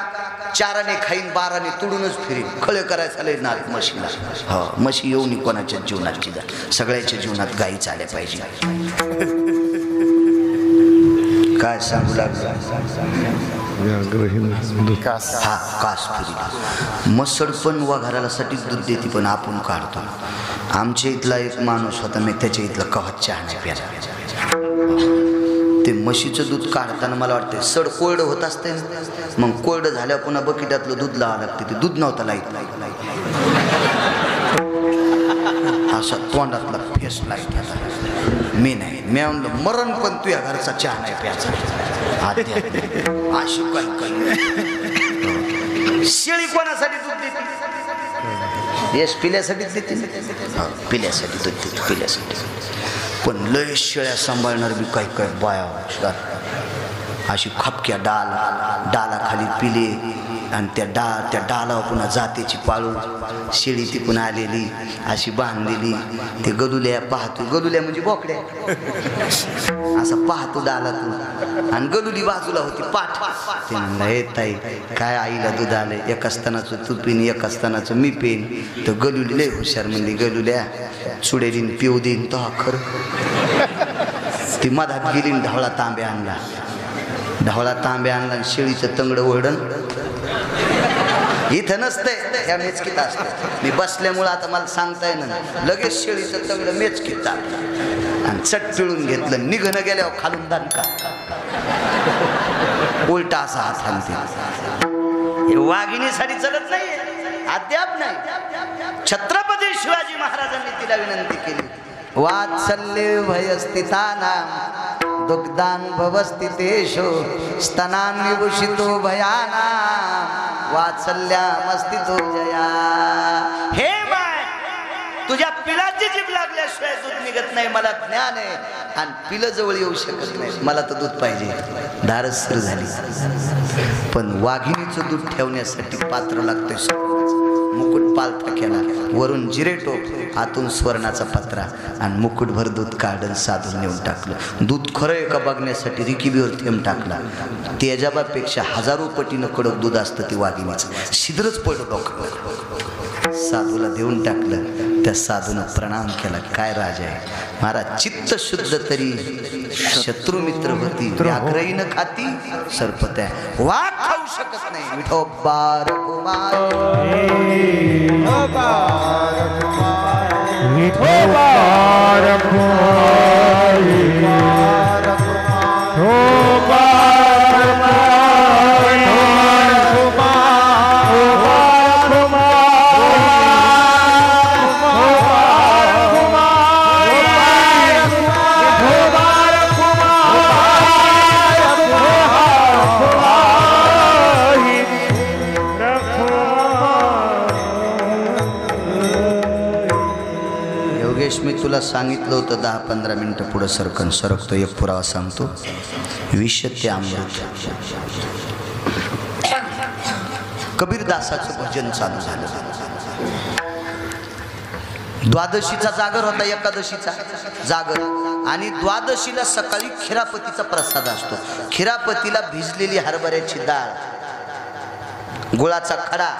4 खाईन 12 तुडूनच फिरीन, खळे करायचा लय नाद म्हशीला. हा, म्हशी येऊ नये कोणाच्या जीवनात, सगळ्याच्या जीवनात गायीच आल्या पाहिजे. काय सांगू लागला? हा, कास फिरी. मसड पण वाघरासाठी दूध देते, पण आपण काढतो. आमच्या इथला एक माणूस होता, मी त्याच्या इथला कवच चहा नाही प्यायला. ते म्हशीचं दूध काढताना मला वाटतं सड कोरडं होत असते, मग कोरडं झाल्यावर पुन्हा बकेटातलं दूध लावा लागते. ते दूध नव्हतं लाईत, असा तोंडातला फेस लाईट होता. मी नाही, मी म्हणलं मरण पण तुझ्या घरचा चहा नाही प्यायचा. अशी काही शेळी कोणासाठी दूध देते? येस, पिल्यासाठीच देते. पिल्यासाठी दूध देते, पिल्यासाठी. पण लय शेळ्या सांभाळणार बी काही काही बाया अशी खपक्या डालाखाली पिले आणि त्या डालावर पुन्हा जातेची पाळू शेळी तिकून आलेली अशी बांधलेली. ते गलुल्या पाहतो, गलुल्या म्हणजे बोकड्या, असा पाहतो डालातून, आणि गलुली बाजूला होती पाठ. ते म्हणलं, हे ताई काय आईला दूध आलंय, एका स्तनाचं तू पिन, एका स्तनाचं मी पेन. तर गलुली लय हुशार म्हणजे, गलुल्या चुडेलीन पिऊ देईन तो खरं. ती मधात गेली, ढवळा तांब्या आणला, आणि शेळीचं तंगड ओढण इथं नसतंय, ह्या मेचकीत असतं. मी बसल्यामुळं आता मला सांगता येणार, लगेच शेळीचं तंगड मेचकीत टाकलं आणि चट पिळून घेतलं. निघणं गेल्यावर खालून दणका, उलटा असा हात हाणते. हे वाघिणीसाठी चलत नाही, अद्याप नाही. छत्रपती शिवाजी महाराजांनी तिला विनंती केली, वात्सल्य भयस्थितानां दुग्धान भवस्थितेषु स्तनान विभूषितो भयानां वात्सल्यामस्तितो जया. हे बाय, तुझ्या पिलाची जीभ लागल्याशिवाय दूध निघत नाही, मला ज्ञान आहे. आणि पिलं जवळ येऊ शकत नाही, मला तर दूध पाहिजे. धारच सुरू झाली. पण वाघिणीचं दूध ठेवण्यासाठी पात्र लागतोय. मुकुट पालथा केला, वरून जिरे टोप, आतून स्वर्णाचा पत्रा, आणि मुकुटभर दूध काढून साधून नेऊन टाकलं. दूध खरं आहे का बघण्यासाठी रिकिबीवर थेंब टाकला. तेजाबापेक्षा हजारो पटीनं कडक दूध असतं ती वाघिणीचं. शिद्रच पडलं डोकं. साधूला देऊन टाकलं. त्या साधूनं प्रणाम केला, काय राजा आहे महाराज, चित्त शुद्ध तरी शत्रू मित्र होती, व्याघ्रहीनं खाती सरपत्या, वाघ खाऊ शकत नाही. विठोबार कुमार, विठोबार तुला सांगितलं होतं 10-15 मिनिटं पुढं सरकन सरकतो. एक पुरावा सांगतो. विषय ते अमृत. कबीरदासाचं भजन चालू झालं. द्वादशीचा जागर होता, एकादशीचा जागर, आणि द्वादशीला सकाळी खिरापतीचा प्रसाद असतो. खिरापतीला भिजलेली हरभऱ्याची डाळ, गुळाचा खडा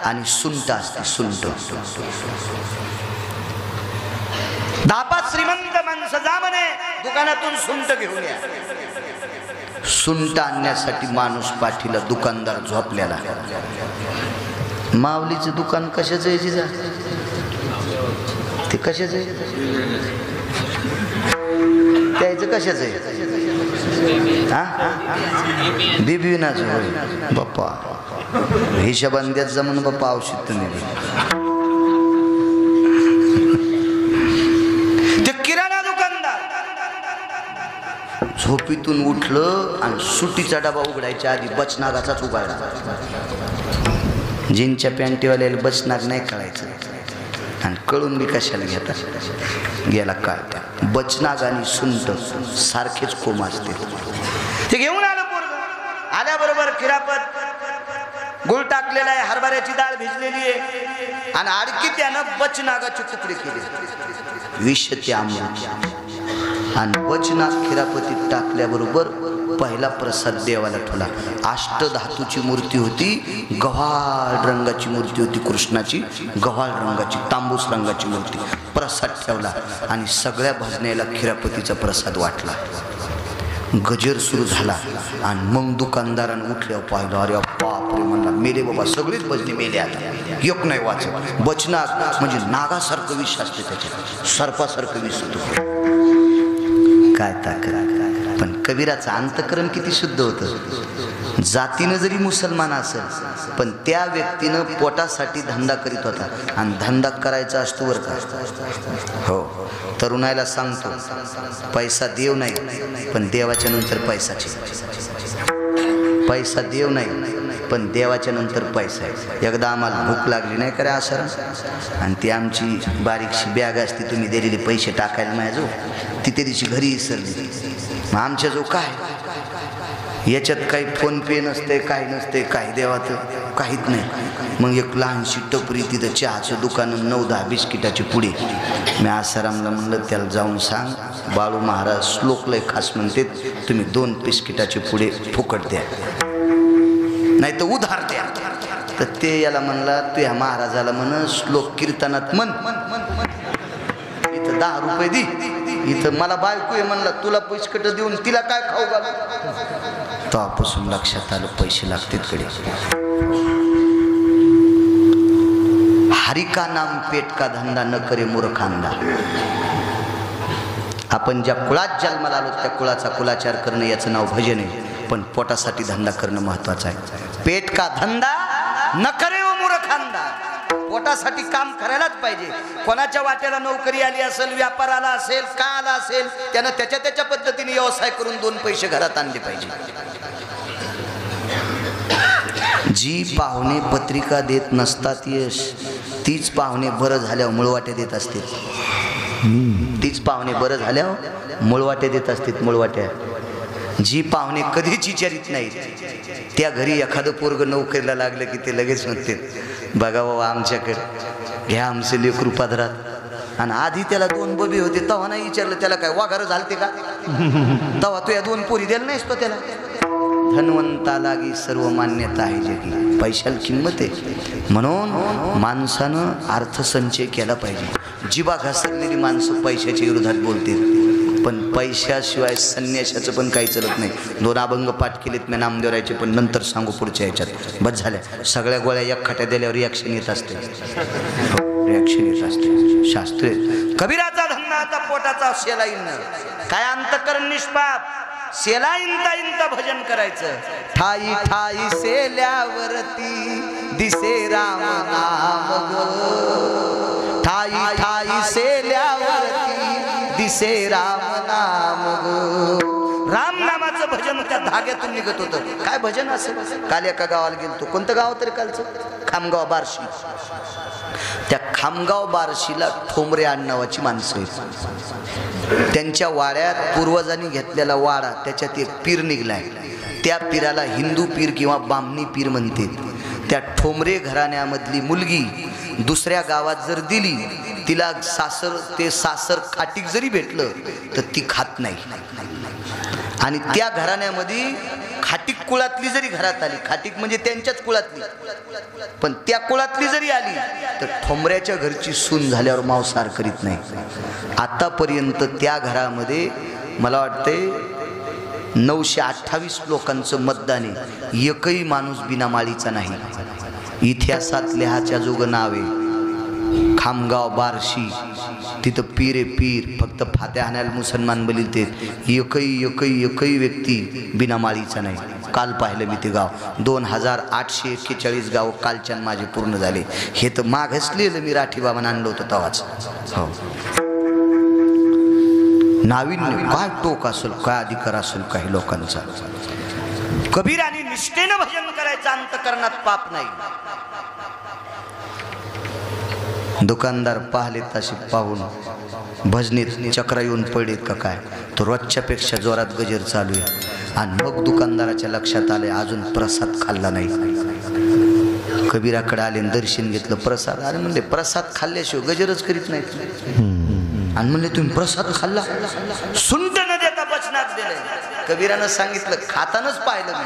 आणि सुंठ असते. सुंठ 10-5 श्रीमंत माणसं जा म्हणे दुकानातून सुंठ घेऊन या. सुंठ आणण्यासाठी माणूस पाठीला, दुकानदार झोपलेला. माऊलीचं दुकान कशाचं आहे जिजा? ते कशाचं आहे? त्याचं कशाचं आहे? हा बिबिनाचं होय बाप्पा. हिशोबान द्यात जमून बाप्पा औषध तुम्ही. ते किराणा दुकानदार झोपीतून उठलं आणि सुटीचा डबा उघडायच्या आधी बचनागाचाच उघडला. जीनच्या पॅन्टीवाल्याला बचनाग नाही कळायचं, आणि कळून बी कशाला घेतात, गेला काढता. बचनाग आणि सुंट सारखेच कोम असते. ते घेऊन आलं पोरग. आल्याबरोबर खिरापत, गुळ टाकलेला आहे, हरभऱ्याची डाळ भिजलेली आहे, आणि आडकी त्यानं बचनागाचे तुकडे केले. विष ते अमृत. आणि बचनाग खिरापतीत टाकल्याबरोबर पहिला प्रसाद देवाला ठेवला. अष्टधातूची मूर्ती होती, गव्हाळ रंगाची मूर्ती होती, कृष्णाची गव्हाळ रंगाची, तांबूस रंगाची मूर्ती. प्रसाद ठेवला आणि सगळ्या भजनेला खिरापतीचा प्रसाद वाटला. गजर सुरू झाला आणि मग दुकानदारानं उठल्यावर पाहिलं, अरे बापरे, म्हणला मेले बाबा, सगळेच भजने मेले. आता एक नाही वाचत. बचनाग म्हणजे नागासारखं विष असते, त्याच्यात सर्पासारखं विष होतं. काय ताकद. पण कबीराचं अंतकरण किती शुद्ध होतं. जातीनं जरी मुसलमान असेल पण त्या व्यक्तीनं पोटासाठी धंदा करीत होता, आणि धंदा करायचा असतो बरं का. हो, तरुणाईला सांगतो, पैसा देव नाही पण देवाच्या नंतर पैसाची. पैसा देव नाही पण देवाच्या नंतर पैसा आहे. एकदा आम्हाला भूक लागली नाही करे आसरा, आणि ती आमची बारीकशी बॅग असते, तुम्ही दिलेले पैसे टाकायला माझ्या जो, ती त्या दिवशी घरी विसरली. मग आमच्या जो काय याच्यात काही फोन पे नसते, काही नसते, काही देवाचं काहीच नाही. मग एक लहानशी टपरी, तिथं चहाचं दुकान, 9-10 बिस्किटाची पुढे. मी आसारामला म्हणलं त्याला जाऊन सांग, बाळू महाराज श्लोक लय खास म्हणते, तुम्ही 2 बिस्किटाचे पुढे फुकट द्या, नाही तर उधार द्या. तर ते याला म्हणला, तू ह्या महाराजाला म्हण श्लोक कीर्तनात म्हण, इथं 10 रुपये दे, इथं मला बायको आहे म्हणला, तुला बिस्किट देऊन तिला काय खाऊ घालू. तेव्हापासून लक्षात आलं पैसे लागतात कडे. हरि का नाम पेट का धंदा न करे मूर्खांदा. आपण ज्या कुळात जन्माला आलो त्या कुळाचा कुलाचार करणं याचं नाव भजन आहे, पण पोटासाठी धंदा करणं महत्वाचं आहे. पेट का धंदा न करे वो मूर्खांदा. पोटासाठी काम करायलाच पाहिजे. कोणाच्या वाट्याला नोकरी आली असेल, व्यापार आला असेल, का आला असेल, त्यानं त्याच्या पद्धतीने व्यवसाय करून 2 पैसे घरात आणले पाहिजे. जी पाहुणे पत्रिका देत नसतात यश, तीच पाहुणे बरं झाल्यावर मुळवाटे देत असते. तीच पाहुणे बरं झाल्यावर मुळवाटे देत असतात. मुळवाट्या जी पाहुणे कधीच विचारित नाहीत, त्या घरी एखादं पोरग नोकरीला लागलं की ते लगेच म्हणते, बघा बाबा आमच्याकडे घ्या आमचे लेकरू पदरात. आणि आधी त्याला 2 बबी होते, तेव्हा नाही विचारलं त्याला काय वाघारं झालते का, तेव्हा तू या 2 पोरी द्यायला नाहीस तो त्याला. धनवंतालागी सर्व मान्यता आहे जगी, पैशाला किंमत आहे. म्हणून माणसानं अर्थसंचय केला पाहिजे. जिभा घसरलेली माणसं पैशाच्या विरोधात बोलते, पण पैशाशिवाय संन्यासाचं पण काही चालत नाही. 2 अभंग पाठ केलेत मी नामदेवरायचे, पण नंतर सांगू पुढच्या ह्याच्यात. बस झाल्या, सगळ्या गोळ्या एक खाट्या दिल्यावर रिॲक्शन येत असते. रिॲक्शन येत असते. शास्त्रे कबीराचा धंदा आता पोटाचा शेलाईन. काय अंतकरण निष्पाप, शेलाईनता इंता भजन करायचं. ठाई ठाई सेल्यावरती दिसे राम नाम गो. ठाई ठाई सेल्यावरती दिसे राम नाम गो. राम नामाचं भजन त्या धाग्यातून निघत होतं. काय भजन असेल. काल एका गावाला गेलतो, कोणतं गाव तरी कालचं, खामगाव बार्शी. त्या खामगाव बार्शीला ठोंबरे आडनावाची माणसं आहेत. त्यांच्या वाड्यात पूर्वजांनी घेतलेला वाडा, त्याच्यात एक पीर निघलाय. त्या पीराला हिंदू पीर किंवा बामणी पीर म्हणते. त्या ठोंबरे घराण्यामधली मुलगी दुसऱ्या गावात जर दिली, तिला सासर खाटीक जरी भेटलं तर ती खात नाही. आणि त्या घराण्यामध्ये खाटीक कुळातली जरी घरात आली, खाटीक म्हणजे त्यांच्याच कुळातली, पण त्या कुळातली जरी आली तर ठोंबऱ्याच्या घरची सून झाल्यावर मांसाहार करीत नाही. आतापर्यंत त्या घरामध्ये मला वाटते 928 लोकांचं मतदान आहे. एकही माणूस बिनामाळीचा नाही. इतिहासात लिहाच्या जोग नाव आहे खामगाव बार्शी. तिथं पीर आहे पीर. फक्त फात्या हाणायला मुसलमान बलिते. एकही व्यक्ती बिनामाळीचा नाही. काल पाहिलं मी ते गाव. 2841 गाव कालच्यान माझे पूर्ण झाले. हे तर मागच लिहिलं मी, राठी बाबांना आणलं होतं तेव्हाच. हो, नाविन्य काय टोक असेल, काय अधिकार असेल काही लोकांचा. कबीराने निष्ठेनं भजन करायचं, अंतकरणात पाप नाही. दुकानदार पाहिले तसे पाहून भजनीत चक्र येऊन पडलेत का काय. तो रोजच्यापेक्षा जोरात गजर चालू आहे. आणि मग दुकानदाराच्या लक्षात आले अजून प्रसाद खाल्ला नाही. कबीराकडे आले, दर्शन घेतलं, प्रसाद. अरे म्हणले प्रसाद खाल्ल्याशिवाय गजरच करीत नाही. आणि म्हणले तुम्ही प्रसाद खाल्ला? सुंट न देता बचनात दिले. कबीरानं सांगितलं खातानच पाहिलं मी.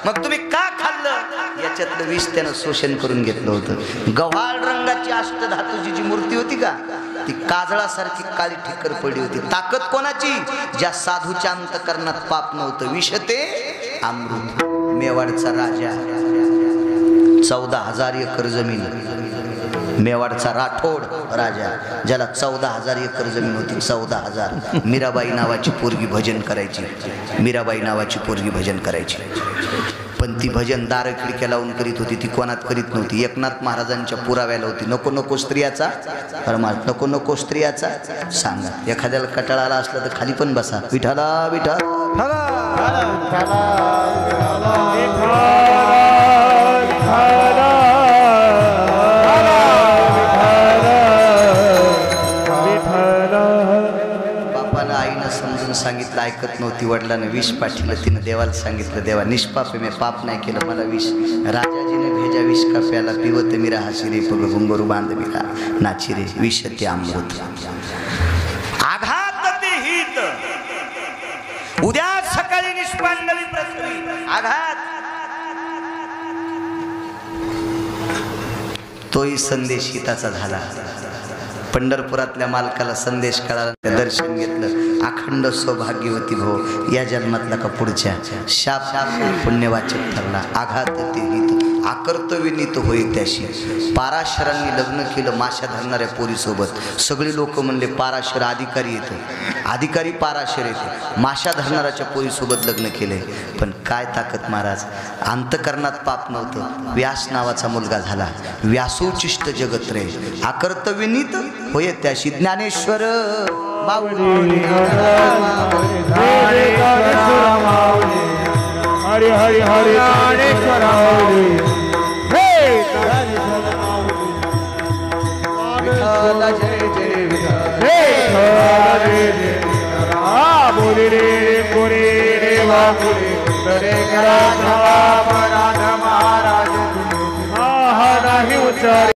मग तुम्ही का खाल्लं? याच्यातलं विष त्यानं शोषण करून घेतलं होतं. गव्हाळ रंगाची अष्टधातूची जी मूर्ती होती का, ती काजळासारखी काळी ठिक्कर पडली होती. ताकद कोणाची? ज्या साधूच्या अंतकरणात पाप नव्हतं. विष ते अमृत. मेवाडचा राजा, 14,000 एकर जमीन. मेवाडचा राठोड राजा, ज्याला 14,000 एकर जमीन होती. 14,000. मीराबाई नावाची पोरगी भजन करायची. मीराबाई नावाची पोरगी भजन करायची. पण ती भजन दार खिडक्या लावून करीत होती. ती कोणात करीत नव्हती. एकनाथ महाराजांच्या पुराव्याला होती. नको नको स्त्रियाचा परमार्थ, नको नको स्त्रियाचा सांगा. एखाद्याला कटाळा आला असला तर खाली पण बसा. विठाला विठा सांगितलं, ऐकत नव्हती. वडिलांना विष पाठवलं. तिनं देवाला सांगितलं, देवा निष्पाप आहे, मी पाप नाही केलं, मला विष. राजाजीने भेजा विष का प्याला, पिवत मिरा हाशिरे पग घुंगरू बांध मिरा नाची रे विष ते अमृत. आघात ते हित. उद्या सकाळी निष्पांडवी पृथ्वी आघात. तोही संदेश हिताचा झाला. पंढरपुरातल्या मालकाला संदेश कळाला. दर्शन घेतलं. अखंड सौभाग्यवती भो. या जन्मातला का पुढच्या शाप पुण्यवाचक ठरला. आघात ते हित. आकर्तव्य नीत होय त्याशी. पाराशरांनी लग्न केलं माशा धरणाऱ्या पोरीसोबत. सगळे लोक म्हणले पाराशर अधिकारी येतो, अधिकारी पाराशर येतो. माशा धरणाऱ्याच्या पोरीसोबत लग्न केले. पण काय ताकद महाराज. अंतकरणात पाप नव्हतं. व्यास नावाचा मुलगा झाला. व्यासोचिष्ट जगत रे. आकर्तव्य नीत होय त्याशी. ज्ञानेश्वर माऊली हरी हरी हरी ज्ञानेश्वर माऊली. बोले रे बोले रे वा बोले महाराज नाही उच्चार.